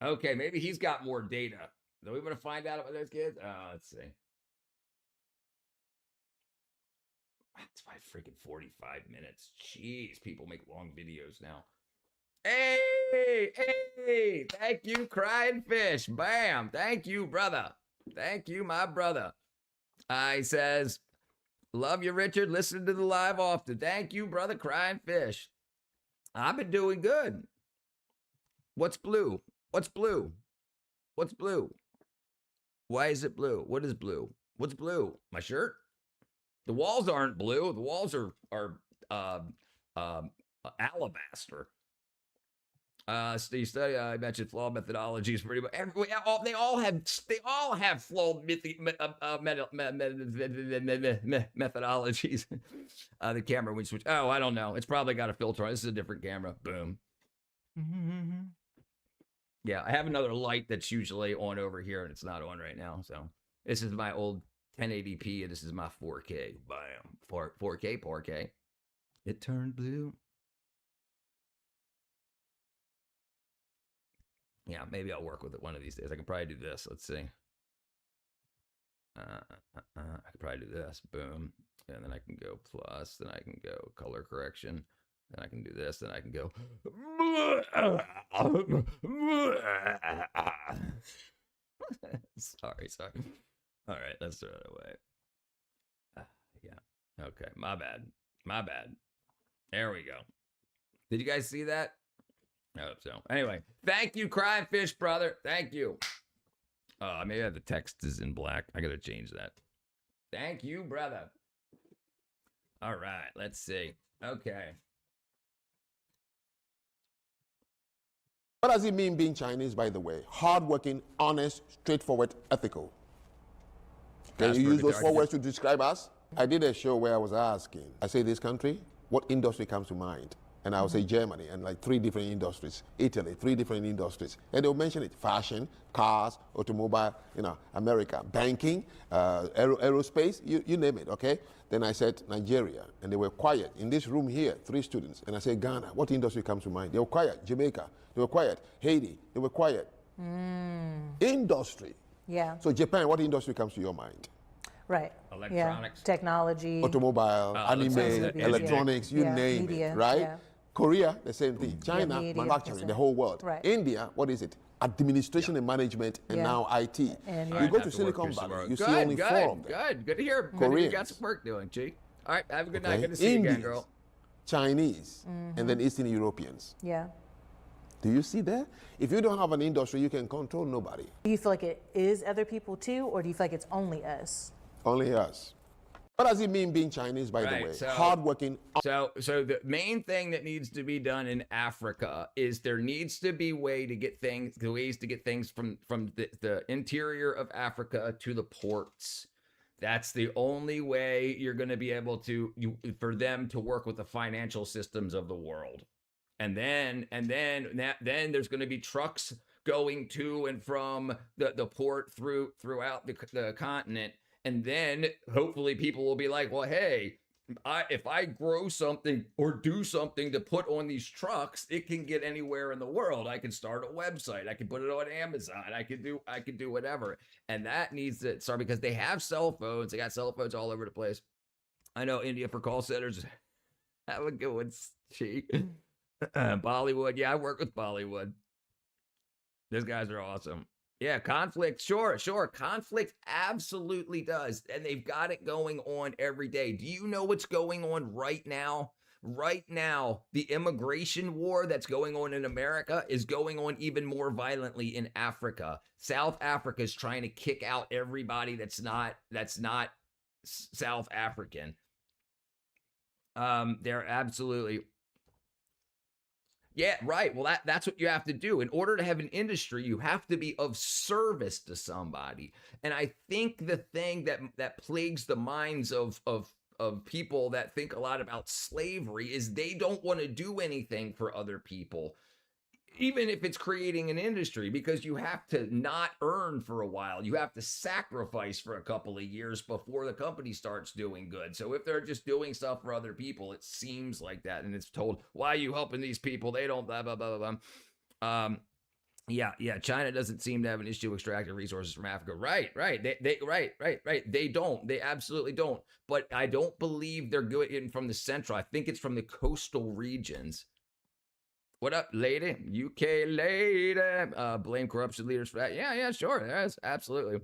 Okay, maybe he's got more data. Are we going to find out about those kids? Let's see. That's my freaking 45 minutes. Jeez, people make long videos now. Hey, thank you, Crying Fish. Bam, thank you, brother. Thank you, my brother. He says, love you, Richard. Listen to the live often. Thank you, brother, Crying Fish. I've been doing good. What's blue? What's blue? What's blue? Why is it blue? What is blue? What's blue? My shirt? The walls aren't blue. The walls are alabaster. Steve study. I mentioned flawed methodologies. Pretty much. They all have flawed methodologies. The camera when switch. Oh, I don't know. It's probably got a filter on. This is a different camera. Boom. Yeah, I have another light that's usually on over here, and it's not on right now. So this is my old 1080p, and this is my 4K. Bam. 4K. It turned blue. Yeah, maybe I'll work with it one of these days. I can probably do this. Let's see. I can probably do this. Boom. And then I can go plus. Then I can go color correction. Then I can do this. Then I can go. Sorry. All right, let's throw it away. Yeah. Okay. My bad. There we go. Did you guys see that? I hope so. Anyway, thank you, Crying Fish, brother. Thank you. Maybe the text is in black. I gotta change that. Thank you, brother. All right, let's see. Okay. What does it mean being Chinese, by the way? Hardworking, honest, straightforward, ethical. Can you use those 4 words to describe us? I did a show where I was asking, I say this country, what industry comes to mind? And I would say Germany, and like 3 different industries. Italy, 3 different industries. And they'll mention it: fashion, cars, automobile, America, banking, aerospace, you name it, okay? Then I said Nigeria, and they were quiet. In this room here, 3 students. And I said Ghana, what industry comes to mind? They were quiet. Jamaica, they were quiet. Haiti, they were quiet. Industry. Yeah. So Japan, what industry comes to your mind? Right. Electronics. Yeah. Technology. Automobile, anime, electronics, you name media, it, right? Yeah. Korea, the same thing. China, media, manufacturing, the whole world. Right. India, what is it? Administration and management, and now IT. And you go to Silicon Valley, you see only 4 of them. Good to hear. Koreans. You got some work doing, G. All right, have a good night. Good to see you again, girl. Chinese, and then Eastern Europeans. Yeah. Do you see that? If you don't have an industry, you can control nobody. Do you feel like it is other people too, or do you feel like it's only us? Only us. What does it mean being Chinese, by the way? Hardworking. So the main thing that needs to be done in Africa is there needs to be ways to get things from the interior of Africa to the ports. That's the only way you're going to be able for them to work with the financial systems of the world. And then there's going to be trucks going to and from the port throughout the continent. And then hopefully people will be like, well, hey, if I grow something or do something to put on these trucks, it can get anywhere in the world. I can start a website. I can put it on Amazon. I can do whatever. And that needs to start because they have cell phones. They got cell phones all over the place. I know India for call centers. Have a good one, Chi. Bollywood. Yeah, I work with Bollywood. Those guys are awesome. Yeah, conflict. Sure. Conflict absolutely does. And they've got it going on every day. Do you know what's going on right now? Right now, the immigration war that's going on in America is going on even more violently in Africa. South Africa is trying to kick out everybody that's not South African. They're absolutely. Yeah, right. Well, that's what you have to do. In order to have an industry, you have to be of service to somebody. And I think the thing that plagues the minds of people that think a lot about slavery is they don't want to do anything for other people, even if it's creating an industry, because you have to not earn for a while. You have to sacrifice for a couple of years before the company starts doing good. So if they're just doing stuff for other people, it seems like that. And it's told, why are you helping these people? They don't blah, blah, blah, blah, blah. Yeah. China doesn't seem to have an issue extracting resources from Africa. Right. They don't. They absolutely don't. But I don't believe they're getting from the central. I think it's from the coastal regions. What up, lady? UK lady. Blame corruption leaders for that. Yeah, sure. Yes, absolutely.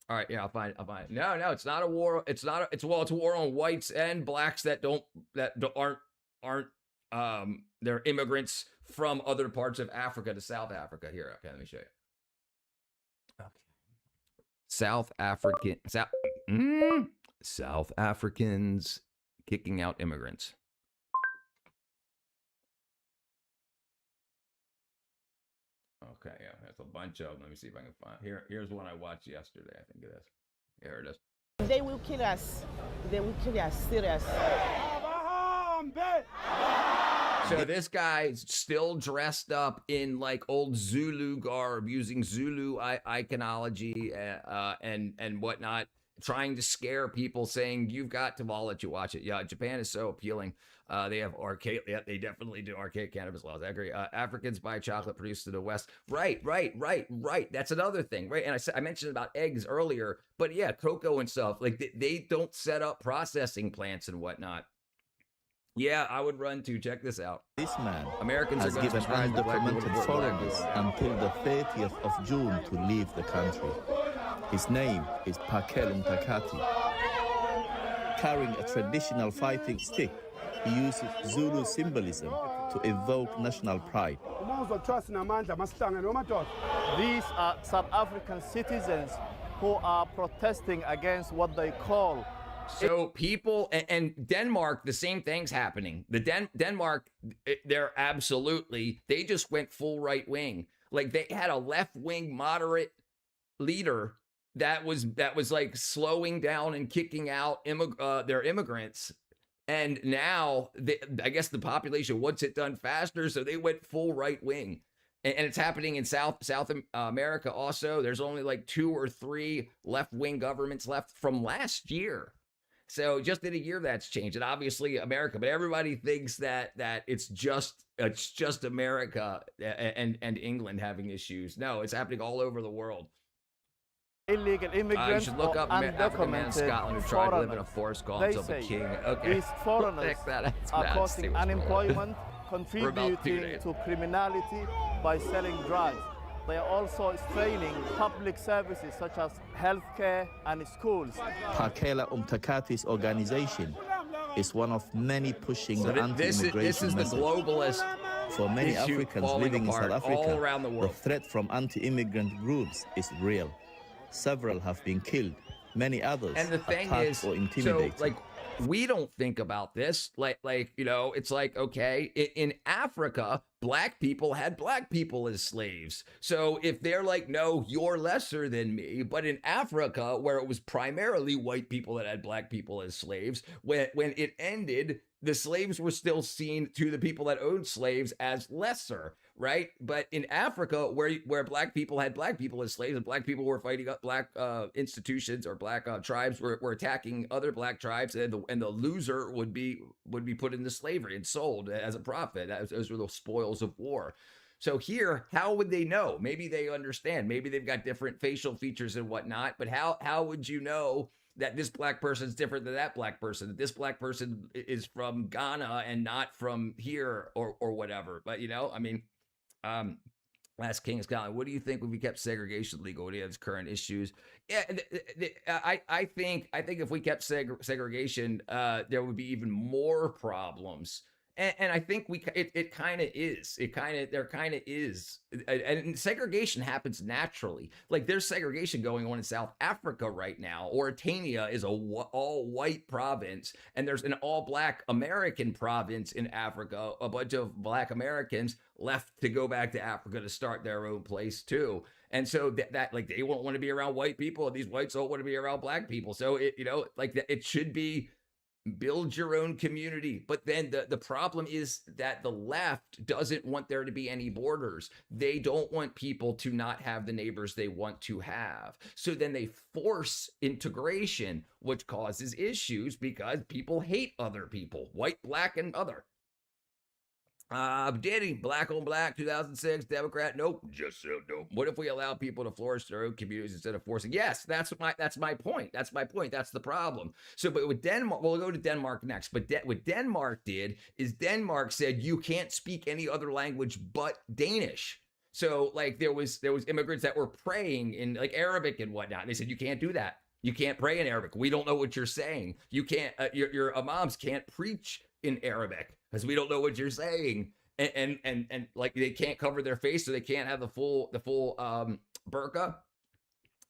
All right, yeah, I'll find it. No, it's not a war. It's a war on whites and blacks that aren't they're immigrants from other parts of Africa to South Africa. Here, okay, let me show you. Okay. South Africans kicking out immigrants. Okay, yeah, that's a bunch of them. Let me see if I can find. Here's one I watched yesterday. I think it is. Here it is. They will kill us. They will kill us. Serious. So this guy's still dressed up in like old Zulu garb, using Zulu iconology and whatnot, trying to scare people, saying you've got to. I'll let you watch it. Yeah, Japan is so appealing. They have archaic. Yeah, they definitely do archaic cannabis laws. I agree. Africans buy chocolate produced in the West. Right. That's another thing, right? And I mentioned about eggs earlier, but yeah, cocoa and stuff. Like they don't set up processing plants and whatnot. Yeah, I would run too. Check this out. This man Americans has given undocumented foreigners until the 30th of June to leave the country. His name is Pakel Mtakati. Carrying a traditional fighting stick, he uses Zulu symbolism to evoke national pride. These are South African citizens who are protesting against what they call. So people and Denmark, the same thing's happening. Denmark, they're absolutely, they just went full right wing. Like they had a left wing moderate leader that was like slowing down and kicking out their immigrants. And now I guess the population wants it done faster, so they went full right wing. And it's happening in South America also. There's only like 2 or 3 left wing governments left from last year. So just in a year that's changed. And obviously America, but everybody thinks that it's just America and England having issues. No, it's happening all over the world. Illegal immigrants you should look up African man in Scotland who tried to live in a forest, called himself a king. Okay. These foreigners are causing unemployment, contributing to criminality by selling drugs. They are also straining public services such as healthcare and schools. Pakela Mtakati's organization is one of many pushing the anti-immigration this is the globalist For many Africans living in South Africa, all around the world. The threat from anti-immigrant groups is real. Several have been killed. Many others and the thing attacked is, or intimidated. So, like, we don't think about this. Like you know, it's like, okay, in Africa, black people had black people as slaves. So if they're like, no, you're lesser than me. But in Africa, where it was primarily white people that had black people as slaves, when it ended, the slaves were still seen to the people that owned slaves as lesser, right? But in Africa, where black people had black people as slaves and black people were fighting up black institutions, or black tribes were attacking other black tribes, and the loser would be put into slavery and sold as a profit. Those were the spoils of war. So here, how would they know? Maybe they understand. Maybe they've got different facial features and whatnot. But how would you know that this black person is different than that black person, that this black person is from Ghana and not from here or whatever. But, you know, I mean, Last King of Scotland, what do you think if we kept segregation legal? What do you have as current issues? Yeah, I think if we kept segregation, there would be even more problems. And I think it kind of is. There kind of is. And segregation happens naturally. Like there's segregation going on in South Africa right now. Mauritania is a all-white province, and there's an all-black American province in Africa. A bunch of black Americans left to go back to Africa to start their own place too. And so that like they won't want to be around white people, and these whites don't want to be around black people. So it should be. Build your own community. But then the problem is that the left doesn't want there to be any borders. They don't want people to not have the neighbors they want to have. So then they force integration, which causes issues because people hate other people, white, black, and other. Diddy, black on black, 2006, Democrat, nope, just so dope. What if we allow people to flourish their own communities instead of forcing? Yes, that's my point. That's my point. That's the problem. So, but with Denmark, we'll go to Denmark next. But what Denmark did is Denmark said you can't speak any other language but Danish. So, like there was immigrants that were praying in like Arabic and whatnot. And they said you can't do that. You can't pray in Arabic. We don't know what you're saying. You can't. Your imams can't preach in Arabic because we don't know what you're saying, and like they can't cover their face, so they can't have the full burqa,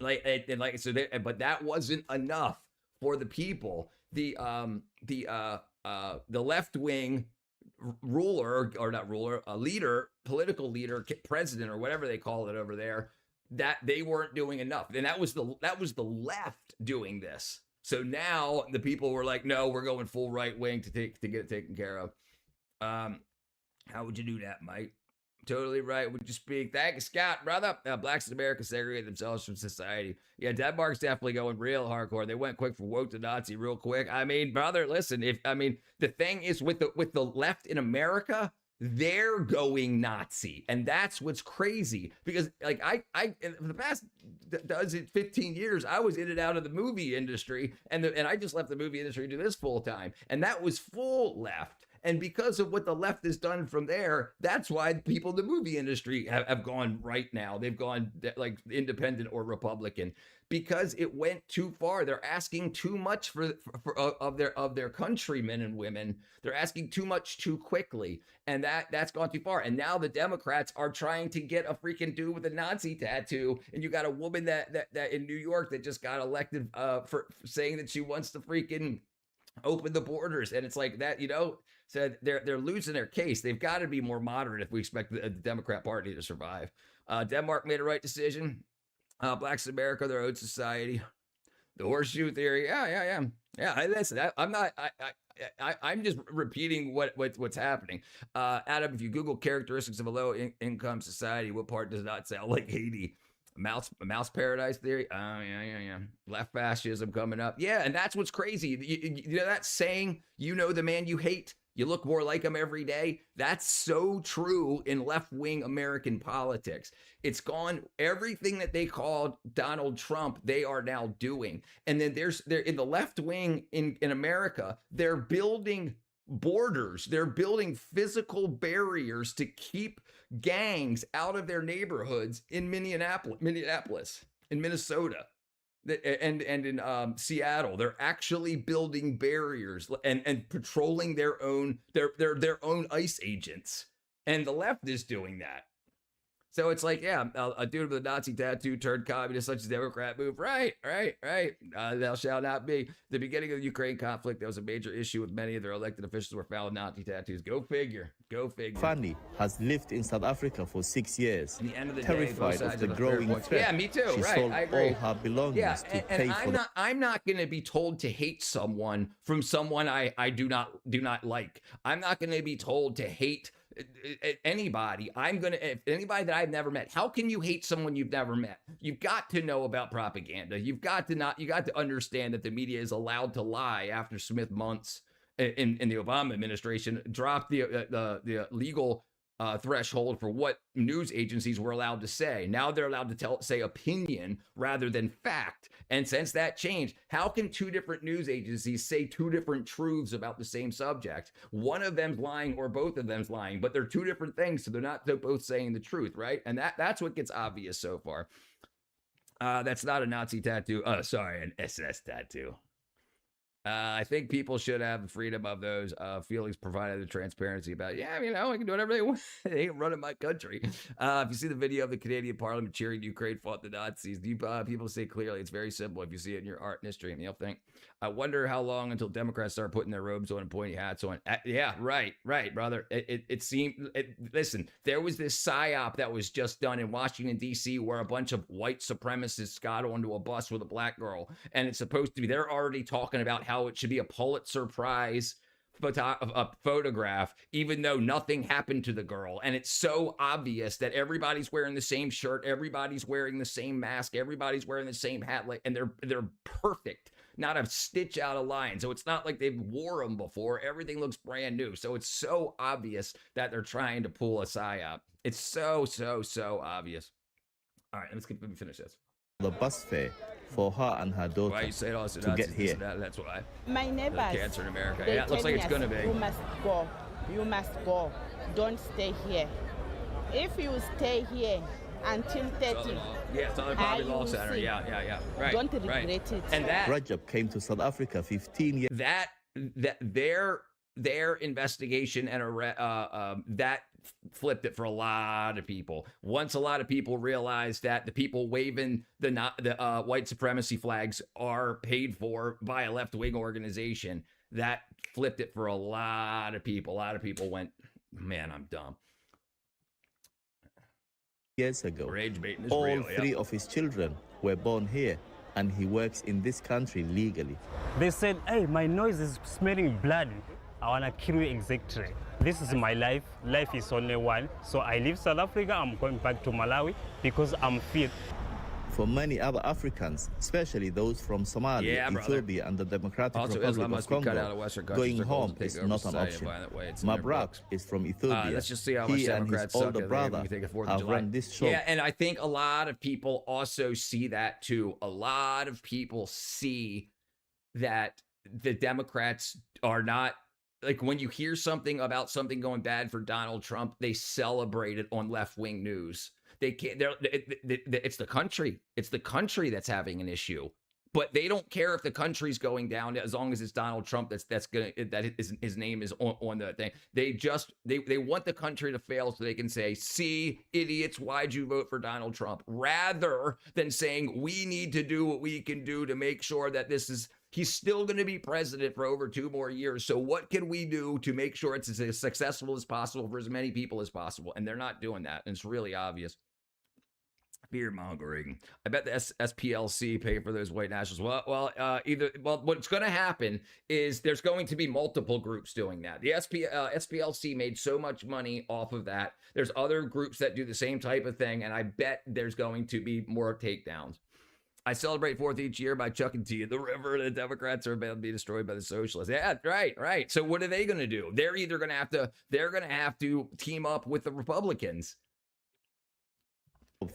but that wasn't enough for the people. The left wing ruler or not ruler, a leader, political leader, president or whatever they call it over there, that they weren't doing enough, and that was the left doing this. So now the people were like, no, we're going full right wing to get it taken care of. How would you do that, Mike? Totally right. Would you speak? Thank you, Scott, brother. Blacks in America segregate themselves from society. Yeah, Denmark's definitely going real hardcore. They went quick from woke to Nazi real quick. I mean, brother, listen, the thing is with the left in America, they're going Nazi, and that's what's crazy, because like I for the past 15 years I was in and out of the movie industry, and I just left the movie industry to do this full time, and that was full left. And because of what the left has done from there, that's why people in the movie industry have gone right now. They've gone like independent or Republican because it went too far. They're asking too much of their countrymen and women. They're asking too much too quickly, and that's gone too far. And now the Democrats are trying to get a freaking dude with a Nazi tattoo, and you got a woman that in New York that just got elected for saying that she wants to freaking open the borders, and it's like that, So they're losing their case. They've got to be more moderate if we expect the Democrat Party to survive. Denmark made a right decision. Blacks in America, their own society. The horseshoe theory. Yeah. Listen, I'm just repeating what's happening. Adam, if you Google characteristics of a low income society, what part does not sound like Haiti? Mouse paradise theory. Oh yeah. Left fascism coming up. Yeah, and that's what's crazy. You know that saying, the man you hate, you look more like him every day. That's so true in left-wing American politics. It's gone. Everything that they called Donald Trump, they are now doing. And then they're in the left wing in America, they're building borders. They're building physical barriers to keep gangs out of their neighborhoods in Minneapolis, in Minnesota, and in Seattle. They're actually building barriers and patrolling their own ICE agents, and the left is doing that. So it's like, yeah, a dude with a Nazi tattoo turned communist, such as Democrat move. Right. Thou shalt not be. The beginning of the Ukraine conflict, there was a major issue with many of their elected officials were found with Nazi tattoos. Go figure. Fanny has lived in South Africa for 6 years, the end of the terrified day, of the growing threat. Yeah, me too. She sold all her belongings to pay for. I'm not going to be told to hate someone from someone I do not like. I'm not going to be told to hate anybody. If anybody that I've never met. How can you hate someone you've never met? You've got to know about propaganda. You got to understand that the media is allowed to lie. After Smith months in the Obama administration dropped the legal threshold for what news agencies were allowed to say. Now they're allowed to say opinion rather than fact. And since that changed, how can two different news agencies say two different truths about the same subject? One of them's lying or both of them's lying, but they're two different things, so they're both saying the truth, right? And that's what gets obvious so far. That's not a Nazi tattoo. Oh, sorry, an SS tattoo. I think people should have the freedom of those feelings, provided the transparency about, yeah, you know, I can do whatever they want. They ain't running my country. If you see the video of the Canadian Parliament cheering Ukraine fought the Nazis, people say clearly it's very simple. If you see it in your art and history, and you'll think, I wonder how long until Democrats start putting their robes on and pointy hats on. Yeah, right, brother. It seemed, listen, there was this psyop that was just done in Washington, D.C., where a bunch of white supremacists got onto a bus with a black girl. And it's supposed to be, they're already talking about how it should be a Pulitzer Prize photograph, even though nothing happened to the girl. And it's so obvious that everybody's wearing the same shirt, everybody's wearing the same mask, everybody's wearing the same hat, and they're perfect. Not a stitch out of line. So it's not like they've wore them before. Everything looks brand new. So it's so obvious that they're trying to pull a psyop. It's so obvious. All right, let me finish this. The bus fare for her and her daughter to get here. That's why. My neighbors. Cancer in America. Yeah, it looks like it's going to be. You must go. You must go. Don't stay here. If you stay here until 30. Yeah, Southern Poverty Law Center. Yeah. Right. Don't regret it. And that Rajab came to South Africa 15 years. That their investigation and that flipped it for a lot of people. Once a lot of people realized that the people waving the white supremacy flags are paid for by a left-wing organization, that flipped it for a lot of people. A lot of people went, man, I'm dumb. Years ago, rage baiting is all real, three of his children were born here, and he works in this country legally. They said, hey, my nose is smelling blood. I want to kill you exactly. This is my life. Life is only one. So I leave South Africa. I'm going back to Malawi because I'm fit. For many other Africans, especially those from Somalia, Ethiopia, and the Democratic Republic of Congo, going home is not an option. Mabrak is from Ethiopia. Let's just see how much Democrats suck. He and his older brother have run this show. Yeah, and I think a lot of people also see that too. A lot of people see that the Democrats are not, like, when you hear something about something going bad for Donald Trump, they celebrate it on left-wing news. They can't. It's the country. It's the country that's having an issue, but they don't care if the country's going down as long as it's Donald Trump his name is on the thing. They want the country to fail so they can say, "See, idiots, why'd you vote for Donald Trump?" Rather than saying we need to do what we can do to make sure that he's still going to be president for over 2 more years. So what can we do to make sure it's as successful as possible for as many people as possible? And they're not doing that. And it's really obvious. Fear mongering. I bet the SPLC pay for those white nationals. Well, what's going to happen is there's going to be multiple groups doing that. The SPLC made so much money off of that. There's other groups that do the same type of thing. And I bet there's going to be more takedowns. I celebrate 4th each year by chucking tea in the river. The Democrats are about to be destroyed by the socialists. Yeah, right. So what are they going to do? They're either going to have to team up with the Republicans.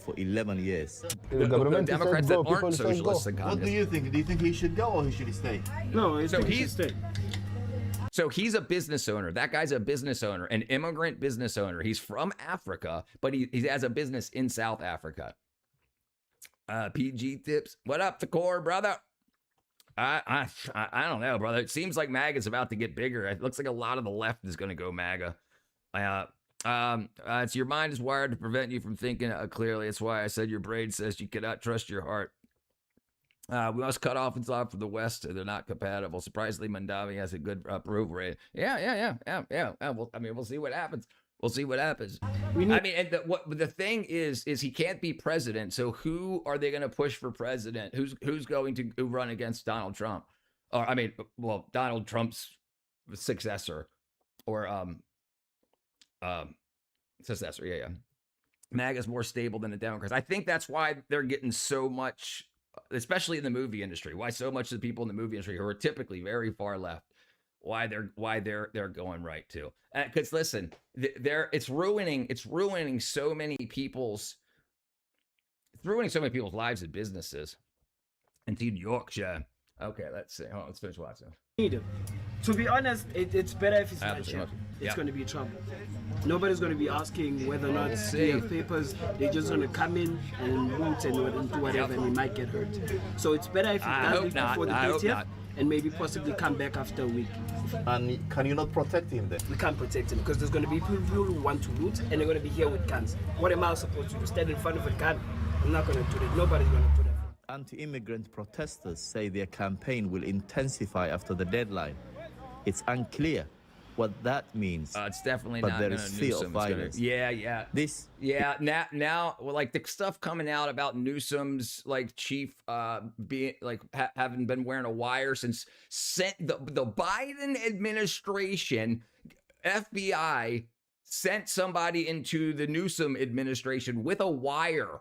For 11 years. The Democrats that aren't socialists and communists. What do you think? Do you think he should go or should he stay? No, he should stay. So he's a business owner. That guy's a business owner, an immigrant business owner. He's from Africa, but he has a business in South Africa. PG tips. What up, the core, brother? I don't know, brother. It seems like MAGA's about to get bigger. It looks like a lot of the left is going to go MAGA. It's your mind is wired to prevent you from thinking clearly. It's why I said your brain says you cannot trust your heart. We must cut off and stop from the West. They're not compatible. Surprisingly, Mandavi has a good approval rate. Yeah. Well, we'll see what happens. We'll see what happens. The thing is he can't be president. So who are they going to push for president? Who's going to run against Donald Trump? Or Donald Trump's successor, or successor. Yeah. MAGA's more stable than the Democrats. I think that's why they're getting so much, especially in the movie industry. Why so much of the people in the movie industry who are typically very far left why they're going right too. Because listen, it's ruining so many people's lives and businesses. Indeed, Yorkshire. Okay, let's see. Hold on, let's finish watching. To be honest, it's better if it's not shared. It's going to be trouble. Nobody's going to be asking whether or not they have papers. They're just going to come in and loot and do whatever, and they might get hurt. So it's better if it does leave before the 30th, and maybe possibly come back after a week. And can you not protect him then? We can't protect him because there's going to be people who want to loot, and they're going to be here with guns. What am I supposed to do? Stand in front of a gun? I'm not going to do that. Nobody's going to do that. Anti-immigrant protesters say their campaign will intensify after the deadline. It's unclear what that means. It's definitely but not. There is fear of violence. Yeah. Now, like the stuff coming out about Newsom's like chief being like having been wearing a wire since the Biden administration, FBI sent somebody into the Newsom administration with a wire.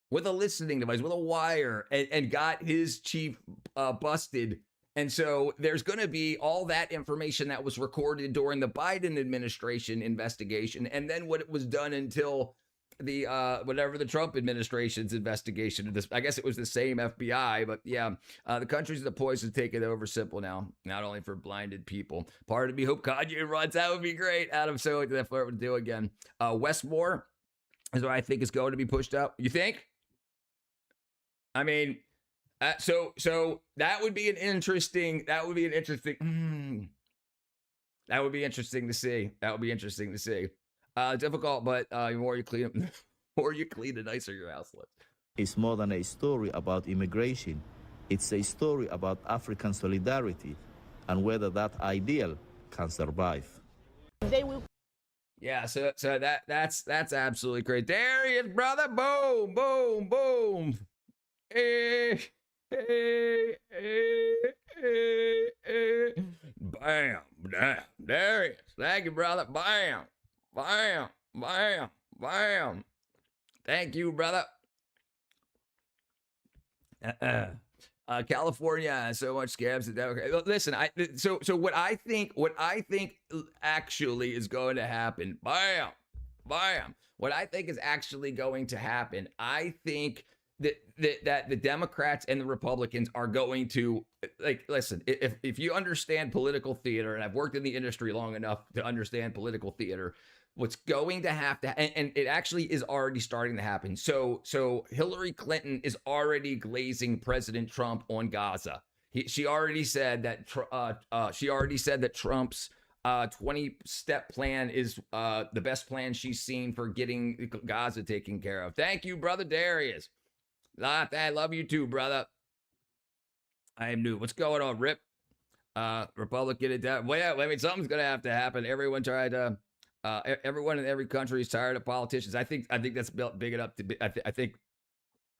With a listening device, with a wire, and got his chief busted. And so there's going to be all that information that was recorded during the Biden administration investigation, and then what it was done until the whatever the Trump administration's investigation. I guess it was the same FBI, but yeah, the country's the poison to take it over simple now, not only for blinded people. Part of me hope Kanye runs. That would be great. Adam, so like that would do again. Westmore is what I think is going to be pushed up. You think? I mean, so that would be interesting to see. Difficult, but the more you clean the nicer your house looks. It's more than a story about immigration. It's a story about African solidarity and whether that ideal can survive. They will. Yeah, so that's absolutely great. There he is, brother. Boom, boom, boom. Bam. Damn. There he is. Thank you, brother. Bam. Thank you, brother. California has so much scams. Listen, so what I think actually is going to happen. Bam. What I think is actually going to happen. I think that the Democrats and the Republicans are going to, like, listen, if you understand political theater, and I've worked in the industry long enough to understand political theater, what's going to and it actually is already starting to happen. So Hillary Clinton is already glazing President Trump on Gaza. She already said that Trump's 20-step plan is the best plan she's seen for getting Gaza taken care of. Thank you, brother Darius. I love you too, brother. I am new. What's going on, Rip? Republican it down. Well, yeah, I mean, something's gonna have to happen. Everyone in every country is tired of politicians. I think that's big enough to be. I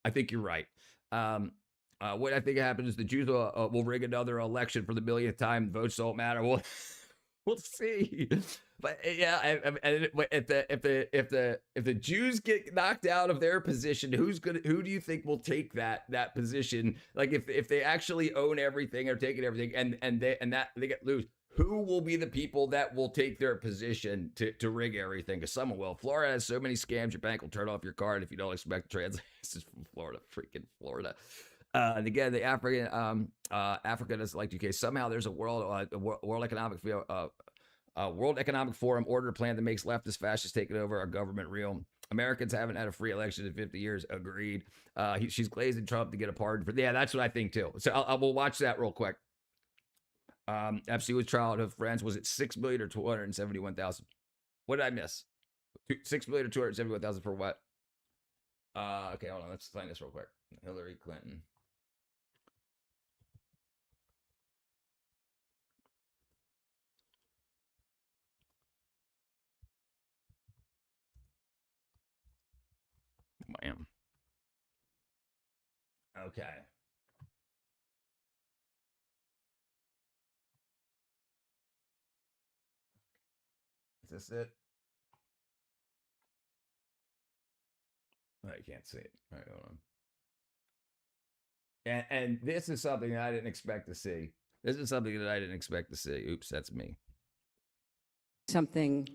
think you're right. What I think happens is the Jews will rig another election for the millionth time. Votes don't matter. We'll see. But yeah, if the Jews get knocked out of their position, who do you think will take that position? Like if they actually own everything or taking everything and they get loose, who will be the people that will take their position to rig everything? Because someone will. Florida has so many scams, your bank will turn off your card if you don't expect transactions from Florida. Freaking Florida. And again, the Africa doesn't like UK. Somehow there's a World Economic Forum order plan that makes leftist fascists taking over our government real. Americans haven't had a free election in 50 years. Agreed. She's glazing Trump to get a pardon for. Yeah, that's what I think too. So we'll watch that real quick. FCU's childhood friends, was it 6 million or 271,000? What did I miss? 6 million or 271,000 for what? Okay, hold on. Let's find this real quick. Hillary Clinton. Bam. Okay. Is this it? Oh, you can't see it. All right, hold on. And this is something that I didn't expect to see. This is something that I didn't expect to see. Oops, that's me. Something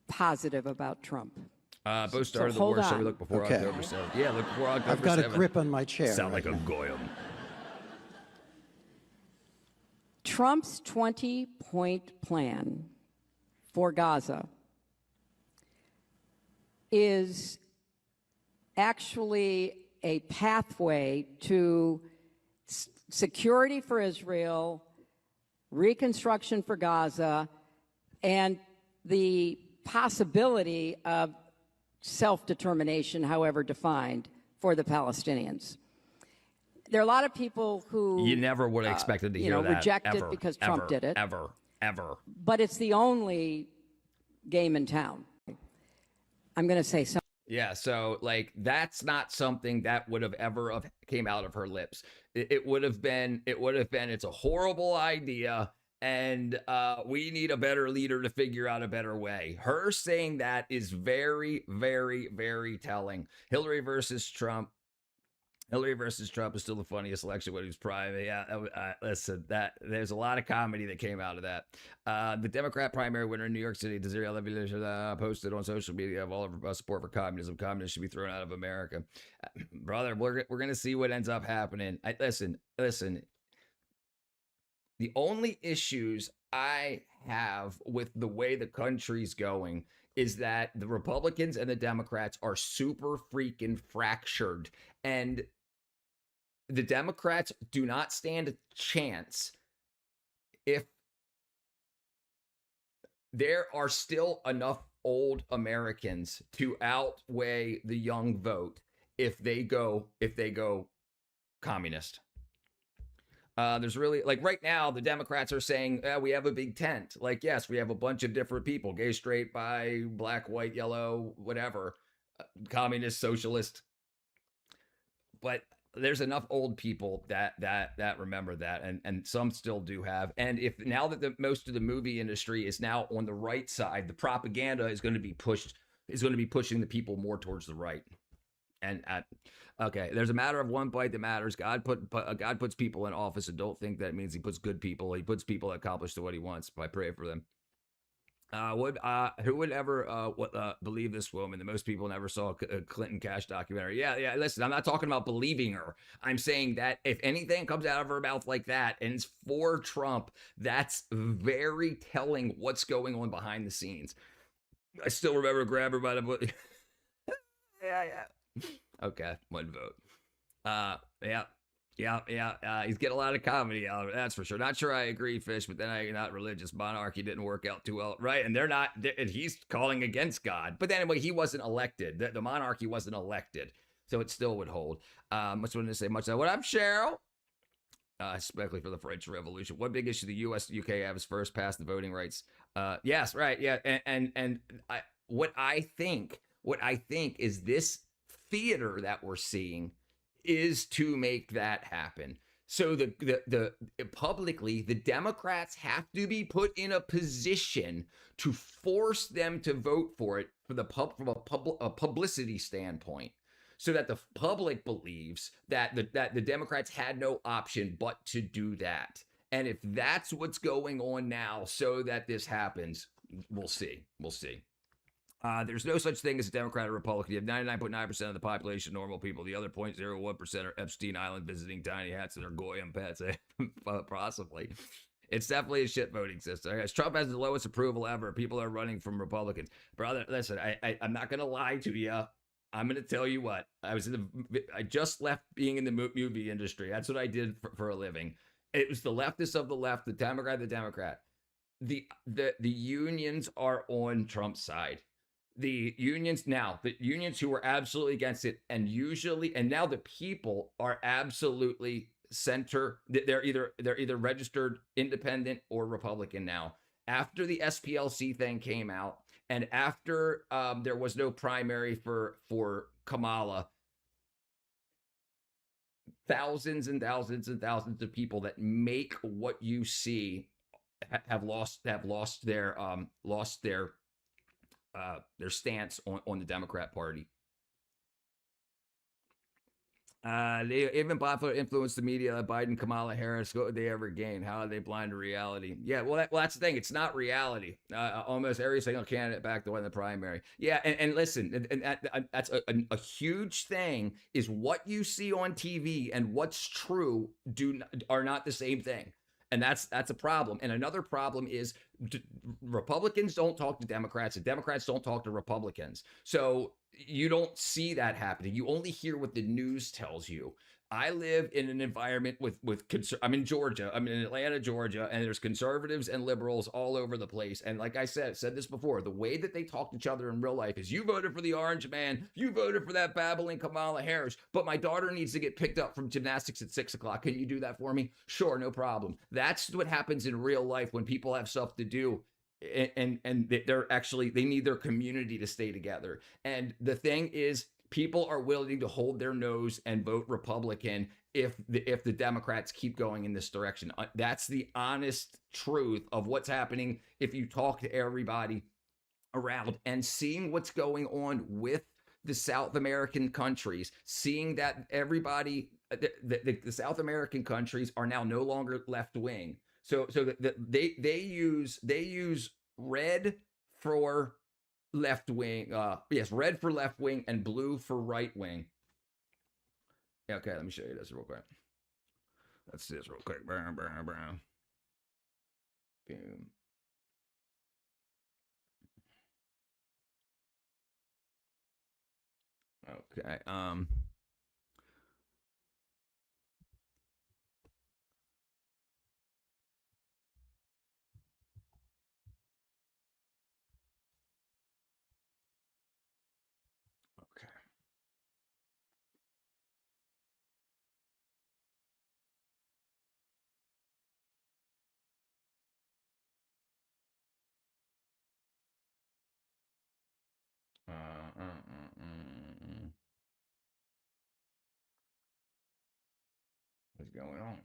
positive about Trump. Both started the war, so we look before October 7th. Yeah, look before October 7th. I've got a grip on my chair. Sound like a goyim. Trump's 20-point plan for Gaza is actually a pathway to security for Israel, reconstruction for Gaza, and the possibility of self-determination, however defined, for the Palestinians. There are a lot of people who you never would have expected to hear that. Reject ever, it because Trump did it. Ever. But it's the only game in town. I'm going to say something. Yeah, so like that's not something that would have ever came out of her lips. It would have been. It's a horrible idea, and we need a better leader to figure out a better way. Her saying that is very, very, very telling. Hillary versus Trump is still the funniest election when he was private. Yeah, listen, there's a lot of comedy that came out of that. The Democrat primary winner in New York City, Desiree Levy, posted on social media of all of her support for communism. Communists should be thrown out of America. Brother, we're gonna see what ends up happening. Listen. The only issues I have with the way the country's going is that the Republicans and the Democrats are super freaking fractured, and the Democrats do not stand a chance if there are still enough old Americans to outweigh the young vote if they go communist. There's really, like right now, the Democrats are saying, we have a big tent. Like, yes, we have a bunch of different people, gay, straight, bi, black, white, yellow, whatever, communist, socialist. But there's enough old people that remember that, and some still do have. And if now that most of the movie industry is now on the right side, the propaganda is going to be pushing the people more towards the right. And okay, there's a matter of one bite that matters. God puts people in office, and don't think that means he puts good people. He puts people that accomplish what he wants. I pray for them. Who would ever believe this woman that most people never saw a Clinton Cash documentary? Yeah. Listen, I'm not talking about believing her. I'm saying that if anything comes out of her mouth like that and it's for Trump, that's very telling what's going on behind the scenes. I still remember grab her by the yeah. Okay, one vote. Yeah. He's getting a lot of comedy out of it, that's for sure. Not sure I agree, Fish, but then I'm not religious. Monarchy didn't work out too well, right? And and he's calling against God. But then anyway, he wasn't elected. The monarchy wasn't elected, so it still would hold. Much wanted to say much. What up, Cheryl? Especially for the French Revolution. What big issue the U.S. and UK have is first past the voting rights. Yes, right, yeah, and what I think is this theater that we're seeing is to make that happen. So the publicly, the Democrats have to be put in a position to force them to vote for it from a publicity standpoint, so that the public believes that the Democrats had no option but to do that. And if that's what's going on now, so that this happens, we'll see. There's no such thing as a Democrat or Republican. You have 99.9% of the population normal people. The other 0.01% are Epstein Island visiting tiny hats and are goyim pets. Possibly. It's definitely a shit voting system. Trump has the lowest approval ever. People are running from Republicans. Brother, listen, I'm not going to lie to you. I'm going to tell you what. I just left being in the movie industry. That's what I did for a living. It was the leftists of the left, the Democrat. The unions are on Trump's side. The unions who were absolutely against it, and now the people are absolutely center. They're either registered independent or Republican now. After the SPLC thing came out, and after there was no primary for Kamala, thousands and thousands and thousands of people that make what you see have lost their stance on the Democrat Party. Even popular influence the media, Biden, Kamala Harris, what would they ever gain? How are they blind to reality? Yeah, well, that's the thing. It's not reality. Almost every single candidate back to win the primary. Yeah, and listen, that's a huge thing is what you see on TV and what's true are not the same thing. And that's a problem. And another problem is Republicans don't talk to Democrats and Democrats don't talk to Republicans. So you don't see that happening. You only hear what the news tells you. I live in an environment I'm in Georgia. I'm in Atlanta, Georgia, and there's conservatives and liberals all over the place. And like I said this before, the way that they talk to each other in real life is you voted for the orange man, you voted for that babbling Kamala Harris, but my daughter needs to get picked up from gymnastics at 6 o'clock. Can you do that for me? Sure, no problem. That's what happens in real life when people have stuff to do. And they need their community to stay together. And the thing is, people are willing to hold their nose and vote Republican if the Democrats keep going in this direction. That's the honest truth of what's happening if you talk to everybody around and seeing what's going on with the South American countries, seeing that everybody, the South American countries are now no longer left wing. So they use red for left wing. Yes, red for left wing and blue for right wing. Okay, let me show you this real quick. Let's see this real quick. Boom. Okay. What's going on?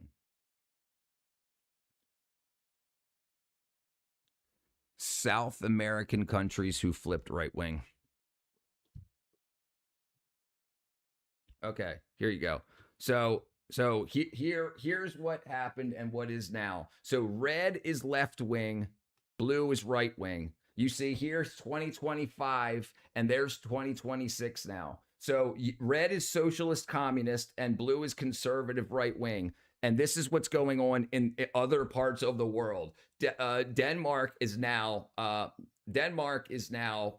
South American countries who flipped right wing. Okay, here you go. So here's what happened and what is now. So red is left wing, blue is right wing. You see here's 2025 and there's 2026 now. So red is socialist communist and blue is conservative right wing. And this is what's going on in other parts of the world. Denmark is now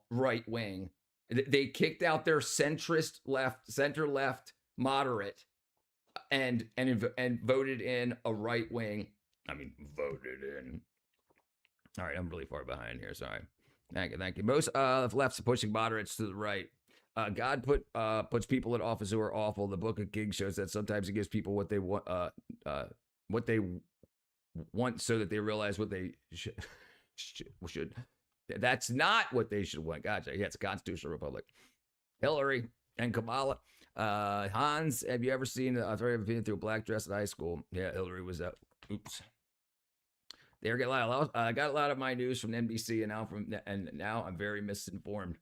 right wing. They kicked out their centrist left, center left, moderate, and voted in a right wing. I mean, voted in. All right, I'm really far behind here. Sorry. Thank you. Most lefts are pushing moderates to the right. God puts people in office who are awful. The Book of Kings shows that sometimes he gives people what they want, so that they realize what they should. That's not what they should want. Gotcha. Yeah, it's a constitutional republic. Hillary and Kamala. Hans, have you ever seen been through a black dress at high school? Yeah, Hillary was out. Oops. I got a lot of my news from NBC, and now I'm very misinformed.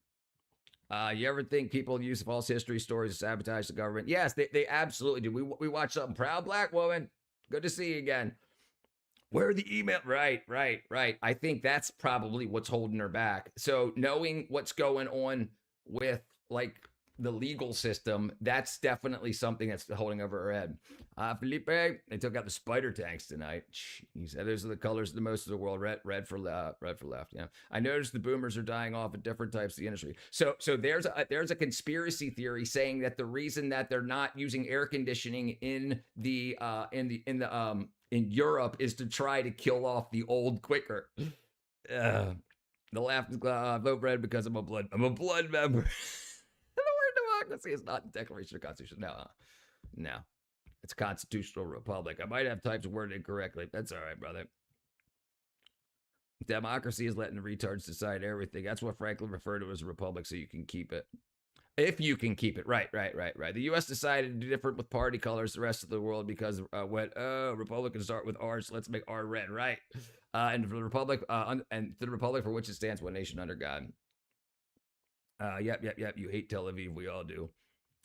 You ever think people use false history stories to sabotage the government? Yes, they absolutely do. We watched something. Proud Black Woman. Good to see you again. Where are the email? Right. I think that's probably what's holding her back. So knowing what's going on with like the legal system, that's definitely something that's holding over her head. Felipe, they took out the spider tanks tonight. Jeez, those are the colors of the most of the world. Red for left. Yeah, I noticed the boomers are dying off at different types of the industry. So there's a conspiracy theory saying that the reason that they're not using air conditioning in Europe is to try to kill off the old quicker. The left vote red because I'm a blood member. Democracy is not the Declaration of Constitution. No. It's a constitutional republic. I might have typed the word incorrectly. That's all right, brother. Democracy is letting the retards decide everything. That's what Franklin referred to as a republic, so you can keep it. If you can keep it. Right. The U.S. decided to do different with party colors the rest of the world because Republicans start with R, so let's make R red, right? And for the republic, for which it stands, one nation under God. Yep. You hate Tel Aviv. We all do.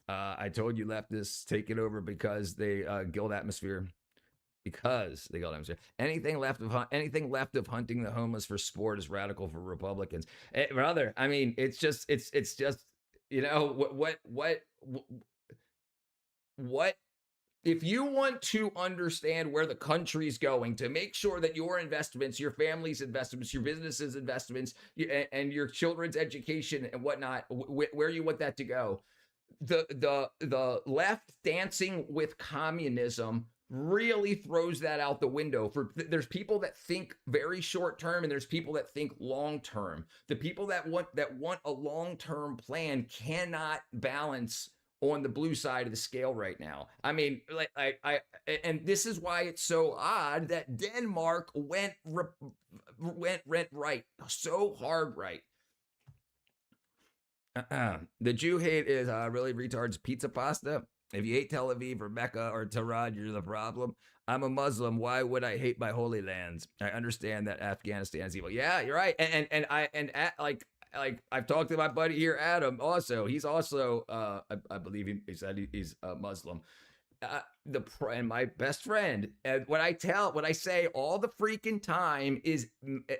I told you leftists take it over because they gild atmosphere. Because they gild atmosphere. Anything left of hunting the homeless for sport is radical for Republicans. Brother, I mean, it's just you know what if you want to understand where the country's going, to make sure that your investments, your family's investments, your business's investments, and your children's education and whatnot, where you want that to go, the left dancing with communism really throws that out the window. There's people that think very short term, and there's people that think long term. The people that want a long term plan cannot balance on the blue side of the scale right now. I mean, and this is why it's so odd that Denmark went right, so hard right. The Jew hate is really retards pizza pasta. If you hate Tel Aviv or Mecca or Tehran, you're the problem. I'm a Muslim. Why would I hate my holy lands? I understand that Afghanistan is evil. Yeah, you're right. And I've talked to my buddy here, Adam. Also, he's also I believe he said he's a Muslim. And my best friend, what I say all the freaking time is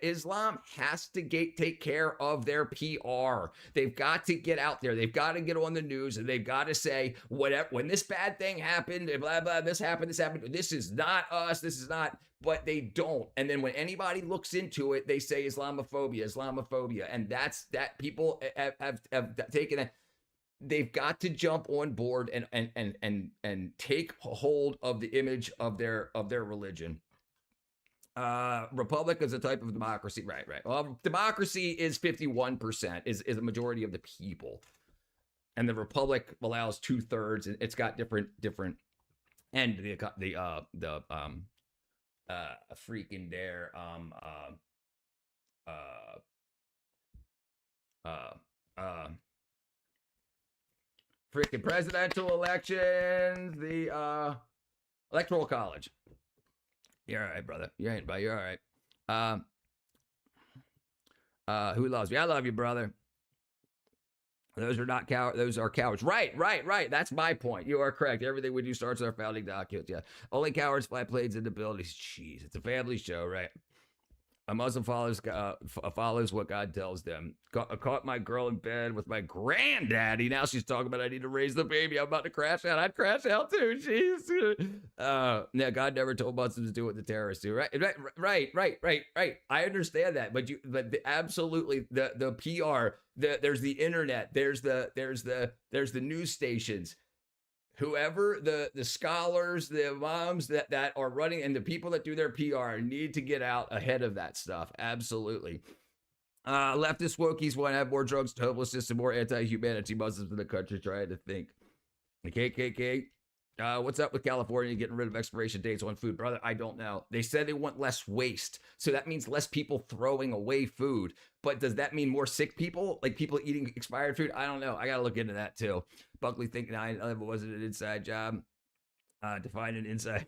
Islam has to take care of their PR. They've got to get out there. They've got to get on the news, and they've got to say whatever. When this bad thing happened, blah blah, this happened. This is not us. This is not. But they don't. And then when anybody looks into it, they say Islamophobia, and that's that. People have taken it. They've got to jump on board and take hold of the image of their religion. Republic is a type of democracy, right? Well, democracy is 51%, is a majority of the people, and the republic allows 2/3, and it's got different, and the freaking dare freaking presidential elections, the electoral college. You're all right, brother. You ain't, but you're all right. Who loves me? I love you, brother. Those are not cowards. Those are cowards. Right. That's my point. You are correct. Everything we do starts with our founding documents. Yeah. Only cowards fly planes and abilities. Jeez, it's a family show, right? A Muslim follows what God tells them. Caught my girl in bed with my granddaddy. Now she's talking about I need to raise the baby. I'm about to crash out. I'd crash out too. Jeez. Yeah, God never told Muslims to do what the terrorists do. Right. I understand that, but absolutely the PR. There's the internet. There's the news stations. Whoever the scholars, the moms that are running, and the people that do their PR need to get out ahead of that stuff. Absolutely. Leftist wokies want to have more drugs, hopelessness, and more anti-humanity. Muslims in the country trying to think. The KKK. What's up with California getting rid of expiration dates on food? Brother, I don't know. They said they want less waste. So that means less people throwing away food. But does that mean more sick people? Like people eating expired food? I don't know. I got to look into that too. Buckley thinking 9/11 wasn't an inside job. Define an inside.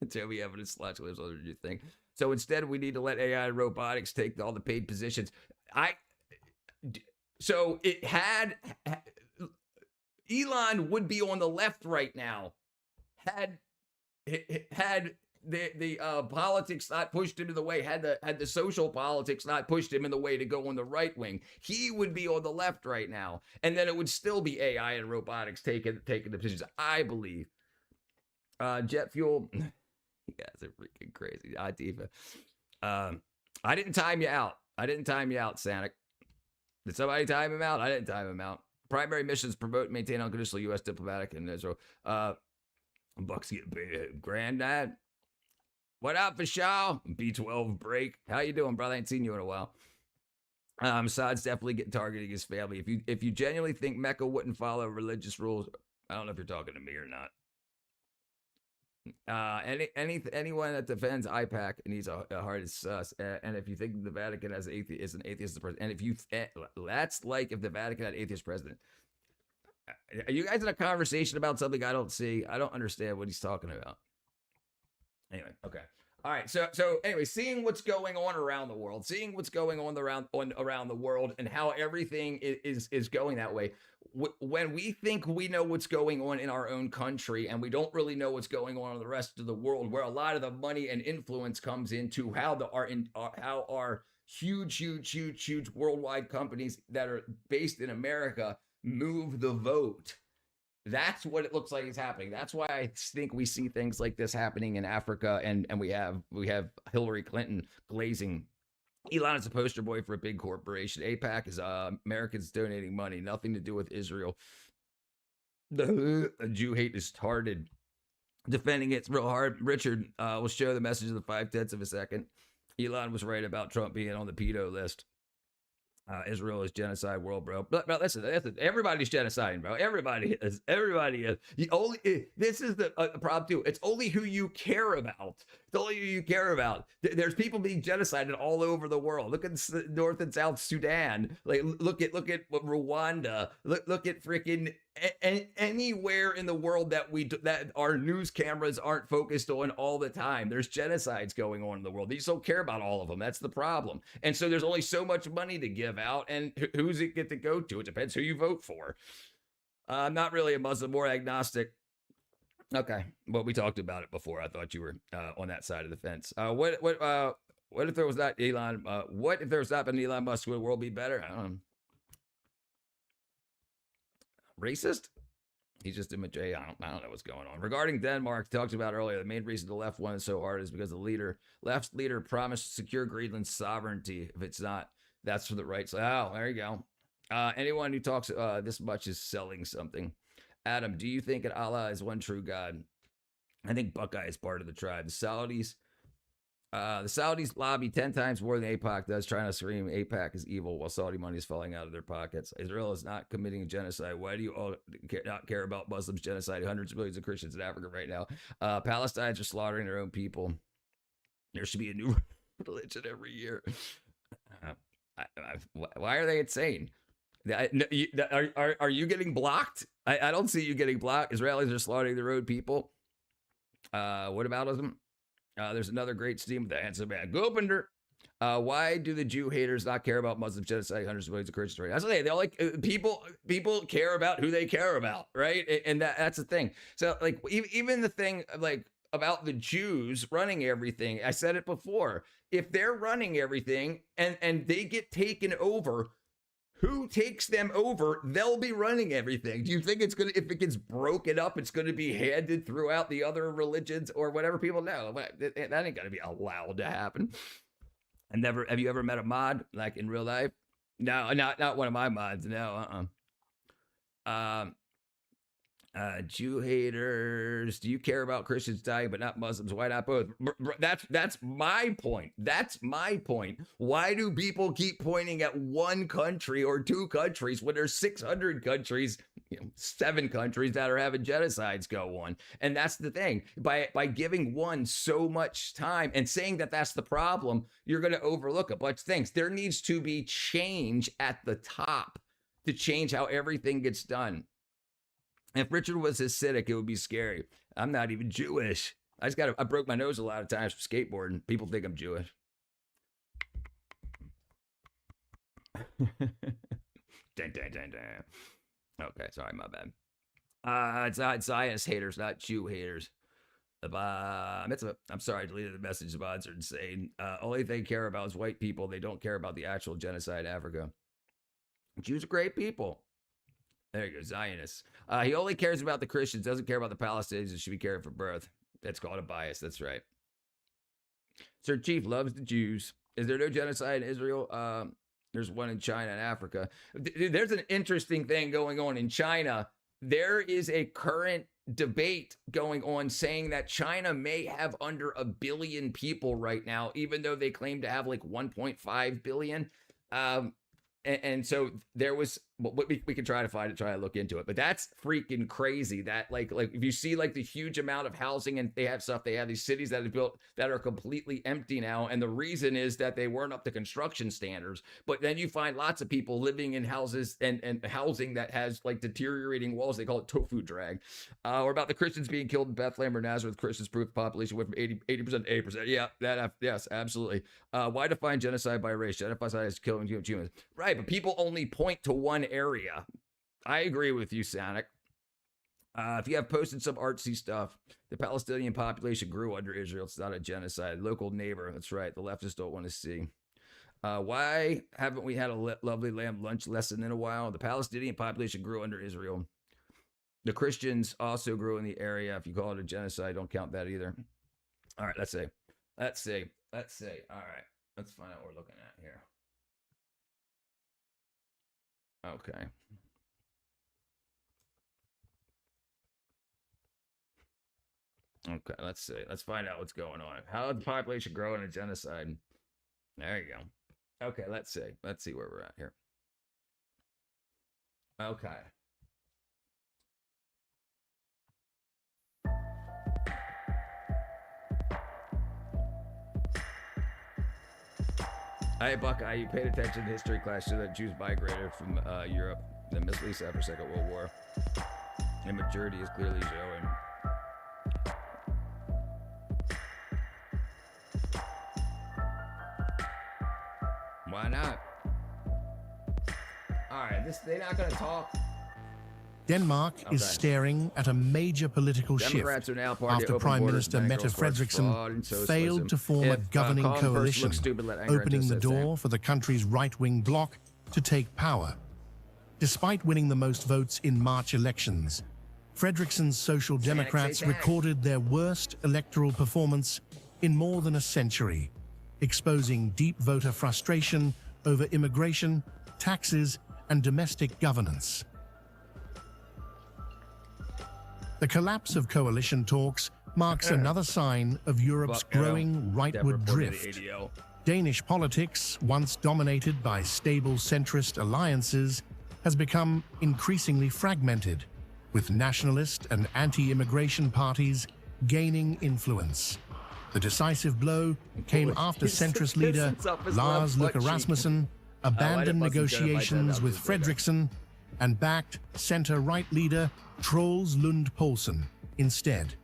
Tell me evidence slash lives on the new thing. So instead, we need to let AI and robotics take all the paid positions. So it had... Elon would be on the left right now had the politics not pushed him to the way, had the social politics not pushed him in the way to go on the right wing. He would be on the left right now, and then it would still be AI and robotics taking the positions, I believe. Jet fuel, you guys are freaking crazy. Antifa. I didn't time you out. Sanic. Did somebody time him out? I didn't time him out. Primary missions: promote and maintain unconditional U.S. diplomatic in Israel. Bucks get paid. Granddad. What up, Vishal? B12 break. How you doing, brother? I ain't seen you in a while. Assad's definitely getting targeting his family. If you genuinely think Mecca wouldn't follow religious rules, I don't know if you're talking to me or not. Anyone that defends IPAC needs a hard sus. And if you think the Vatican is an atheist president, and if you that's like if the Vatican had atheist president. Are you guys in a conversation about something I don't see? I don't understand what he's talking about. Anyway, okay. All right. So anyway, seeing what's going on around the world, seeing what's going on around the world, and how everything is going that way. When we think we know what's going on in our own country, and we don't really know what's going on in the rest of the world, where a lot of the money and influence comes into how our huge worldwide companies that are based in America move the vote. That's what it looks like is happening. That's why I think we see things like this happening in Africa, and we have Hillary Clinton glazing. Elon is a poster boy for a big corporation. AIPAC is Americans donating money, nothing to do with Israel. The Jew hate is started. Defending it's real hard. Richard will show the message of the 5/10 of a second. Elon was right about Trump being on the pedo list. Israel is genocide world, bro. But listen, everybody's genociding, bro. Everybody is. This is the problem too. It's only who you care about. It's only who you care about. There's people being genocided all over the world. Look at North and South Sudan. Like look at Rwanda. Look at freaking anywhere in the world that our news cameras aren't focused on all the time. There's genocides going on in the world. They just don't care about all of them. That's the problem. And so there's only so much money to give out, and who's it get to go to? It depends who you vote for. I'm not really a Muslim or agnostic. Okay, well, we talked about it before. I thought you were on that side of the fence. What if there was not Elon? What if there was not been Elon Musk? Would the world be better? I don't know. Racist? He's just immature. I don't know what's going on. Regarding Denmark, talked about earlier, the main reason the left won so hard is because the left's leader promised to secure Greenland's sovereignty. If it's not, that's for the right side. Oh, there you go. Anyone who talks this much is selling something. Adam, do you think that Allah is one true God? I think Buckeye is part of the tribe. The Saudis lobby 10 times more than AIPAC does, trying to scream AIPAC is evil while Saudi money is falling out of their pockets. Israel is not committing genocide. Why do you all not care about Muslims genociding hundreds of millions of Christians in Africa right now? Palestinians are slaughtering their own people. There should be a new religion every year. Why are they insane? Are you getting blocked? I don't see you getting blocked. Israelis are slaughtering their own people. What aboutism? There's another great steam with the handsome man. Gopender. Why do the Jew haters not care about Muslim genocide hundreds of millions of Christians? Right? That's what they're like. People care about who they care about, right? And that's the thing. So like even the thing like about the Jews running everything. I said it before. If they're running everything and they get taken over, who takes them over? They'll be running everything. Do you think it's gonna, if it gets broken up, it's gonna be handed throughout the other religions or whatever? People know that ain't gonna be allowed to happen. Have you ever met a mod like in real life? No, not one of my mods. No, Jew haters. Do you care about Christians dying but not Muslims? Why not both? That's my point. That's my point. Why do people keep pointing at one country or two countries when there's 600 countries, 7 countries that are having genocides go on? And that's the thing. By giving one so much time and saying that that's the problem, you're going to overlook a bunch of things. There needs to be change at the top to change how everything gets done. If Richard was Hasidic, it would be scary. I'm not even Jewish. I broke my nose a lot of times for skateboarding. People think I'm Jewish. Dun, dun, dun, dun. Okay, sorry, my bad. It's not Zionist haters, not Jew haters. I'm sorry, I deleted the message. The mods are insane. Only they care about is white people. They don't care about the actual genocide in Africa. Jews are great people. There you go, Zionists. He only cares about the Christians, doesn't care about the Palestinians, and should be cared for birth. That's called a bias. That's right. Sir Chief loves the Jews. Is there no genocide in Israel? There's one in China and Africa. There's an interesting thing going on in China. There is a current debate going on saying that China may have under 1 billion people right now, even though they claim to have like 1.5 billion. And so there was we can try to find it, try to look into it. But that's freaking crazy. That like if you see like the huge amount of housing and they have these cities that have built that are completely empty now, and the reason is that they weren't up to construction standards. But then you find lots of people living in houses and housing that has like deteriorating walls. They call it tofu drag. Or about the Christians being killed in Bethlehem or Nazareth. Christians proof the population went from 80% to 80%. Yeah, yes, absolutely. Why define genocide by race? Genocide is killing humans. Right, but people only point to one area. I agree with you, Sonic. If you have posted some artsy stuff, the Palestinian population grew under Israel. It's not a genocide. Local neighbor. That's right. The leftists don't want to see. Why haven't we had a lovely lamb lunch lesson in a while? The Palestinian population grew under Israel. The Christians also grew in the area. If you call it a genocide, don't count that either. All right, let's see. All right, let's find out what we're looking at here. Okay. Okay, let's see. Let's find out what's going on. How did the population grow in a genocide? There you go. Okay, let's see. Let's see where we're at here. Okay. Hey, Buckeye, you paid attention to history class so that Jews migrated from Europe, the Middle East after Second World War. And maturity is clearly showing. Why not? All right, they're not going to talk. Denmark is staring at a major political shift after Prime Minister Mette Frederiksen failed to form a governing coalition, opening the door for the country's right-wing bloc to take power. Despite winning the most votes in March elections, Frederiksen's Social Democrats recorded their worst electoral performance in more than a century, exposing deep voter frustration over immigration, taxes, and domestic governance. The collapse of coalition talks marks another sign of Europe's growing rightward drift. Danish politics, once dominated by stable centrist alliances, has become increasingly fragmented, with nationalist and anti-immigration parties gaining influence. The decisive blow came after centrist leader Lars Løkke Rasmussen abandoned negotiations with Frederiksen and backed center-right leader Troels Lund Poulsen instead.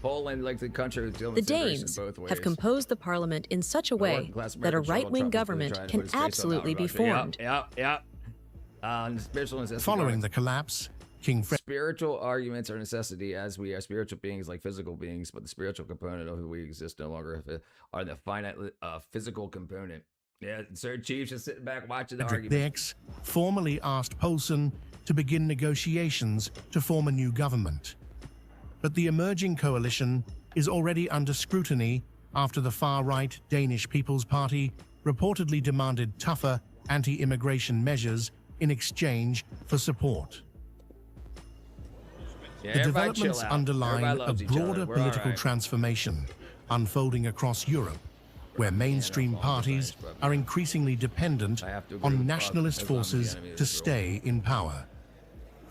Poland, like the country, the Danes have composed the parliament in such a way that a right-wing government can absolutely be formed. Following the collapse, spiritual arguments are necessity, as we are spiritual beings like physical beings, but the spiritual component of who we exist no longer are the finite physical component. Yeah, Sir Chief's just sitting back watching the argument. Dix formally asked Poulsen to begin negotiations to form a new government. But the emerging coalition is already under scrutiny after the far-right Danish People's Party reportedly demanded tougher anti-immigration measures in exchange for support. Yeah, the developments underline a broader political transformation unfolding across Europe, where mainstream parties are increasingly dependent on nationalist forces to stay in power.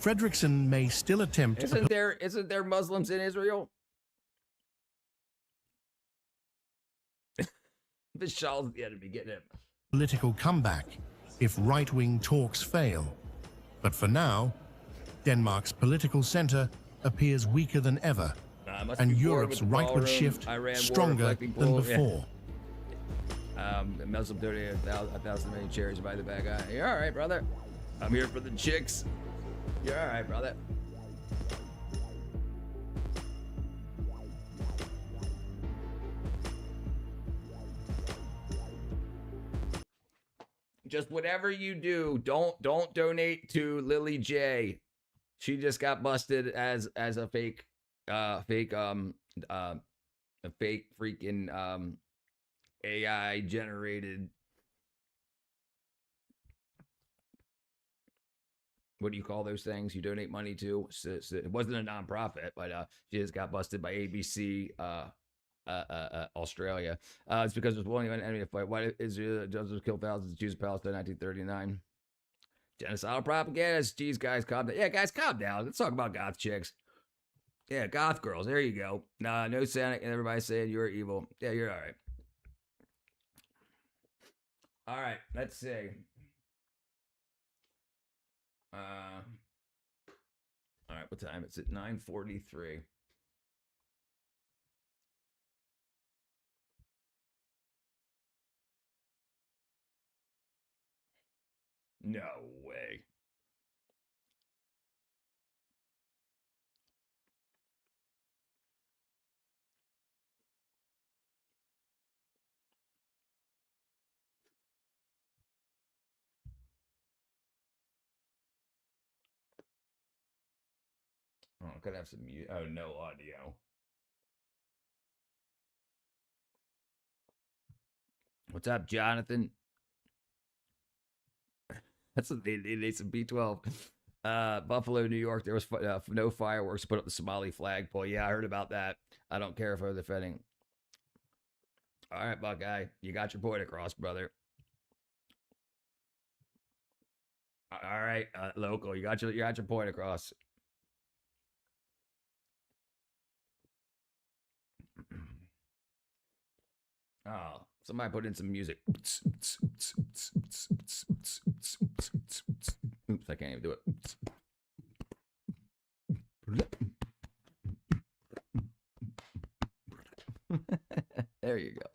Frederiksen may still attempt isn't there Muslims in Israel? This Shaw's the enemy, get him. Political comeback if right-wing talks fail. But for now, Denmark's political center appears weaker than ever, and Europe's rightward shift stronger than before. Muslim 1,000 million cherries by the bad guy. You're all right, brother. I'm here for the chicks. You're all right, brother. Just whatever you do, don't donate to Lily J. She just got busted as a fake freaking AI generated. What do you call those things you donate money to? It wasn't a nonprofit, but she just got busted by ABC Australia. It's because there's only one enemy to fight. Why did Israel killed thousands of Jews in Palestine in 1939? Genocidal propaganda. Geez, guys, calm down. Yeah, guys, calm down. Let's talk about goth chicks. Yeah, goth girls. There you go. Nah, no Sonic and everybody saying you're evil. Yeah, you're all right. All right, let's see. All right, what time? It's at 9:43. No way. Oh, I could have some music. Oh, no audio. What's up, Jonathan? That's what they need some B12. Buffalo, New York. There was no fireworks. Put up the Somali flagpole. Yeah, I heard about that. I don't care if I'm defending. All right, Buckeye, you got your point across, brother. All right, local, you got your point across. Oh, somebody put in some music. Oops, I can't even do it. There you go.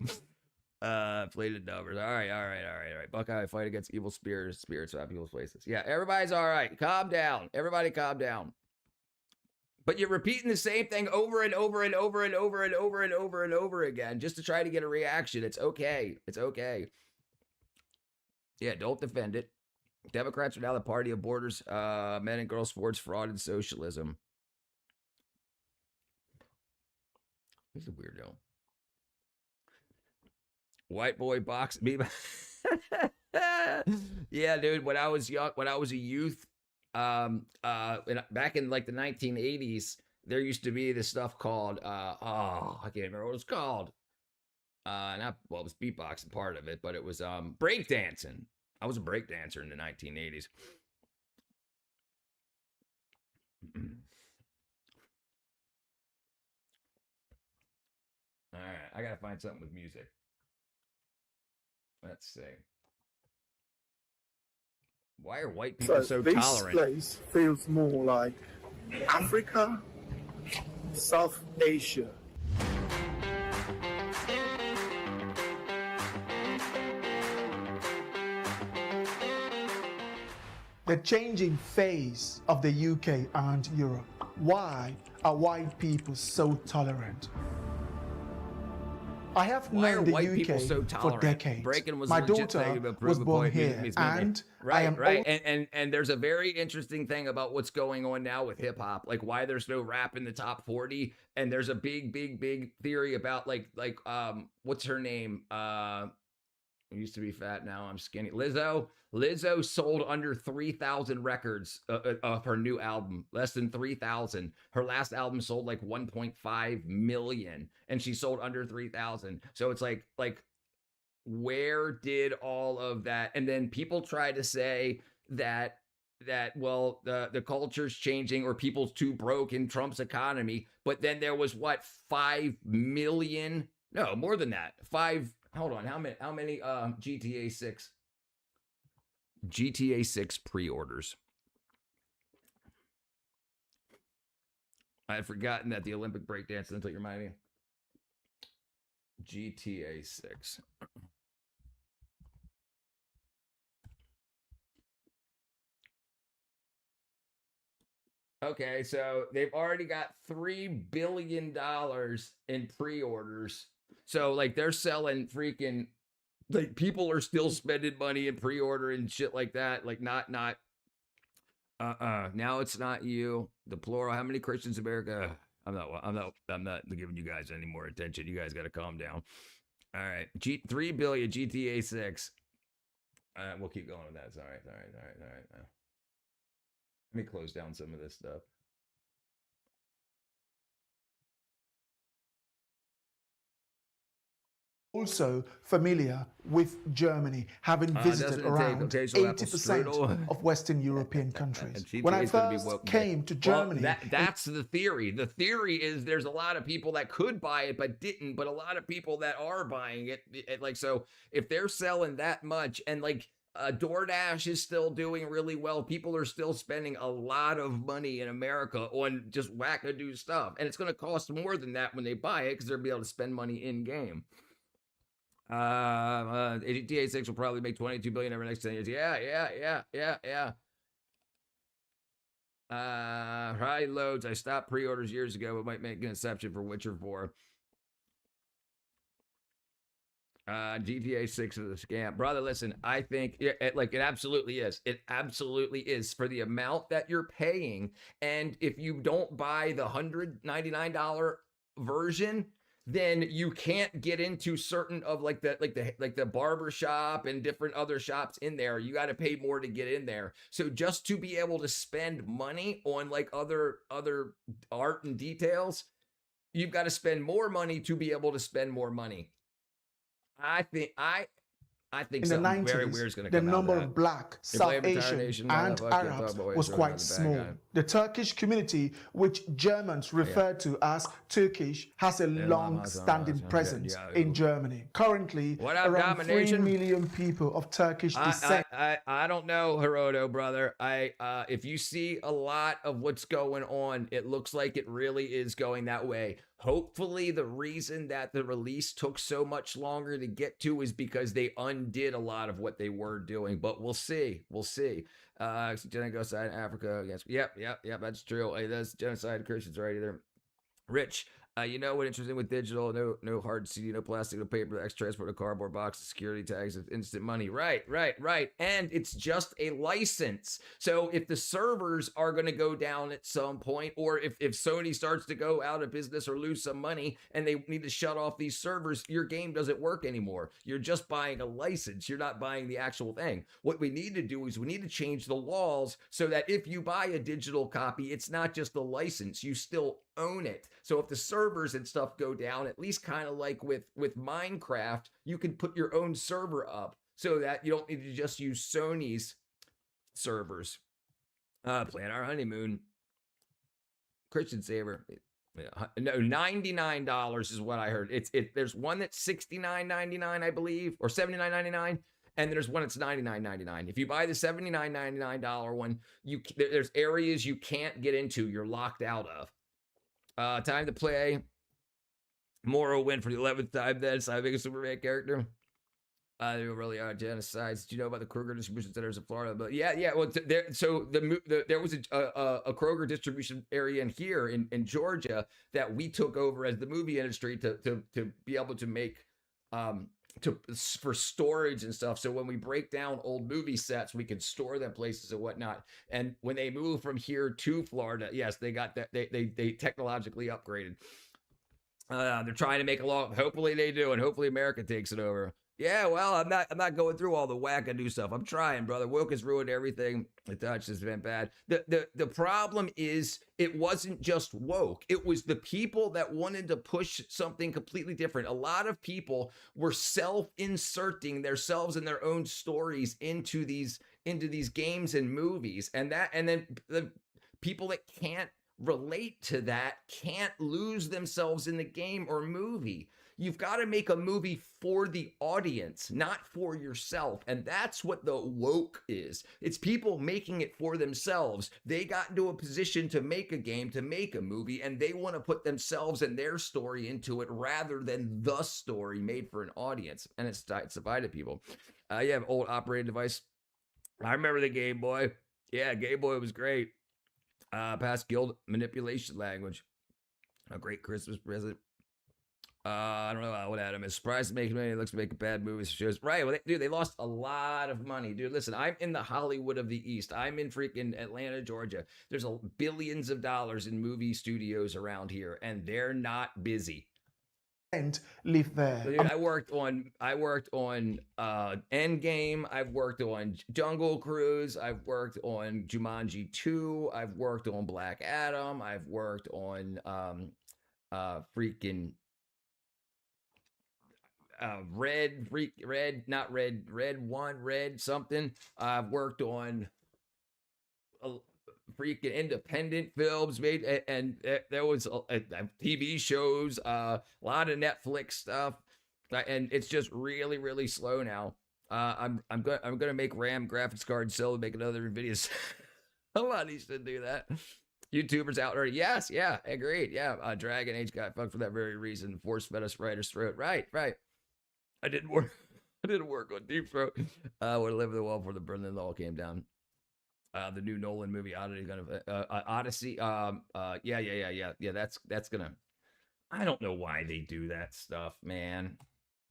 Inflated numbers. All right. Buckeye fight against evil spirits out people's places. Yeah, everybody's all right. Calm down. Everybody calm down. But you're repeating the same thing over and over and over and over and over and over and over again just to try to get a reaction. It's okay. It's okay. Yeah, don't defend it. Democrats are now the party of borders, men and girls, sports, fraud, and socialism. He's a weirdo. White boy box me. Yeah, dude. When I was young, when I was a youth, back in like the 1980s, there used to be this stuff called I can't remember what it was called. It was beatboxing part of it, but it was breakdancing. I was a breakdancer in the 1980s. All right, I gotta find something with music. Let's see. Why are white people so tolerant? This place feels more like Africa, South Asia. The changing face of the UK and Europe. Why are white people so tolerant? I have known the UK for decades. My daughter was born here, and right. And there's a very interesting thing about what's going on now with hip hop, like why there's no rap in the top 40, and there's a big theory about like what's her name? I used to be fat, now I'm skinny. Lizzo sold under 3,000 records of her new album, less than 3,000. Her last album sold like 1.5 million, and she sold under 3,000. So it's like, where did all of that? And then people try to say that well, the culture's changing or people's too broke in Trump's economy. But then there was 5 million? No, more than that. Hold on, how many GTA 6 pre-orders? I had forgotten that the Olympic breakdance until you remind me. GTA 6. Okay, so they've already got $3 billion in pre-orders. So like they're selling freaking, like people are still spending money in pre-order and shit like that. Like not now it's not you. The plural. How many Christians in America? I'm not giving you guys any more attention. You guys got to calm down. All right. 3 billion GTA 6. We'll keep going with that. It's all right. Let me close down some of this stuff. also familiar with Germany, having visited around 80% of Western European countries. When I first came to Germany... Well, that's the theory. The theory is there's a lot of people that could buy it but didn't, but a lot of people that are buying it. Like, so if they're selling that much, and like DoorDash is still doing really well, people are still spending a lot of money in America on just wackadoo stuff, and it's going to cost more than that when they buy it because they'll be able to spend money in game. GTA 6 will probably make $22 billion over the next 10 years. Yeah. High loads. I stopped pre-orders years ago, but might make an exception for Witcher 4. GTA 6 is a scam. Brother, listen, I think it absolutely is. It absolutely is for the amount that you're paying. And if you don't buy the $199 version, then you can't get into certain of like the barber shop and different other shops in there. You got to pay more to get in there. So just to be able to spend money on like other art and details, you've got to spend more money to be able to spend more money. I think in the 90s, very weird is going to come the number of Black, South Asian, and Arabs was quite small. The Turkish community, which Germans refer to as Turkish, has a long-standing presence in Germany. Currently, around 3 million people of Turkish descent. I don't know, Herodo, brother. If you see a lot of what's going on, it looks like it really is going that way. Hopefully, the reason that the release took so much longer to get to is because they undid a lot of what they were doing. But we'll see. We'll see. Genocide in Africa. Yes. Yep. That's true. Hey, that's genocide. Christians right either. Rich. You know what interesting with digital? No hard CD, no plastic, no paper, X transport, no cardboard box, security tags, instant money. Right. And it's just a license. So if the servers are going to go down at some point, or if Sony starts to go out of business or lose some money and they need to shut off these servers, your game doesn't work anymore. You're just buying a license. You're not buying the actual thing. What we need to do is we need to change the laws so that if you buy a digital copy, it's not just the license. You still own it. So if the servers and stuff go down, at least kind of like with Minecraft, you can put your own server up so that you don't need to just use Sony's servers. Plan our honeymoon. Christian Saver. No, $99 is what I heard. There's one that's $69.99, I believe, or $79.99. And there's one that's $99.99. If you buy the $79.99 one, there's areas you can't get into. You're locked out of. Time to play. Moro win for the 11th time then. So I make a Superman character. They really are genocides. Do you know about the Kroger distribution centers in Florida? But yeah. Well, there was a Kroger distribution area in here in Georgia that we took over as the movie industry to be able to make for storage and stuff. So when we break down old movie sets, we can store them places and whatnot. And when they moved from here to Florida, yes, they got that. They technologically upgraded. They're trying to make a law. Hopefully they do, and hopefully America takes it over. Yeah, well, I'm not going through all the wackadoo stuff. I'm trying, brother. Woke has ruined everything. The Dutch has been bad. The problem is it wasn't just woke. It was the people that wanted to push something completely different. A lot of people were self-inserting themselves and their own stories into these games and movies, and then the people that can't relate to that can't lose themselves in the game or movie. You've got to make a movie for the audience, not for yourself. And that's what the woke is. It's people making it for themselves. They got into a position to make a game, to make a movie, and they want to put themselves and their story into it rather than the story made for an audience. And it's divided people. You have old operating device. I remember the Game Boy. Yeah, Game Boy was great. Past guild manipulation language. A great Christmas present. I don't know what Adam is surprised to make money. Looks to make bad movies. Shows right. Well, they lost a lot of money, dude. Listen, I'm in the Hollywood of the East. I'm in freaking Atlanta, Georgia. There's billions of dollars in movie studios around here, and they're not busy. And live there. So, dude, I worked on Endgame. I've worked on Jungle Cruise. I've worked on Jumanji 2. I've worked on Black Adam. I've worked on freaking. red something. I've worked on freaking independent films made, and there was TV shows, a lot of Netflix stuff, and it's just really, really slow now. I'm gonna make RAM graphics card sell and make another videos. Somebody should do that. YouTubers out there, yes, yeah, agreed, yeah. Dragon Age got fucked for that very reason. Force fed us right his throat. Right. I didn't work on Deep Throat. Would have lived in the wall before the Berlin Wall came down. The new Nolan movie, Odyssey. Yeah. That's gonna. I don't know why they do that stuff, man.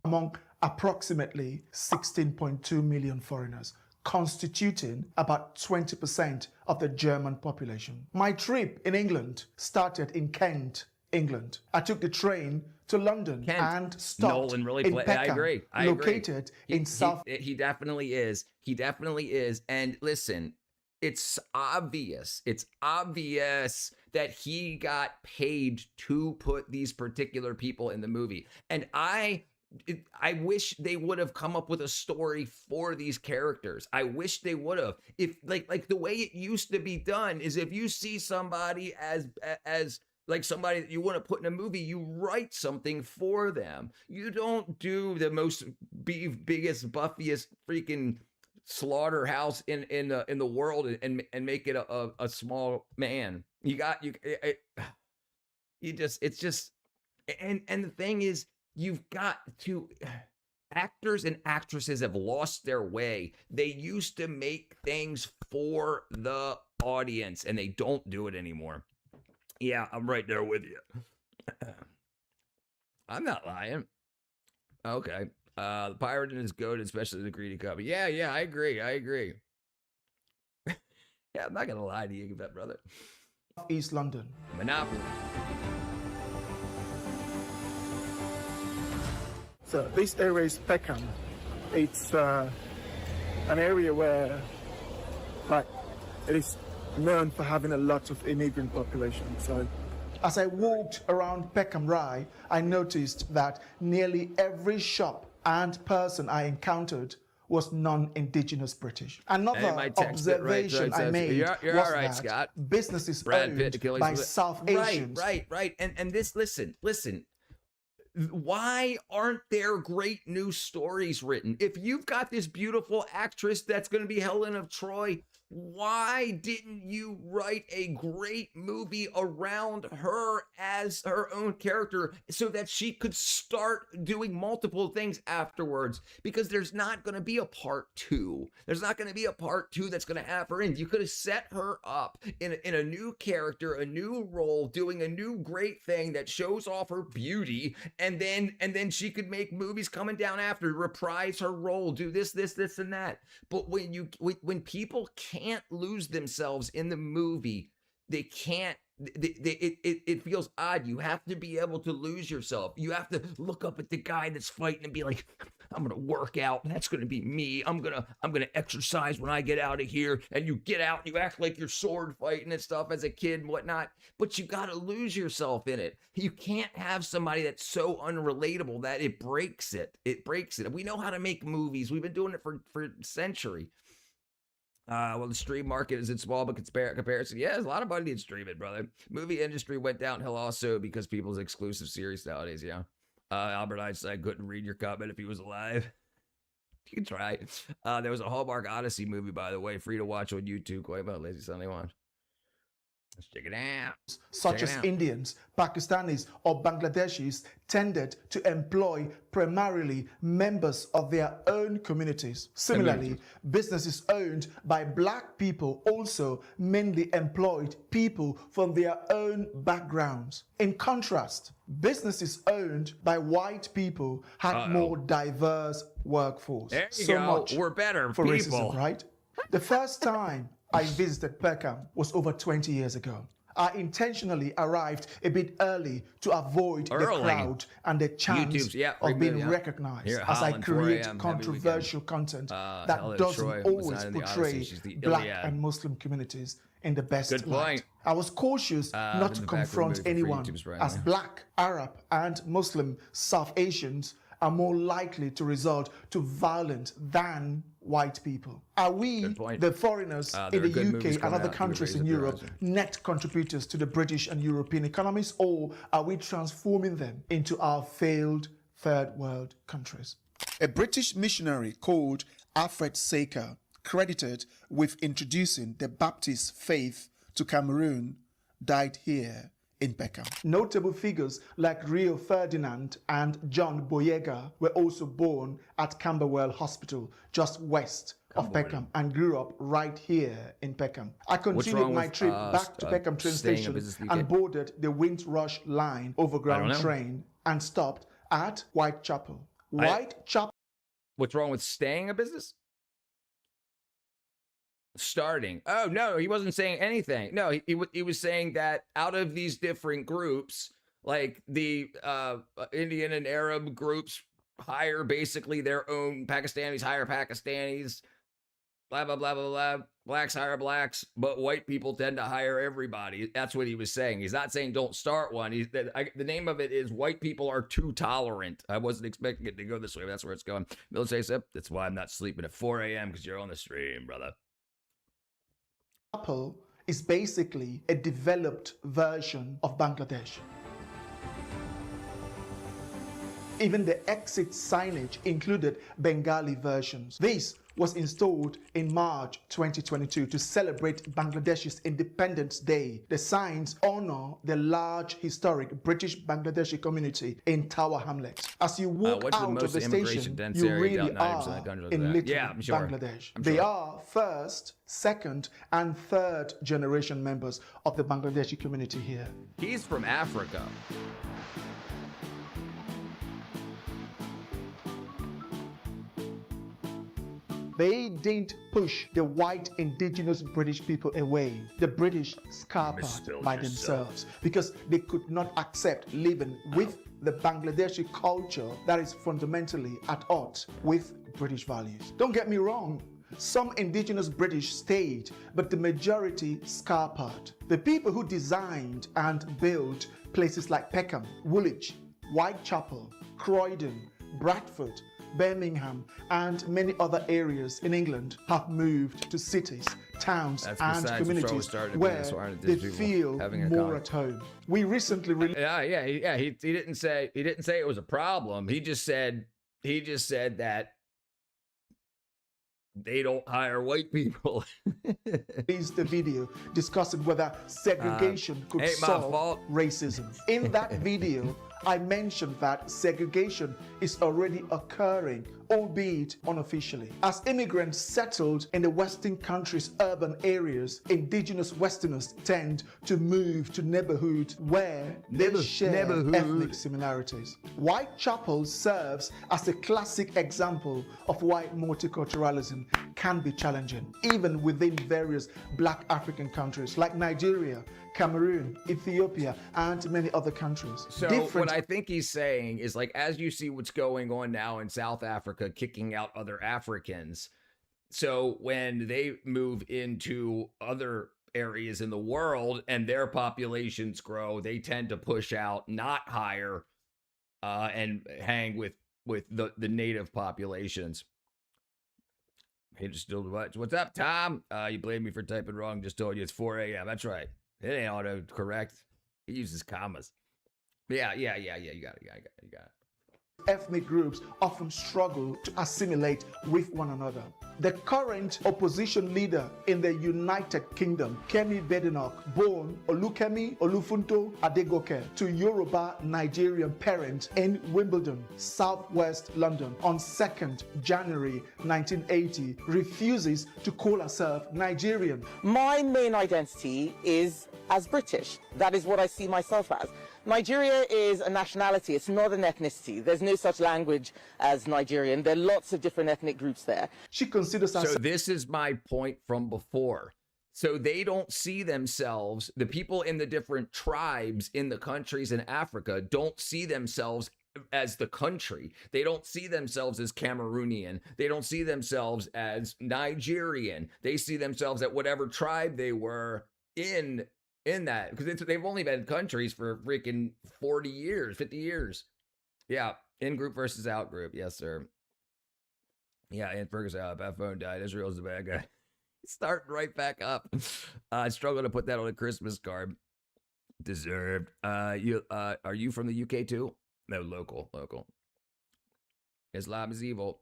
Among approximately 16.2 million foreigners, constituting about 20% of the German population. My trip in England started in Kent, England. I took the train to London and stopped Nolan really in Peckham, I agree. located in South. He definitely is. He definitely is. And listen, it's obvious. It's obvious that he got paid to put these particular people in the movie. And I wish they would have come up with a story for these characters. I wish they would have. If like the way it used to be done is if you see somebody as like somebody that you want to put in a movie, you write something for them. You don't do the most biggest, buffiest freaking slaughterhouse in the world and make it a small man. It's just and the thing is, you've got to, actors and actresses have lost their way. They used to make things for the audience and they don't do it anymore. Yeah, I'm right there with you. I'm not lying. Okay. The pirate and his goat, especially the greedy cub. Yeah, I agree. Yeah, I'm not gonna lie to you, brother. East London. Monopoly. So this area is Peckham. It's an area where, it is known for having a lot of immigrant population. So, as I walked around Peckham Rye, I noticed that nearly every shop and person I encountered was non-indigenous British. Another observation I made was that Scott. Businesses owned by South Asians. Right. And this, listen. Why aren't there great new stories written? If you've got this beautiful actress that's going to be Helen of Troy, why didn't you write a great movie around her as her own character so that she could start doing multiple things afterwards? Because there's not going to be a part 2. There's not going to be a part 2 that's going to have her in. You could have set her up in a new character, a new role, doing a new great thing that shows off her beauty, and then she could make movies coming down after, reprise her role, do this, and that. But when people can't lose themselves in the movie, they can't. It feels odd. You have to be able to lose yourself. You have to look up at the guy that's fighting and be like, I'm gonna work out. That's gonna be me. I'm gonna exercise when I get out of here. And you get out and you act like you're sword fighting and stuff as a kid and whatnot. But you gotta lose yourself in it. You can't have somebody that's so unrelatable that it breaks it. It breaks it. We know how to make movies. We've been doing it for a century. Well, the stream market is small, but comparison, yeah, there's a lot of money in streaming, brother. Movie industry went downhill also because people's exclusive series nowadays, yeah. Albert Einstein couldn't read your comment if he was alive. You can try. There was a Hallmark Odyssey movie, by the way, free to watch on YouTube. Quite about Lazy Sunday Watch. Let's check it out. Such as Indians, Pakistanis, or Bangladeshis tended to employ primarily members of their own communities. Similarly, businesses owned by black people also mainly employed people from their own backgrounds. In contrast, businesses owned by white people had more diverse workforce. There you so go. much We're better for people. racism, right? The first time I visited Peckham was over 20 years ago. I intentionally arrived a bit early to avoid the crowd and the chance of being recognized as I create controversial content that doesn't always portray black and Muslim communities in the best light. I was cautious not to confront anyone as black, Arab, and Muslim South Asians are more likely to resort to violence than white people? Are we, the foreigners in the UK and other countries in Europe, net contributors to the British and European economies, or are we transforming them into our failed third world countries? A British missionary called Alfred Saker, credited with introducing the Baptist faith to Cameroon, died here in Peckham. Notable figures like Rio Ferdinand and John Boyega were also born at Camberwell Hospital, just west of Peckham, and grew up right here in Peckham. I continued my trip back to Peckham train station and boarded the Windrush Line overground train and stopped at Whitechapel. Whitechapel. What's wrong with staying a business? Starting. Oh, no, he wasn't saying anything. No, he was saying that out of these different groups, like the Indian and Arab groups hire basically their own, Pakistanis hire Pakistanis, blah, blah, blah, blah, blah. Blacks hire blacks, but white people tend to hire everybody. That's what he was saying. He's not saying don't start one. The name of it is White People Are Too Tolerant. I wasn't expecting it to go this way, but that's where it's going. Military Sip, that's why I'm not sleeping at 4 a.m. because you're on the stream, brother. Apple is basically a developed version of Bangladesh. Even the exit signage included Bengali versions. This was installed in March 2022 to celebrate Bangladesh's Independence Day. The signs honor the large historic British Bangladeshi community in Tower Hamlets. As you walk out of the station, you really are in little Bangladesh. They are first, second, and third generation members of the Bangladeshi community here. He's from Africa. They didn't push the white indigenous British people away. The British scuppered by themselves because they could not accept living with the Bangladeshi culture that is fundamentally at odds with British values. Don't get me wrong. Some indigenous British stayed, but the majority scuppered. The people who designed and built places like Peckham, Woolwich, Whitechapel, Croydon, Bradford, Birmingham, and many other areas in England have moved to cities, towns, and communities where they feel more at home. We recently he didn't say it was a problem. He just said that they don't hire white people. Is the video discussing whether segregation could solve racism. In that video, I mentioned that segregation is already occurring, albeit unofficially. As immigrants settled in the Western countries' urban areas, indigenous Westerners tend to move to neighborhoods where they share ethnic similarities. Whitechapel serves as a classic example of why multiculturalism can be challenging, even within various Black African countries like Nigeria, Cameroon, Ethiopia, and many other countries. So what I think he's saying is, like, as you see what's going on now in South Africa, kicking out other Africans. So when they move into other areas in the world and their populations grow, they tend to push out, not hire, and hang with the native populations. Hey, just still what's up, Tom? You blame me for typing wrong. Just told you it's 4 a.m. That's right. It ain't auto-correct. He uses commas. Yeah. You got it. Ethnic groups often struggle to assimilate with one another. The current opposition leader in the United Kingdom, Kemi Badenoch, born Olukemi Olufunto Adegoke to Yoruba Nigerian parents in Wimbledon, southwest London, on 2nd January 1980, refuses to call herself Nigerian. My main identity is as British. That is what I see myself as. Nigeria is a nationality, it's not an ethnicity. There's no such language as Nigerian. There are lots of different ethnic groups there. She considers herself... So this is my point from before. So they don't see themselves, the people in the different tribes in the countries in Africa don't see themselves as the country. They don't see themselves as Cameroonian. They don't see themselves as Nigerian. They see themselves at whatever tribe they were in that, because they've only been countries for freaking 40 years, 50 years. Yeah, in-group versus out-group. Yes, sir. Yeah, and Ferguson, that phone died. Israel's the bad guy. Starting right back up. I struggle to put that on a Christmas card. Deserved. Are you from the UK too? No, local. Islam is evil.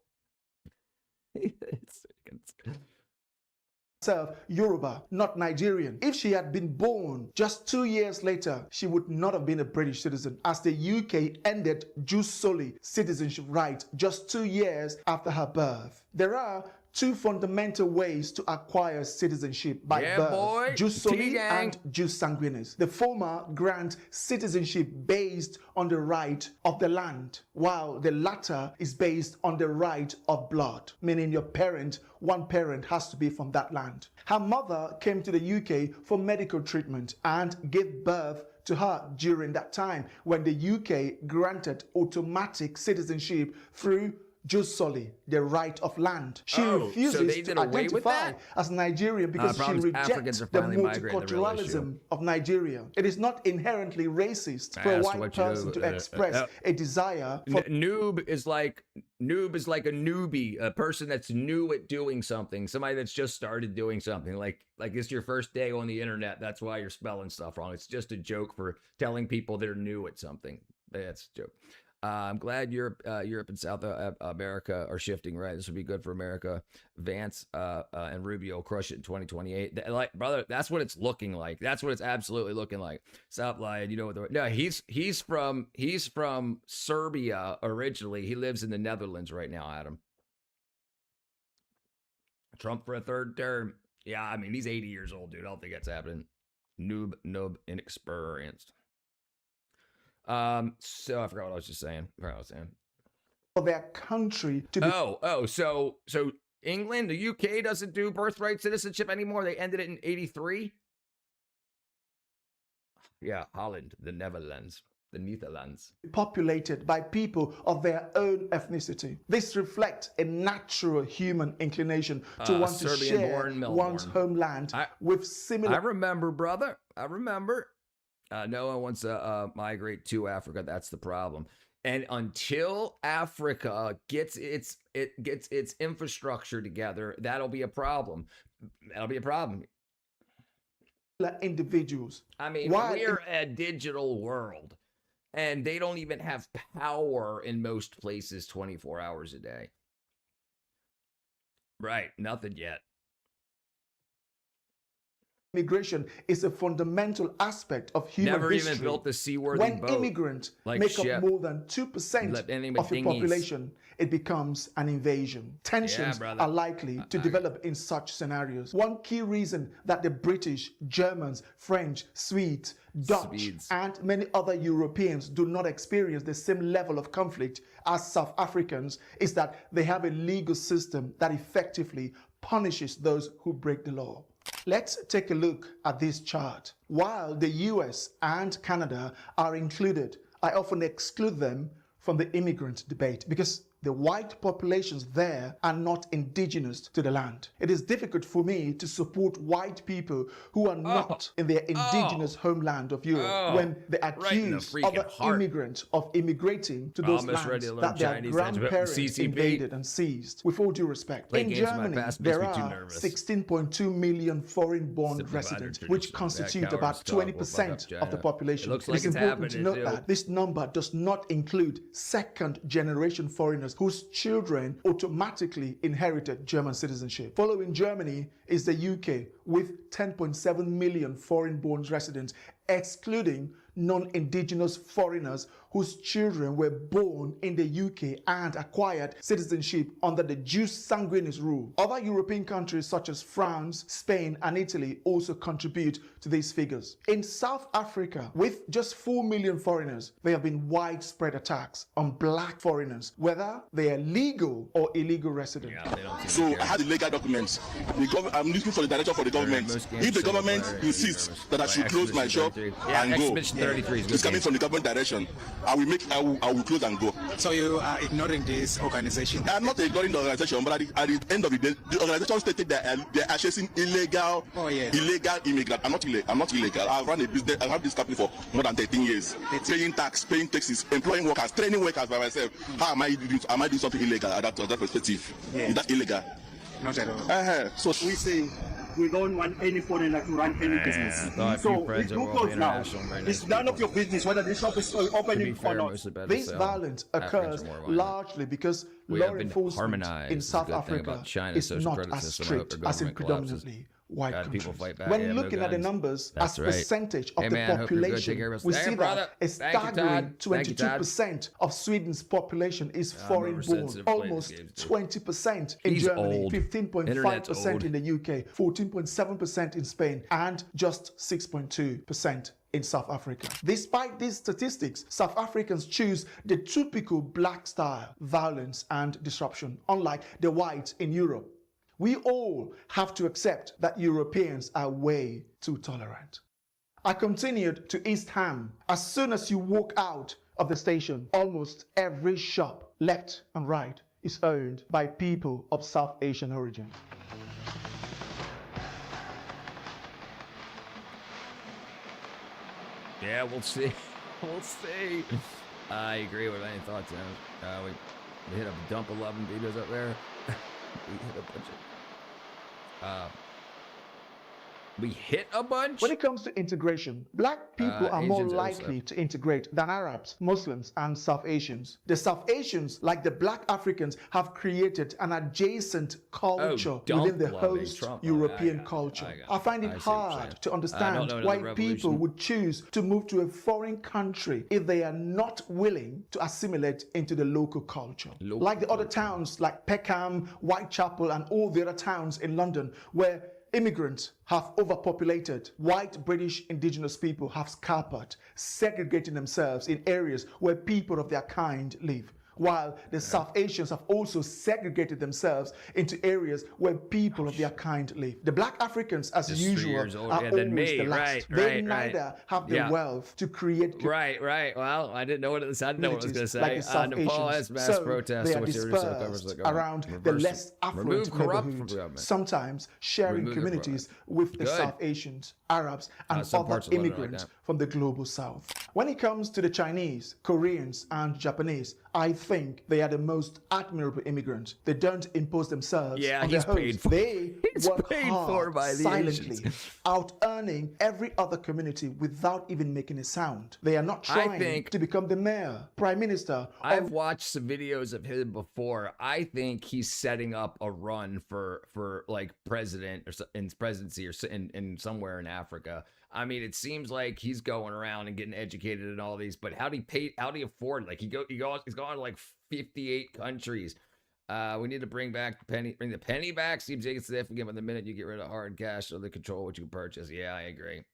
Yoruba, not Nigerian. If she had been born just 2 years later, she would not have been a British citizen, as the UK ended jus soli citizenship rights just 2 years after her birth. There are two fundamental ways to acquire citizenship by birth, jus soli and jus sanguinis. The former grants citizenship based on the right of the land, while the latter is based on the right of blood, meaning one parent has to be from that land. Her mother came to the UK for medical treatment and gave birth to her during that time when the UK granted automatic citizenship through jus soli, the right of land. She refuses to identify as Nigerian because she rejects the multiculturalism of Nigeria. It is not inherently racist for a white person to express a desire for... Noob is like a newbie, a person that's new at doing something, somebody that's just started doing something. Like it's your first day on the internet. That's why you're spelling stuff wrong. It's just a joke for telling people they're new at something. That's a joke. I'm glad Europe and South America are shifting right. This would be good for America. Vance and Rubio crush it in 2028. Like, brother, that's what it's looking like. That's what it's absolutely looking like. South Lion, you know what? No, he's from Serbia originally. He lives in the Netherlands right now. Adam. Trump for a third term. Yeah, I mean he's 80 years old, dude. I don't think that's happening. Noob, inexperienced. So I forgot what I was just saying. For their country to be... So England, the UK doesn't do birthright citizenship anymore. They ended it in 83. Yeah, Holland, the Netherlands. Populated by people of their own ethnicity. This reflects a natural human inclination to want to share one's homeland with similar... I remember, brother. No one wants to migrate to Africa. That's the problem. And until Africa gets its infrastructure together, that'll be a problem. Individuals. I mean, we're a digital world, and they don't even have power in most places 24 hours a day. Right. Nothing yet. Immigration is a fundamental aspect of human history. Never even built the seaworthy boat. When immigrants make up more than 2% of the population, it becomes an invasion. Tensions are likely to develop in such scenarios. One key reason that the British, Germans, French, Swedes, Dutch, and many other Europeans do not experience the same level of conflict as South Africans is that they have a legal system that effectively punishes those who break the law. Let's take a look at this chart. While the US and Canada are included, I often exclude them from the immigrant debate because the white populations there are not indigenous to the land. It is difficult for me to support white people who are not in their indigenous homeland of Europe when they accuse other immigrants of immigrating to those lands that their grandparents invaded and seized. With all due respect, in Germany, there are 16.2 million foreign-born residents, which constitute about 20% of the population. It is important to note that this number does not include second-generation foreigners whose children automatically inherited German citizenship. Following Germany is the UK with 10.7 million foreign-born residents, excluding non-indigenous foreigners whose children were born in the UK and acquired citizenship under the jus sanguinis rule. Other European countries such as France, Spain, and Italy also contribute to these figures. In South Africa, with just 4 million foreigners, there have been widespread attacks on black foreigners, whether they are legal or illegal residents. So I had the legal documents. I'm looking for the direction for the government. If the government insists that I should close my shop, 33. Yeah, Expedition 33 is good. It's coming from the government direction. I will close and go. So you are ignoring this organization? I'm not ignoring the organization, but at the end of the day, the organization stated that they are chasing illegal immigrants. I'm not illegal. I've run a business. I have this company for more than 13 years. Paying taxes, employing workers, training workers by myself. How am I doing something illegal at that perspective? Is that illegal? Not at all. So we say we don't want any foreigner to run any business. So with glucose now, it's none of your business whether this shop is opening or not. This violence occurs largely because law enforcement in South Africa is not as strict as in predominantly white countries. When looking at the numbers as percentage of the population, we see that a staggering 22% of Sweden's population is foreign-born, almost 20% in Germany, 15.5% in the UK, 14.7% in Spain, and just 6.2% in South Africa. Despite these statistics, South Africans choose the typical black style, violence and disruption, unlike the whites in Europe. We all have to accept that Europeans are way too tolerant. I continued to East Ham. As soon as you walk out of the station, almost every shop, left and right, is owned by people of South Asian origin. Yeah, we'll see. We'll see. I agree with any thoughts. We hit up dump 11 videos up there. We hit a bunch. When it comes to integration, black people are more likely to integrate than Arabs, Muslims, and South Asians. The South Asians, like the black Africans, have created an adjacent culture within the host European culture. I find it hard to understand why people would choose to move to a foreign country if they are not willing to assimilate into the local culture. Like the other towns like Peckham, Whitechapel, and all the other towns in London where immigrants have overpopulated. White British indigenous people have scattered, segregating themselves in areas where people of their kind live, while the South Asians have also segregated themselves into areas where people of their kind live. The black Africans, as usual, are always the last. They neither have the wealth to create... Right. Well, I didn't know what it was. I didn't know what I was going to say. Like the South Asians. Mass so protests, they are dispersed around the less affluent neighborhood, sometimes sharing communities with the South Asians, Arabs, and other immigrants from the global South. When it comes to the Chinese, Koreans, and Japanese, I think they are the most admirable immigrants. They don't impose themselves on their hosts. They work hard, silently, out-earning every other community without even making a sound. They are not trying to become the mayor, prime minister. I've watched some videos of him before. I think he's setting up a run for like president or in presidency or in somewhere in Africa. I mean, it seems like he's going around and getting educated in all these, but how do you afford? Like he's gone to like 58 countries. We need to bring the penny back. Seems insignificant, but the minute you get rid of hard cash, so they control what you can purchase. Yeah, I agree.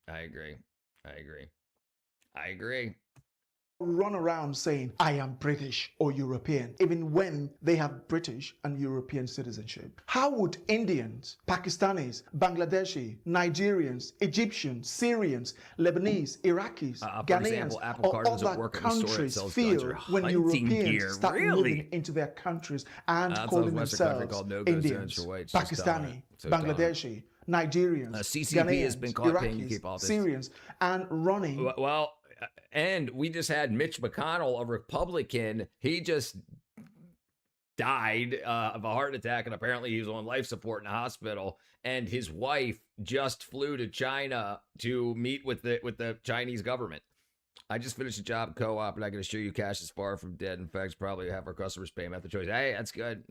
Run around saying, I am British or European, even when they have British and European citizenship. How would Indians, Pakistanis, Bangladeshi, Nigerians, Egyptians, Syrians, Lebanese, Iraqis, Ghanaians, or other countries feel when Europeans start moving into their countries and calling themselves Indians, Pakistani, Bangladeshi, Nigerians, CCP has been caught paying to keep all this. Syrians, and running... Well, and we just had Mitch McConnell, a Republican. He just died of a heart attack, and apparently he was on life support in a hospital. And his wife just flew to China to meet with the Chinese government. I just finished a job co-op, and I can assure you, cash is far from dead. In fact, probably have our customers pay method choice. Hey, that's good.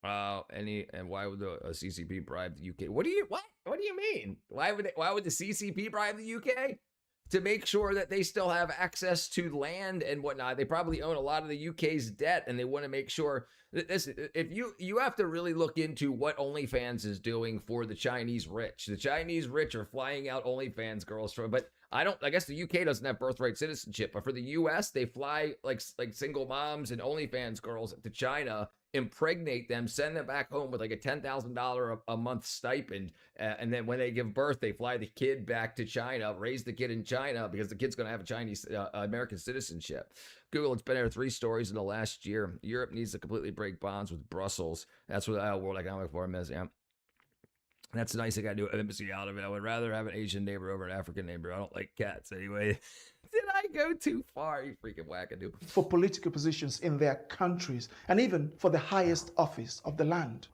And why would a CCP bribe the UK? What do you mean? Why would the CCP bribe the UK? To make sure that they still have access to land and whatnot. They probably own a lot of the UK's debt, and they want to make sure that if you have to really look into what OnlyFans is doing for the Chinese rich. The Chinese rich are flying out OnlyFans girls but I guess the UK doesn't have birthright citizenship, but for the US, they fly like single moms and OnlyFans girls to China, impregnate them, send them back home with like a $10,000 a month stipend. And then when they give birth, they fly the kid back to China, raise the kid in China because the kid's going to have a Chinese American citizenship. Google, it's been there 3 stories in the last year. Europe needs to completely break bonds with Brussels. That's what the World Economic Forum is. Yeah. That's nice. I got to do an embassy out of it. I would rather have an Asian neighbor over an African neighbor. I don't like cats anyway. Did I go too far, you freaking wackadoo? For political positions in their countries and even for the highest office of the land.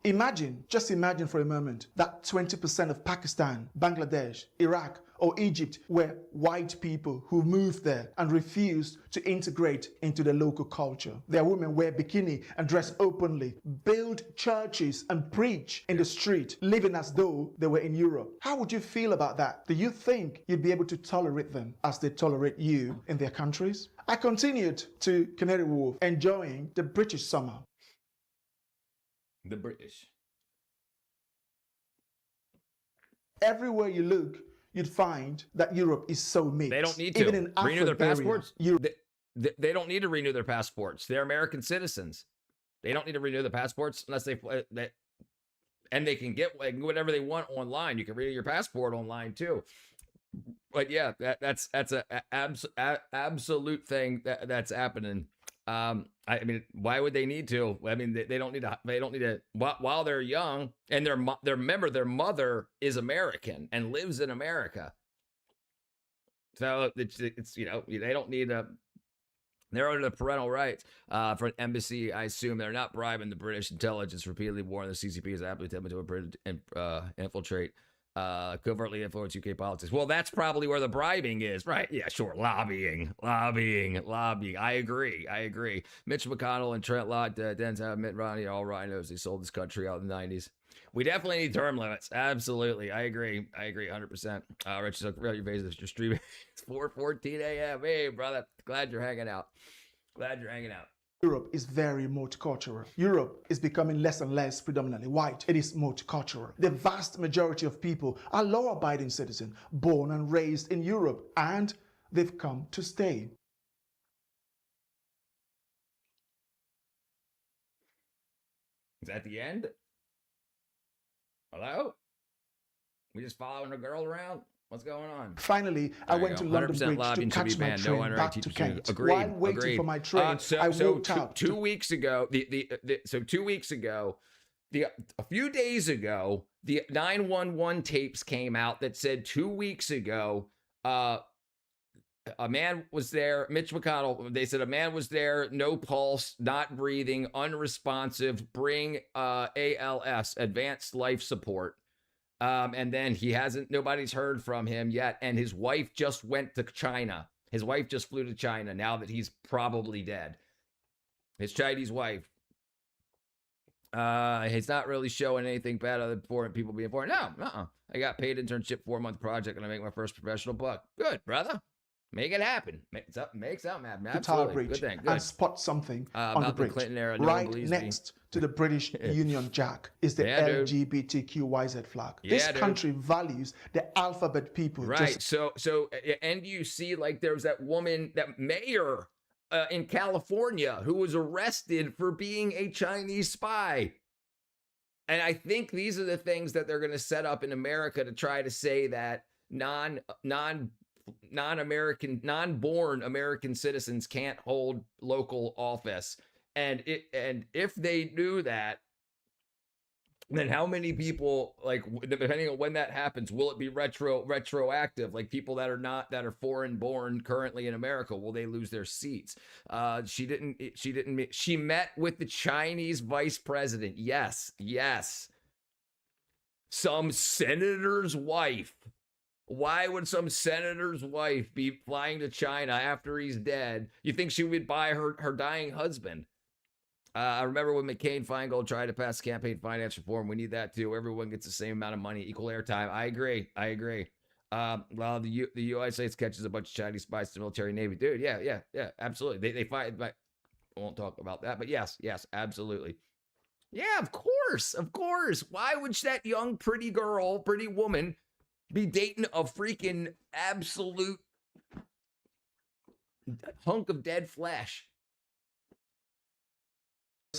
Just imagine for a moment that 20% of Pakistan, Bangladesh, Iraq, or Egypt were white people who moved there and refused to integrate into the local culture. Their women wear bikini and dress openly, build churches and preach in the street, living as though they were in Europe. How would you feel about that? Do you think you'd be able to tolerate them as they tolerate you in their countries? I continued to Canary Wharf, enjoying the British summer. The British. Everywhere you look, you'd find that Europe is so mixed. They don't need to. Even in renew their Africa passports. They don't need to renew their passports. They're American citizens. They don't need to renew their passports unless they and they can get whatever they want online. You can renew your passport online too. But yeah, that's an absolute thing that's happening. I mean, why would they need to? I mean, they don't need to. They don't need to. While they're young, and their mother is American and lives in America. So it's they don't need a. They're under the parental rights for an embassy. I assume they're not bribing the British intelligence. Repeatedly warned the CCP is aptly attempting to infiltrate. Covertly influence UK politics. Well, that's probably where the bribing is, right? Yeah, sure. Lobbying. I agree. Mitch McConnell and Trent Lott, Denzel, Mitt Romney, all rhinos. They sold this country out in the 90s. We definitely need term limits. Absolutely. I agree 100%. Rich, your face is your streaming. It's 4:14 a.m. Hey, brother. Glad you're hanging out. Europe is very multicultural. Europe is becoming less and less predominantly white. It is multicultural. The vast majority of people are law-abiding citizens, born and raised in Europe, and they've come to stay. Is that the end? Hello? We just following a girl around? What's going on? Finally, I went to London Bridge to catch my train back to Kent. While waiting for my train, I walked out. 2 weeks ago, a few days ago, the 911 tapes came out that said 2 weeks ago, a man was there, Mitch McConnell, they said a man was there, no pulse, not breathing, unresponsive, bring ALS, advanced life support. And then nobody's heard from him yet. And his wife just went to China. His wife just flew to China now that he's probably dead. His Chinese wife. He's not really showing anything bad other than foreign people being foreign. No, I got paid internship 4-month project and I make my first professional buck. Good, brother. Make it happen. Make something happen. Absolutely. Good thing. Good. And spot something on the bridge. Clinton era, right next to the British Union Jack is the LGBTQYZ flag. This country values the alphabet people. Right. So, and you see, like, there was that woman, that mayor in California who was arrested for being a Chinese spy. And I think these are the things that they're going to set up in America to try to say that non-American, non-born American citizens can't hold local office. And if they do that, then how many people, like, depending on when that happens, will it be retroactive? Like, people that are foreign born currently in America, will they lose their seats? She met with the Chinese vice president. Yes. Some senator's wife. Why would some senator's wife be flying to China after he's dead? You think she would buy her dying husband? I remember when McCain-Feingold tried to pass campaign finance reform. We need that too. Everyone gets the same amount of money, equal airtime. I agree. Well, the United States catches a bunch of Chinese spies to the military Navy. Dude, yeah, absolutely. They fight, but I won't talk about that. But yes, absolutely. Yeah, of course. Why would that young, pretty woman be dating a freaking absolute hunk of dead flesh.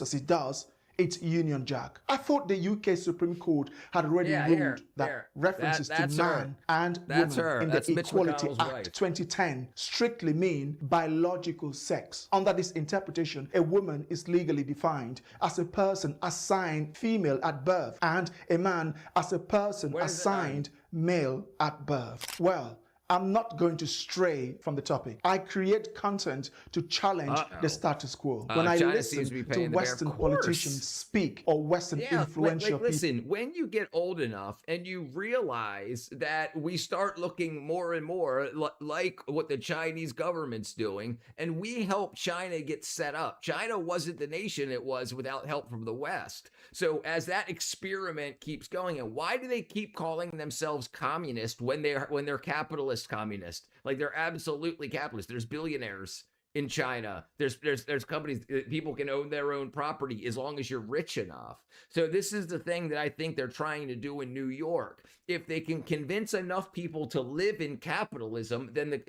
As it does, it's Union Jack. I thought the UK Supreme Court had already ruled that references to man and woman in the Equality Act 2010 strictly mean biological sex. Under this interpretation, a woman is legally defined as a person assigned female at birth and a man as a person assigned male at birth. Well, I'm not going to stray from the topic. I create content to challenge the status quo. When I listen to Western politicians speak or Western influential people. Listen, when you get old enough and you realize that we start looking more and more like what the Chinese government's doing, and we help China get set up. China wasn't the nation it was without help from the West. So as that experiment keeps going, and why do they keep calling themselves communist when they're capitalist? Communist, like they're absolutely capitalist. There's billionaires in China. There's companies, people can own their own property as long as you're rich enough. So this is the thing that I think they're trying to do in New York. If they can convince enough people to live in capitalism, then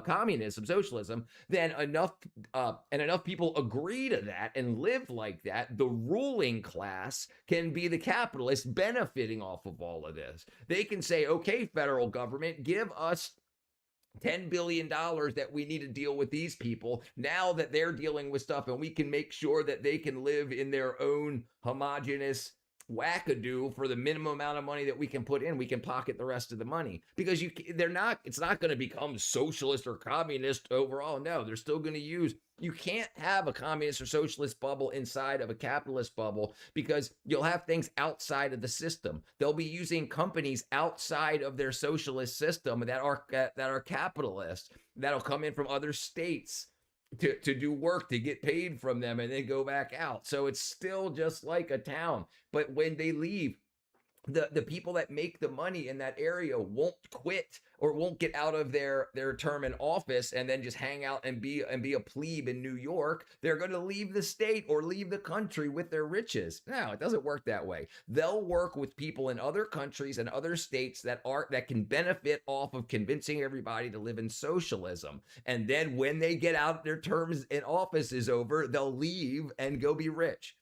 communism, socialism, then enough people agree to that and live like that, the ruling class can be the capitalists benefiting off of all of this. They can say, okay, federal government, give us $10 billion that we need to deal with these people now that they're dealing with stuff, and we can make sure that they can live in their own homogenous wackadoo for the minimum amount of money that we can put in. We can pocket the rest of the money because it's not going to become socialist or communist overall. No, they're still going to use, you can't have a communist or socialist bubble inside of a capitalist bubble because you'll have things outside of the system. They'll be using companies outside of their socialist system that are capitalist, that'll come in from other states to do work, to get paid from them and then go back out. So it's still just like a town. But when they leave, the people that make the money in that area won't quit or won't get out of their term in office and then just hang out and be a plebe in New York. They're going to leave the state or leave the country with their riches. No, it doesn't work that way. They'll work with people in other countries and other states that can benefit off of convincing everybody to live in socialism. And then when they get out, their terms in office is over, they'll leave and go be rich.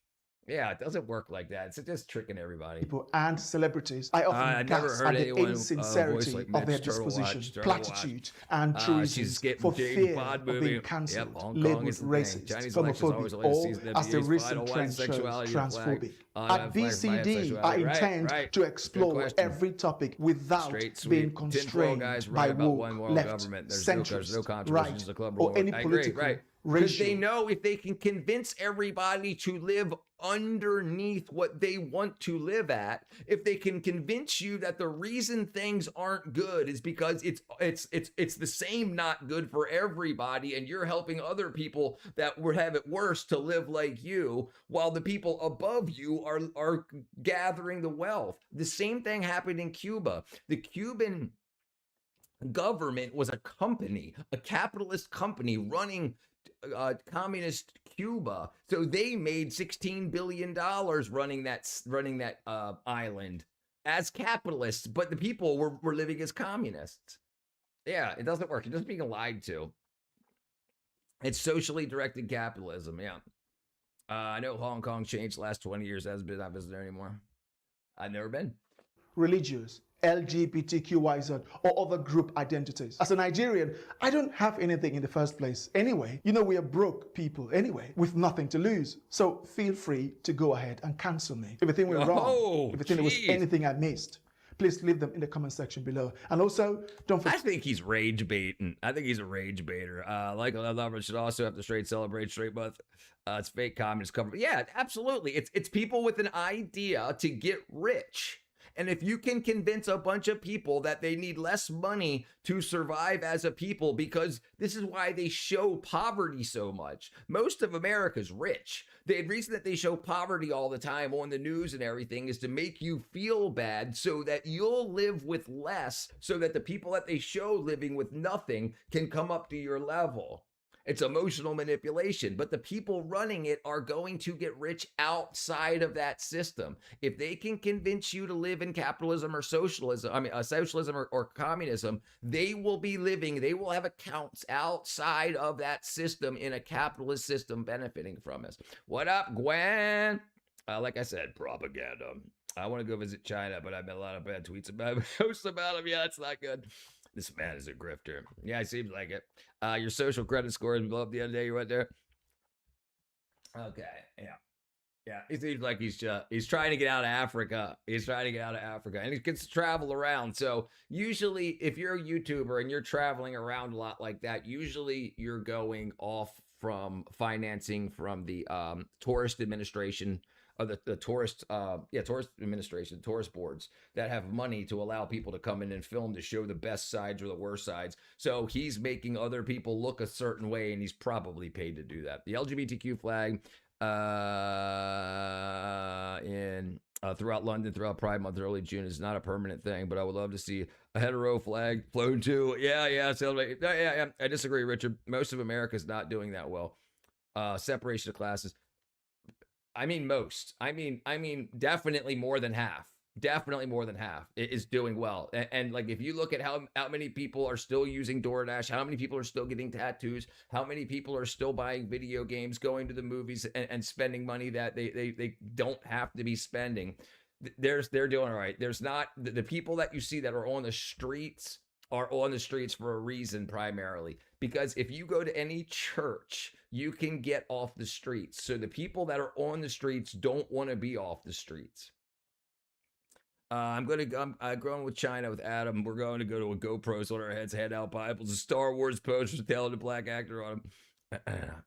Yeah, it doesn't work like that. It's just tricking everybody. People and celebrities, I often gasp at the insincerity of their disposition, platitude, and truisms for fear of being cancelled, labeled racist, homophobic, or, as the recent trend shows, transphobic. At BCD, I intend to explore every topic without being constrained by woke, left, centrist, right, or any political. Because they know if they can convince everybody to live underneath what they want to live at, if they can convince you that the reason things aren't good is because it's the same not good for everybody, and you're helping other people that would have it worse to live like you, while the people above you are gathering the wealth. The same thing happened in Cuba. The Cuban government was a company, a capitalist company running communist Cuba, so they made $16 billion running that island as capitalists, but the people were living as communists. Yeah, it doesn't work. You're just being lied to. It's socially directed capitalism. Yeah, I know Hong Kong changed the last 20 years. Hasn't been, not visiting there anymore. I've never been. Religious, LGBTQYZ, or other group identities. As a Nigerian, I don't have anything in the first place anyway. You know, we are broke people anyway, with nothing to lose. So feel free to go ahead and cancel me. If you think we're wrong, if you think there was anything I missed, please leave them in the comment section below. And also, don't forget. I think he's rage baiting. I think he's a rage baiter. Like a lover should also have to straight celebrate straight month. It's fake communist cover. Yeah, absolutely. It's people with an idea to get rich. And if you can convince a bunch of people that they need less money to survive as a people, because this is why they show poverty so much. Most of America's rich. The reason that they show poverty all the time on the news and everything is to make you feel bad so that you'll live with less, so that the people that they show living with nothing can come up to your level. It's emotional manipulation, but the people running it are going to get rich outside of that system. If they can convince you to live in capitalism or socialism, socialism or communism, they will have accounts outside of that system in a capitalist system benefiting from us. What up, Gwen? Like I said, propaganda. I want to go visit China, but I've had a lot of bad tweets about posts about him. Yeah, that's not good. This man is a grifter. Yeah, it seems like it. Your social credit score is blew up the other day. You went there. Okay, yeah. It seems like he's trying to get out of Africa. And he gets to travel around. So usually, if you're a YouTuber and you're traveling around a lot like that, usually you're going off from financing from the tourist administration. Or the tourist administration, tourist boards that have money to allow people to come in and film to show the best sides or the worst sides. So he's making other people look a certain way, and he's probably paid to do that. The LGBTQ flag throughout London, throughout Pride Month, early June is not a permanent thing, but I would love to see a hetero flag flown too. Yeah. I disagree, Richard. Most of America is not doing that well. Separation of classes. I mean, most. I mean, definitely more than half. Definitely more than half is doing well. And like, if you look at how many people are still using DoorDash, how many people are still getting tattoos, how many people are still buying video games, going to the movies, and spending money that they don't have to be spending, they're doing all right. There's not the people that you see that are on the streets are on the streets for a reason, primarily because if you go to any church, you can get off the streets. So the people that are on the streets don't want to be off the streets. I'm going with China with Adam. We're going to go to a GoPros on our heads, hand out Bibles, a Star Wars posters, talented black actor on them.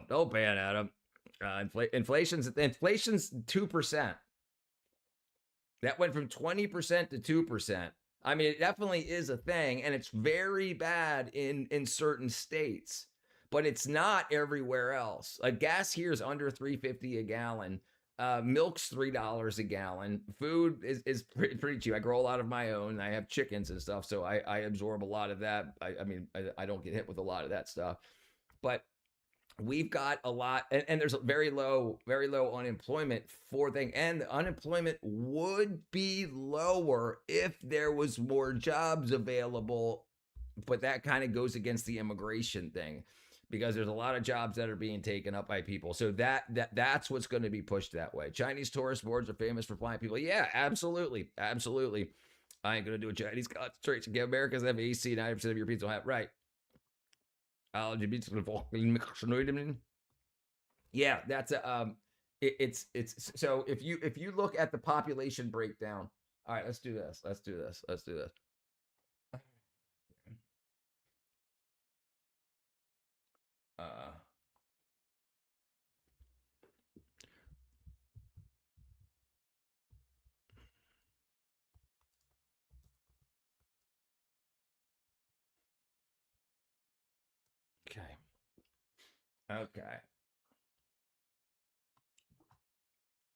Don't ban Adam. Inflation's 2%. That went from 20% to 2%. I mean, it definitely is a thing, and it's very bad in certain states, but it's not everywhere else. Like, gas here is under $3.50 a gallon. Milk's $3 a gallon. Food is pretty cheap. I grow a lot of my own. I have chickens and stuff, so I absorb a lot of that. I don't get hit with a lot of that stuff, but we've got a lot, and there's a very low unemployment and the unemployment would be lower if there was more jobs available, but that kind of goes against the immigration thing because there's a lot of jobs that are being taken up by people. So that's what's going to be pushed that way. Chinese tourist boards are famous for flying people. Yeah, absolutely. I ain't going to do a Chinese concentration camp. Americans have AC, 90% of Europeans don't have, right? Yeah, that's it's so if you look at the population breakdown. All right, let's do this.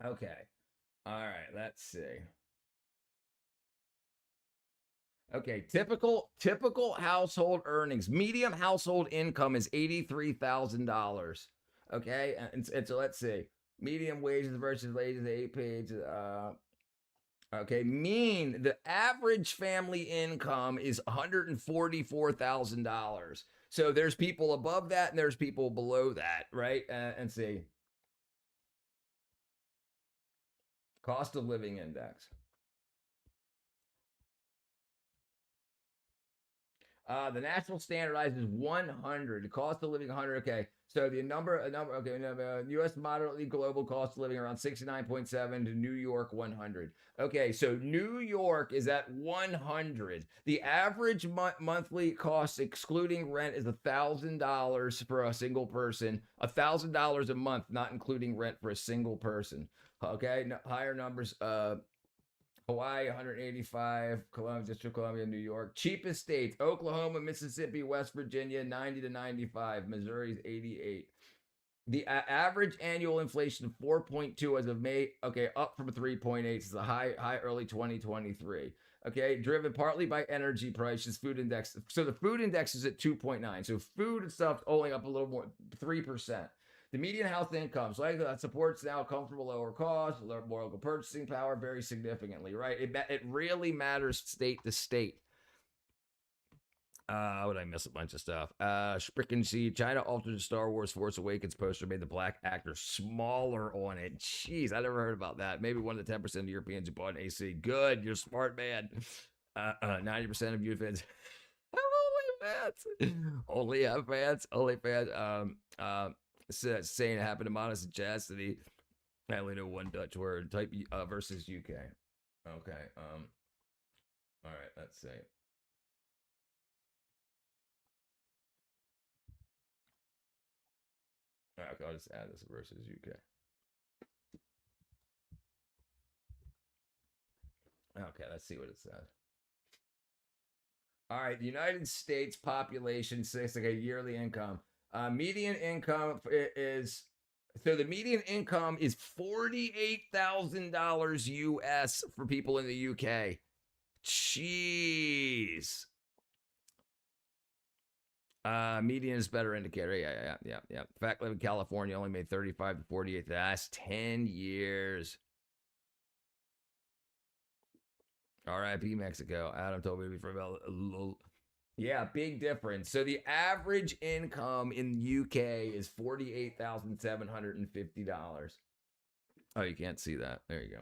Okay. All right, let's see. Okay, typical household earnings. Medium household income is $83,000. Okay, and so let's see. Medium wages versus wages, 8 page. Okay, the average family income is $144,000. So there's people above that and there's people below that, right? And see. Cost of living index. The national standardized is 100. The cost of living 100. Okay, so the number. Okay, U.S. moderately global cost of living around 69.7 to New York 100. Okay, so New York is at 100. The average monthly cost, excluding rent, is $1,000 for a single person. $1,000 a month, not including rent for a single person. Okay, higher numbers. Hawaii, 185, District of Columbia, New York. Cheapest states, Oklahoma, Mississippi, West Virginia, 90 to 95. Missouri's 88. The average annual inflation of 4.2 as of May, okay, up from 3.8. It's a high early 2023. Okay, driven partly by energy prices, food index. So the food index is at 2.9. So food and stuff only up a little more, 3%. The median house income, so that supports now comfortable lower costs, more local purchasing power very significantly, right? It really matters state to state. What did I miss? A bunch of stuff. Sprickency, China altered the Star Wars Force Awakens poster, made the black actor smaller on it. Jeez, I never heard about that. Maybe 1 to 10% of Europeans who bought an AC. Good, you're a smart man. 90% of you fans only fans. Saying it happened to Modest and Chastity. I only know one Dutch word. Type versus UK. Okay. All right. Let's see. All right, I'll just add this versus UK. Okay, let's see what it says. All right, the United States population, yearly income. Median income is, so the median income is $48,000 US for people in the UK. Jeez. Median is better indicator. Yeah. Fact live in California only made 35 to 48. That's 10 years. R.I.P. Mexico. Adam told me from yeah, big difference. So the average income in the UK is $48,750. Oh, you can't see that. There you go.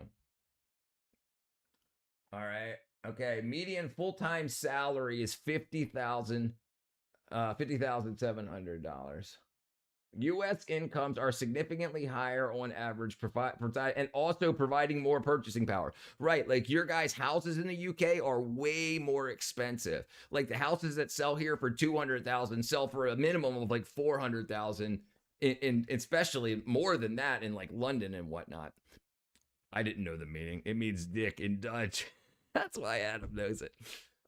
All right. Okay. Median full-time salary is $50,700. U.S. incomes are significantly higher on average, and also providing more purchasing power. Right, like your guys' houses in the UK are way more expensive. Like the houses that sell here for $200,000 sell for a minimum of like $400,000, in especially more than that in like London and whatnot. I didn't know the meaning. It means dick in Dutch. That's why Adam knows it.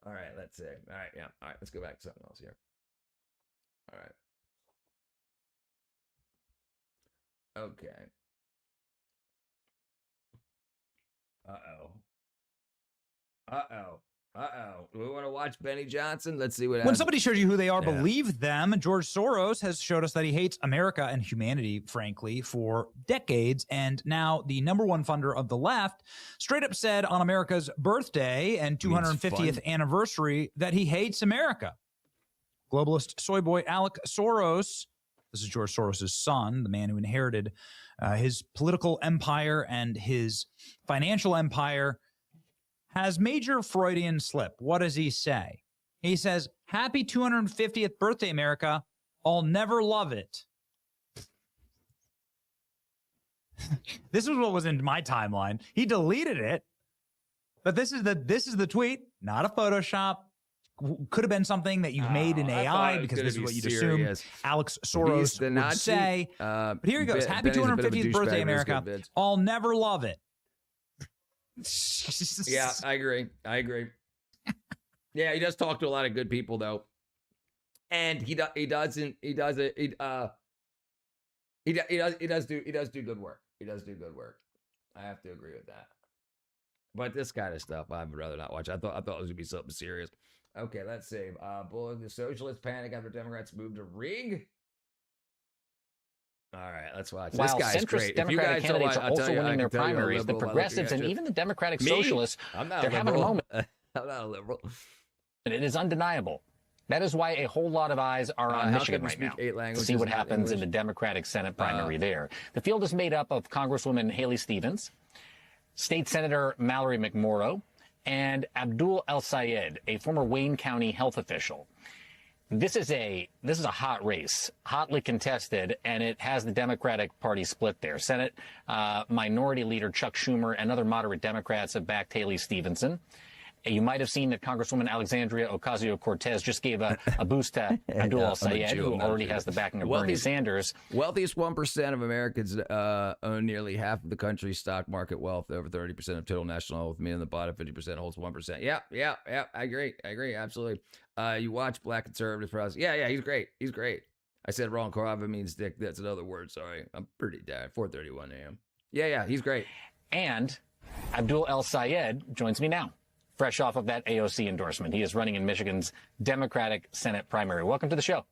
All right, let's see. All right, yeah. All right, let's go back to something else here. All right. Okay. We want to watch Benny Johnson? Let's see what happens. When somebody shows you who they are, believe them. George Soros has showed us that he hates America and humanity, frankly, for decades. And now the #1 funder of the left straight up said on America's birthday and 250th anniversary that he hates America. Globalist soy boy Alec Soros, this is George Soros' son, the man who inherited his political empire and his financial empire, has major Freudian slip. What does he say? He says, "Happy 250th birthday, America. I'll never love it." This is what was in my timeline. He deleted it, but this is the tweet, not a Photoshop. Could have been something that you've made in AI because this is what you'd assume Alex Soros would say. But here he goes. Happy 250th birthday, America. I'll never love it. Yeah, I agree. Yeah, he does talk to a lot of good people though, and he does do good work. He does do good work. I have to agree with that. But this kind of stuff, I'd rather not watch. I thought it was gonna be something serious. Okay, let's see. The socialists panic after Democrats move to rig. All right, let's watch. While this guy's centrist great. Democratic candidates are also winning their primaries, the progressives and even the Democratic socialists, they're having a moment. I'm not a liberal. And it is undeniable. That is why a whole lot of eyes are on Michigan right now to see what happens in the Democratic Senate primary there. The field is made up of Congresswoman Haley Stevens, State Senator Mallory McMorrow, and Abdul El-Sayed, a former Wayne County health official. This is a hot race, hotly contested, and it has the Democratic Party split there. Senate Minority Leader Chuck Schumer and other moderate Democrats have backed Haley Stevenson. You might have seen that Congresswoman Alexandria Ocasio-Cortez just gave a boost to Abdul El-Sayed, who already has the backing of Bernie Sanders. Wealthiest 1% of Americans own nearly half of the country's stock market wealth, over 30% of total national wealth, meaning the bottom 50% holds 1%. Yeah, I agree, absolutely. You watch Black Conservative Press. Yeah, he's great. I said wrong. Korava means dick. That's another word. Sorry. I'm pretty dead. 4:31 a.m. Yeah, he's great. And Abdul El-Sayed joins me now. fresh off of that AOC endorsement. He is running in Michigan's Democratic Senate primary. Welcome to the show.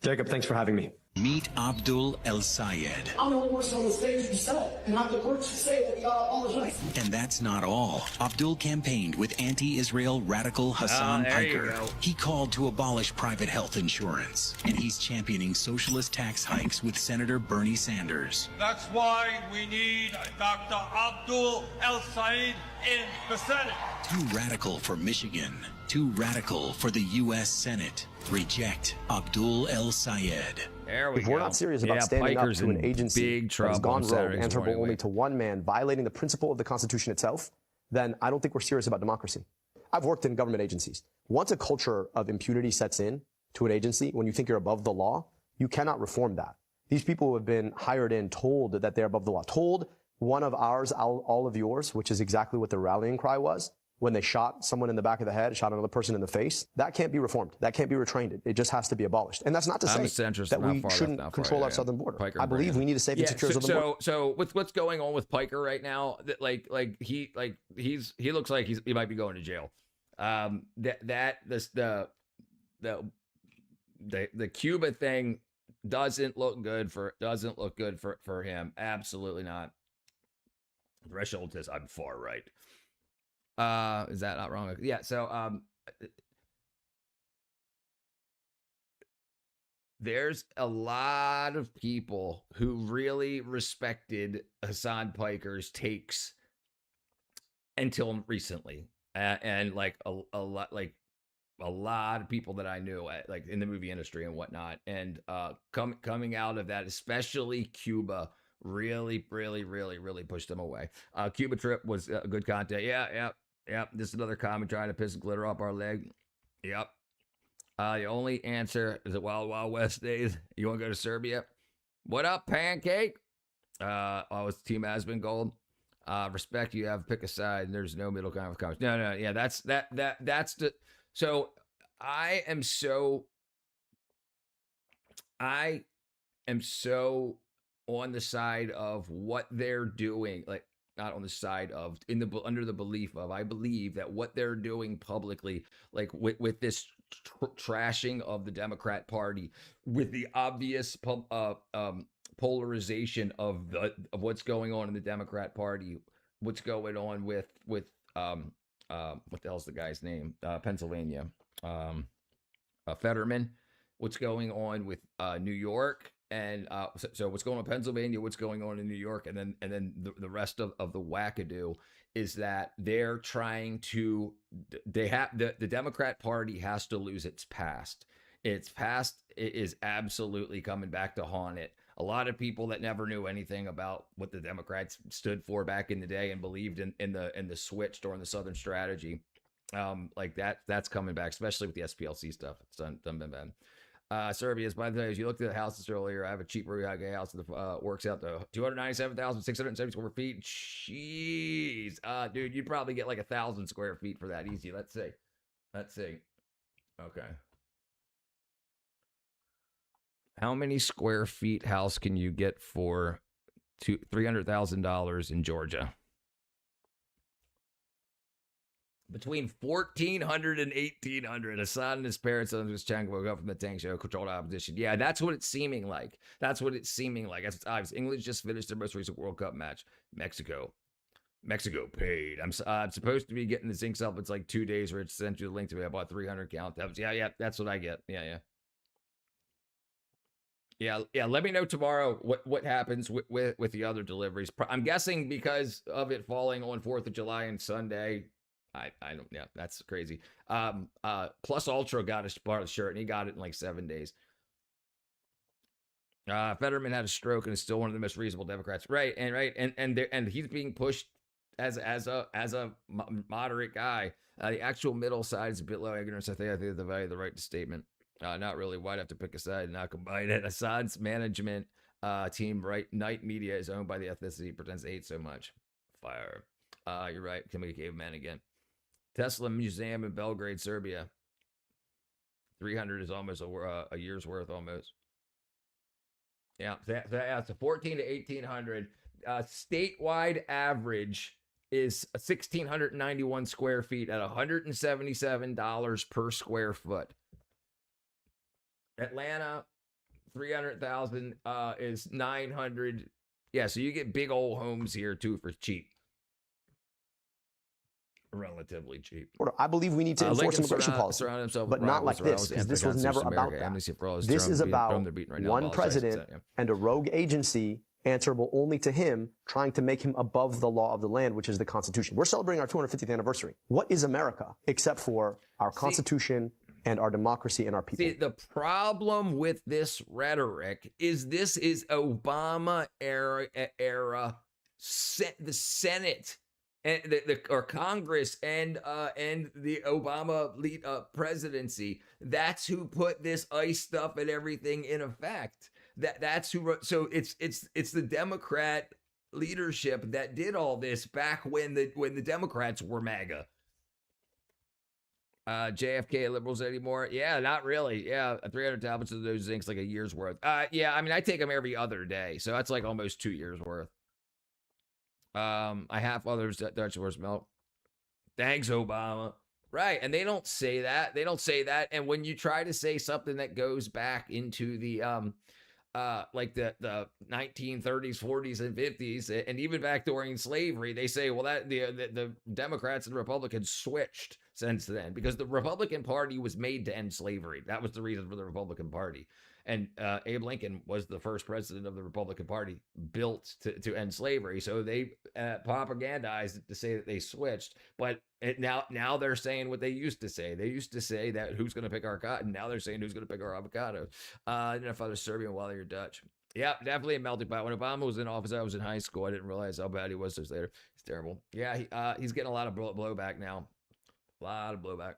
Jacob, thanks for having me. Meet Abdul El Sayed. I'm the only person on the stage who said it, and I'm the person who say that y'all apologize. And that's not all. Abdul campaigned with anti-Israel radical Hassan Piker. He called to abolish private health insurance, and he's championing socialist tax hikes with Senator Bernie Sanders. That's why we need Dr. Abdul El Sayed in the Senate. Too radical for Michigan. Too radical for the U.S. Senate. Reject Abdul El Sayed. If we're not serious about standing up to an agency that has gone rogue, answerable only to one man, violating the principle of the Constitution itself, then I don't think we're serious about democracy. I've worked in government agencies. Once a culture of impunity sets in to an agency, when you think you're above the law, you cannot reform that. These people who have been hired in, told that they're above the law, told one of ours, all of yours, which is exactly what the rallying cry was, when they shot someone in the back of the head, shot another person in the face, that can't be reformed. That can't be retrained. It just has to be abolished. And that's not to say that we shouldn't control our southern border. I believe we need to save and secure southern border. So with what's going on with Piker right now, that he looks like he might be going to jail. The Cuba thing doesn't look good for him. Absolutely not. Threshold says I'm far right. Is that not wrong? Yeah. So, there's a lot of people who really respected Hassan Piker's takes until recently, and like a lot of people that I knew, like in the movie industry and whatnot, and coming out of that, especially Cuba, really pushed them away. Cuba trip was good content. Yeah. Just another comment trying to piss glitter off our leg. Yep. The only answer is it Wild Wild West days. You want to go to Serbia? What up, Pancake? It's Team Aspen Gold. Respect, you have pick a side, and there's no middle kind of comments. No. Yeah, that's the. So I am so on the side of what they're doing, like not on the side of, under the belief of, I believe that what they're doing publicly, like with this trashing of the Democrat Party, with the obvious polarization of what's going on in the Democrat Party, what's going on with what the hell's the guy's name? Pennsylvania, Fetterman. What's going on with New York? And so what's going on in Pennsylvania, what's going on in New York, and then the rest of the wackadoo is that they're trying to, the Democrat Party has to lose its past. Its past is absolutely coming back to haunt it. A lot of people that never knew anything about what the Democrats stood for back in the day and believed in the switch during the Southern strategy, like that's coming back, especially with the SPLC stuff. It's done been bad. Serbia's, by the way, as you looked at the houses earlier, I have a cheap Ruyage house that works out to 297,670 square feet. Jeez. Dude, you'd probably get like 1,000 square feet for that easy. Let's see. Okay. How many square feet house can you get for $300,000 in Georgia? Between 1,400 and 1,800, Assad and his parents and his Chang woke up from the tank show, controlled opposition. Yeah, that's what it's seeming like. That's obvious. England just finished their most recent World Cup match. Mexico paid. I'm supposed to be getting the zinc supplements like 2 days, where it sent you the link to me. I bought 300 count. Yeah, that's what I get. Yeah. Let me know tomorrow what happens with the other deliveries. I'm guessing because of it falling on 4th of July and Sunday. I don't, yeah, that's crazy. Plus Ultra got a part of the shirt, and he got it in like 7 days. Fetterman had a stroke and is still one of the most reasonable Democrats. Right. And he's being pushed as a moderate guy. The actual middle side is a bit low ignorance. I think the value of the right to statement. Not really. Why'd have to pick a side and not combine it? Assad's management team, right? Night Media is owned by the ethnicity he pretends to hate so much. Fire. You're right. Can we a caveman again? Tesla Museum in Belgrade, Serbia. 300 is almost a year's worth, almost. Yeah, so 14 to 1,800. Statewide average is 1,691 square feet at $177 per square foot. Atlanta, 300,000 is 900. Yeah, so you get big old homes here too for cheap. Relatively cheap. I believe we need to enforce immigration policy, but not like this, because this was never about that. This is about one president and a rogue agency answerable only to him, trying to make him above the law of the land, which is the Constitution. We're celebrating our 250th anniversary. What is America except for our Constitution and our democracy and our people? See, the problem with this rhetoric is this is Obama era the Senate and or Congress and the Obama lead presidency. That's who put this ICE stuff and everything in effect. That's who. So it's the Democrat leadership that did all this back when the Democrats were MAGA. JFK liberals anymore? Yeah, not really. Yeah, 300 tablets of those zincs, like a year's worth. Yeah, I mean, I take them every other day, so that's like almost 2 years worth. I have others that Dutch horse milk. Thanks, Obama. Right, and they don't say that. They don't say that. And when you try to say something that goes back into the like the 1930s, 40s, and 50s, and even back during slavery, they say, well, that the Democrats and Republicans switched since then, because the Republican Party was made to end slavery. That was the reason for the Republican Party. And Abe Lincoln was the first president of the Republican Party built to end slavery. So they propagandized to say that they switched. But now they're saying what they used to say. They used to say that who's going to pick our cotton. Now they're saying who's going to pick our avocado. Identify the Serbian while you're Dutch. Yeah, definitely a melting pot. When Obama was in office, I was in high school. I didn't realize how bad he was just later. It's terrible. Yeah, he's getting a lot of blowback now. A lot of blowback.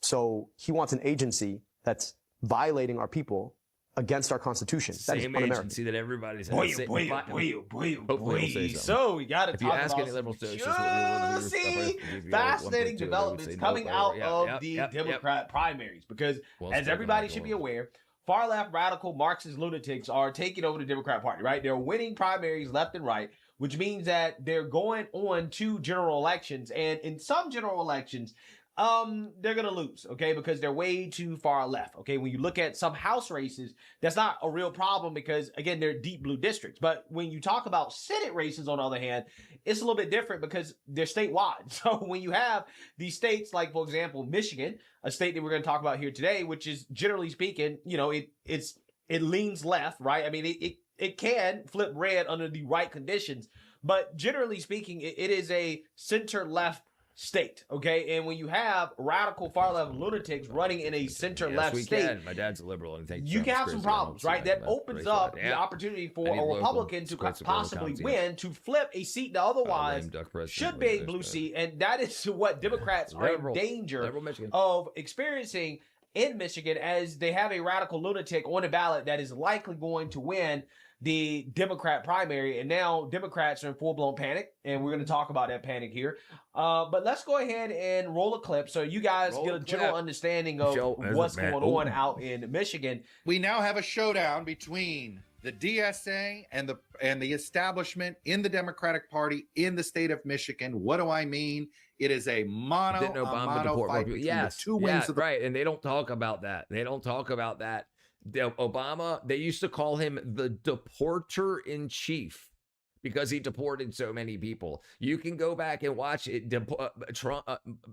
So he wants an agency that's violating our people against our Constitution. That is un-American. Agency that everybody's boy. So we got to talk about any liberal juicy, fascinating developments coming out of the Democrat primaries, because as everybody should be aware, far-left radical Marxist lunatics are taking over the Democrat Party, right? They're winning primaries left and right, which means that they're going on to general elections, and in some general elections, they're going to lose, okay, because they're way too far left, okay? When you look at some House races, that's not a real problem because, again, they're deep blue districts. But when you talk about Senate races, on the other hand, it's a little bit different because they're statewide. So when you have these states like, for example, Michigan, a state that we're going to talk about here today, which is, generally speaking, you know, it leans left, right? I mean, it can flip red under the right conditions, but generally speaking, it is a center-left state, okay? And when you have radical far-left lunatics running in a center-left state, my dad's a liberal, and you can have some problems, right? That opens up the opportunity for a Republican to possibly win, to flip a seat that otherwise should be a blue seat, and that is what Democrats are in danger of experiencing in Michigan, as they have a radical lunatic on the ballot that is likely going to win the Democrat primary. And now Democrats are in full-blown panic, and we're going to talk about that panic here. But let's go ahead and roll a clip so you guys get a general understanding of what's going on out in Michigan. We now have a showdown between the DSA and the establishment in the Democratic Party in the state of Michigan. What do I mean? It is a mono fight between the two wings of the right, and they don't talk about that. They don't talk about that. Obama, they used to call him the deporter in chief because he deported so many people. You can go back and watch it.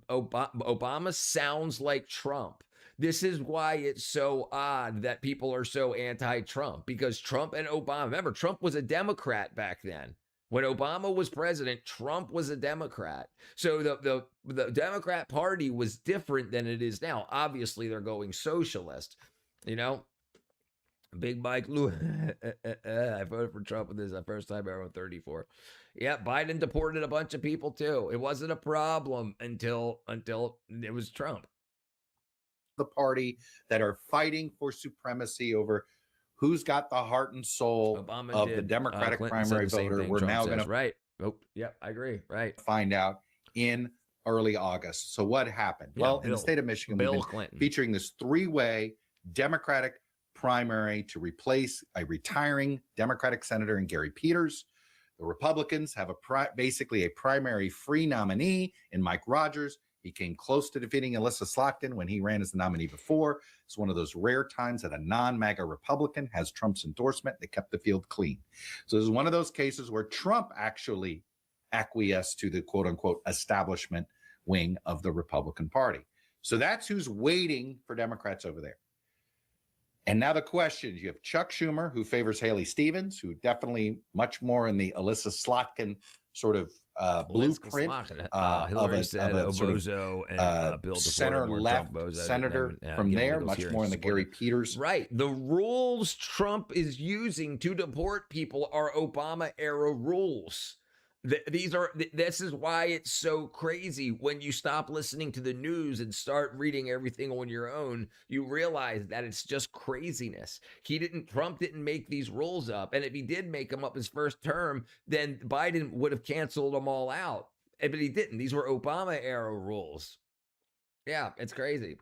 Obama sounds like Trump. This is why it's so odd that people are so anti-Trump, because Trump and Obama, remember, Trump was a Democrat back then. When Obama was president, Trump was a Democrat. So the Democrat Party was different than it is now. Obviously, they're going socialist, you know. Big Mike Lewis. I voted for Trump with this the first time ever, 34. Yeah, Biden deported a bunch of people too. It wasn't a problem until it was Trump. The party that are fighting for supremacy over who's got the heart and soul of the Democratic primary voter. We're now going to right. Oh, yeah, I agree. Right. Find out in early August. So what happened? Well, in the state of Michigan, we've been featuring this three-way Democratic primary to replace a retiring Democratic senator in Gary Peters. The Republicans have basically a primary free nominee in Mike Rogers. He came close to defeating Alyssa Slotkin when he ran as the nominee before. It's one of those rare times that a non-MAGA Republican has Trump's endorsement. They kept the field clean. So this is one of those cases where Trump actually acquiesced to the quote-unquote establishment wing of the Republican Party. So that's who's waiting for Democrats over there. And now the questions. You have Chuck Schumer, who favors Haley Stevens, who definitely much more in the Alyssa Slotkin sort of blueprint Hillary said Bozo and Bill center-left senator from there, much more in the Gary Peters. Right. The rules Trump is using to deport people are Obama-era rules. This is why it's so crazy. When you stop listening to the news and start reading everything on your own, you realize that it's just craziness. Trump didn't make these rules up. And if he did make them up his first term, then Biden would have canceled them all out. But he didn't. These were Obama era rules. Yeah, it's crazy.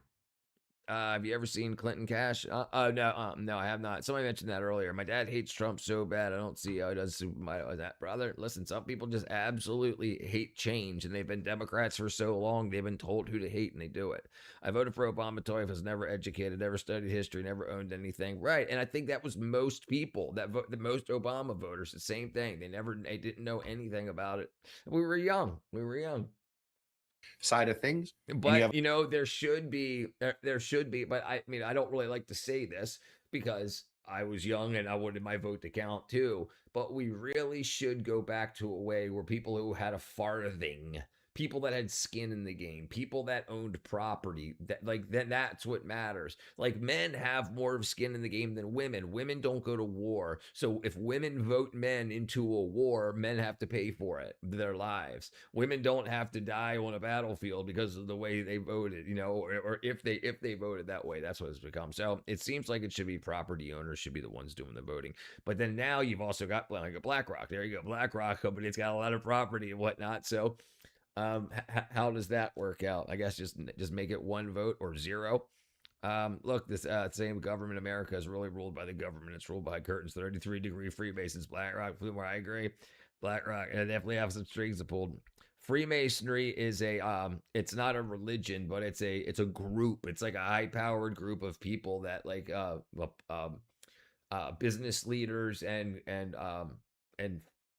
Have you ever seen Clinton Cash? No, I have not. Somebody mentioned that earlier. My dad hates Trump so bad. I don't see how he does that, brother. Listen, some people just absolutely hate change, and they've been Democrats for so long. They've been told who to hate, and they do it. I voted for Obama. Toy was never educated, never studied history, never owned anything. Right, and I think that was most people that vote. The most Obama voters, the same thing. They didn't know anything about it. We were young. Side of things, but there should be, but I mean, I don't really like to say this because I was young and I wanted my vote to count too, but we really should go back to a way where people who had a farthing, people that had skin in the game, people that owned property, that's what matters. Like, men have more of skin in the game than women. Women don't go to war. So if women vote men into a war, men have to pay for it, their lives. Women don't have to die on a battlefield because of the way they voted, or if they voted that way. That's what it's become. So it seems like it should be property owners should be the ones doing the voting. But then now you've also got like a BlackRock. There you go. BlackRock company. It's got a lot of property and whatnot. So how does that work out? I guess just make it one vote or zero. Look, this same government America is really ruled by the government. It's ruled by curtains. 33-degree Freemasons, BlackRock, where I agree. BlackRock, and definitely have some strings to pull. Freemasonry is it's not a religion, but it's a group. It's like a high-powered group of people that business leaders and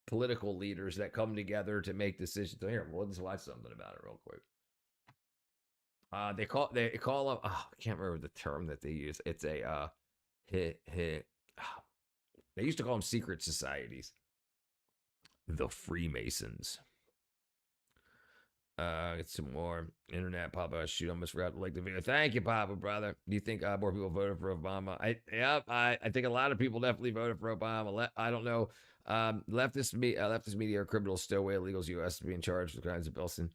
political leaders that come together to make decisions. So here, let's watch something about it real quick. They call them. I can't remember the term that they use. It's a they used to call them secret societies. The Freemasons. Get some more internet, Papa. Shoot, I almost forgot to like the video. Thank you, Papa, brother. Do you think more people voted for Obama? I think a lot of people definitely voted for Obama. I don't know. Leftist media are criminals, stowaway illegals, U.S. being charged with crimes of Belson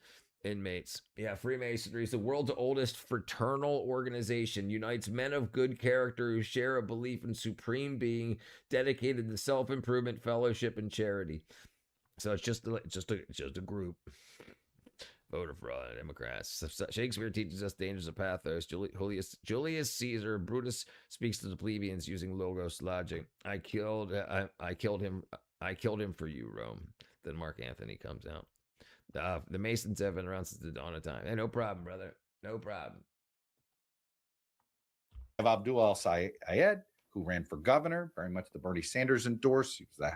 inmates. Yeah, Freemasonry is the world's oldest fraternal organization. Unites men of good character who share a belief in supreme being, dedicated to self-improvement, fellowship, and charity. So it's just a group. Voter fraud, Democrats. Shakespeare teaches us dangers of pathos. Julius Caesar, Brutus speaks to the plebeians using logos logic. I killed him for you, Rome. Then Mark Antony comes out. The Masons have been around since the dawn of time. Hey, no problem, brother. No problem. Abdul al-Sayed, who ran for governor, very much the Bernie Sanders endorsed. He was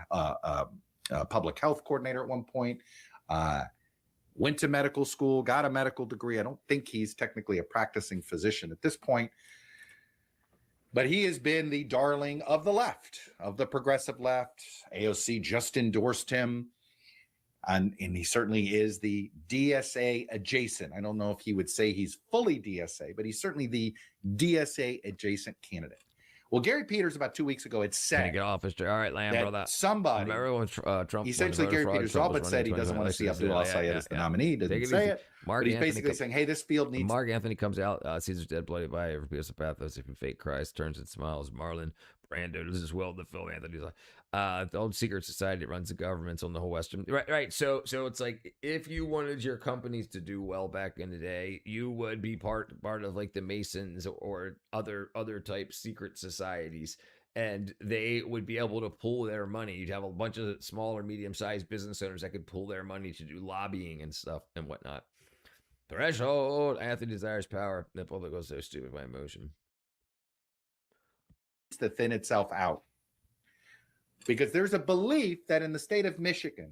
a public health coordinator at one point. Went to medical school, got a medical degree. I don't think he's technically a practicing physician at this point, but he has been the darling of the left, of the progressive left. AOC just endorsed him, and he certainly is the DSA adjacent. I don't know if he would say he's fully DSA, but he's certainly the DSA adjacent candidate. Well, Gary Peters about 2 weeks ago had said, "Get off his all right, Lamb, brother." Somebody, Trump essentially, Gary Peters all but said he doesn't want to see Abdul al-Sayed as the nominee. He doesn't say it, but he's basically saying, "Hey, this field needs." Mark Anthony comes out. Caesar's dead, bloody by every piece of pathos. If you fake Christ, turns and smiles. Marlon Brando does as well. The film Anthony's like, the old secret society that runs the governments on the whole Western. Right. So it's like, if you wanted your companies to do well back in the day, you would be part of like the Masons or other type secret societies. and they would be able to pool their money. You'd have a bunch of small or medium-sized business owners that could pool their money to do lobbying and stuff and whatnot. Threshold. Anthony desires power. The public goes so stupid by emotion. It's to thin itself out. Because there's a belief that in the state of Michigan,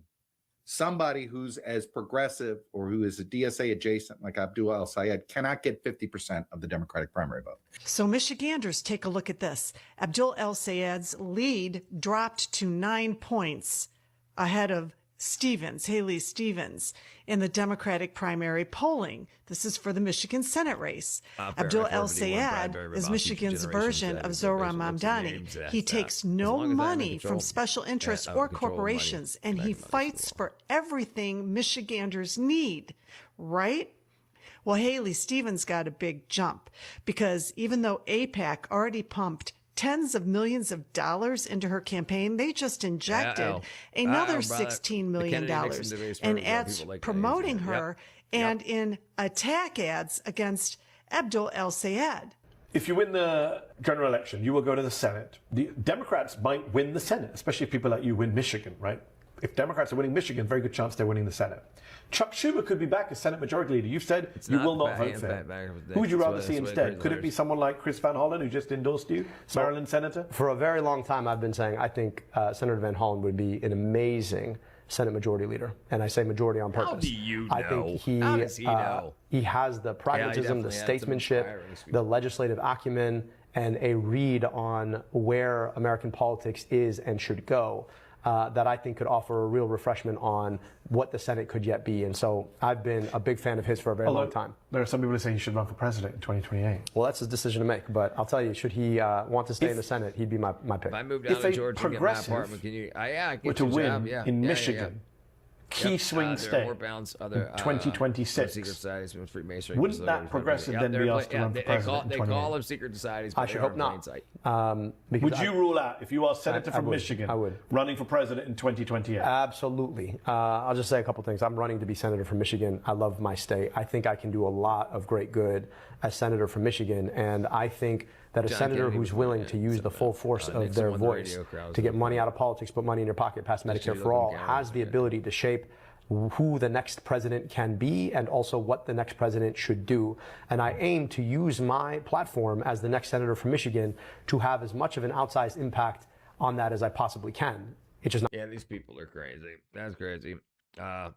somebody who's as progressive or who is a DSA adjacent like Abdul El-Sayed cannot get 50% of the Democratic primary vote. So Michiganders, take a look at this. Abdul El-Sayed's lead dropped to 9 points ahead of Haley Stevens in the Democratic primary polling. This is for the Michigan Senate race. Abdul El-Sayed is Michigan's version of Zohran Mamdani. He takes no money from special interests or corporations, and he fights for everything Michiganders need, right? Well, Haley Stevens got a big jump because even though AIPAC already pumped tens of millions of dollars into her campaign, they just injected another $16 million in ads promoting her and in attack ads against Abdul El-Sayed. If you win the general election, you will go to the Senate. The Democrats might win the Senate, especially if people like you win Michigan, right? If Democrats are winning Michigan, very good chance they're winning the Senate. Chuck Schumer could be back as Senate Majority Leader. You've said you will not vote for him. Who would you rather see instead? Could it be someone like Chris Van Hollen, who just endorsed you, Maryland Senator? For a very long time, I've been saying I think Senator Van Hollen would be an amazing Senate Majority Leader, and I say majority on purpose. How do you know? I think How does he know? He has the pragmatism, the statesmanship, the legislative acumen, and a read on where American politics is and should go. That I think could offer a real refreshment on what the Senate could yet be. And so I've been a big fan of his for a very long time. There are some people who say he should run for president in 2028. Well, that's his decision to make. But I'll tell you, should he want to stay in the Senate, he'd be my pick. If I move down to Georgia and get my apartment, can you? Were to win in Michigan, key swing state in 2026. Secret societies, Freemasonry. Wouldn't that progressive then be asked to run for president? They call them secret societies. I should hope not. Would you rule out, if you are senator from Michigan, running for president in 2028? Absolutely. I'll just say a couple things. I'm running to be senator from Michigan. I love my state. I think I can do a lot of great good as senator from Michigan, and I think that a senator who's willing to use the full force of their voice to get money out of politics, put money in your pocket, pass Medicare for all, has the ability to shape who the next president can be and also what the next president should do. And I aim to use my platform as the next senator from Michigan to have as much of an outsized impact on that as I possibly can. It's just not. Yeah, these people are crazy. That's crazy. All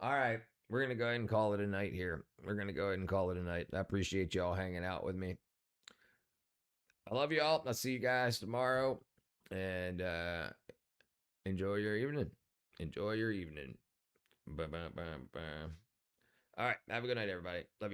right. We're going to go ahead and call it a night here. We're going to go ahead and call it a night. I appreciate y'all hanging out with me. I love y'all. I'll see you guys tomorrow. And enjoy your evening. Enjoy your evening. Bye, bye, bye, bye. All right. Have a good night, everybody. Love you.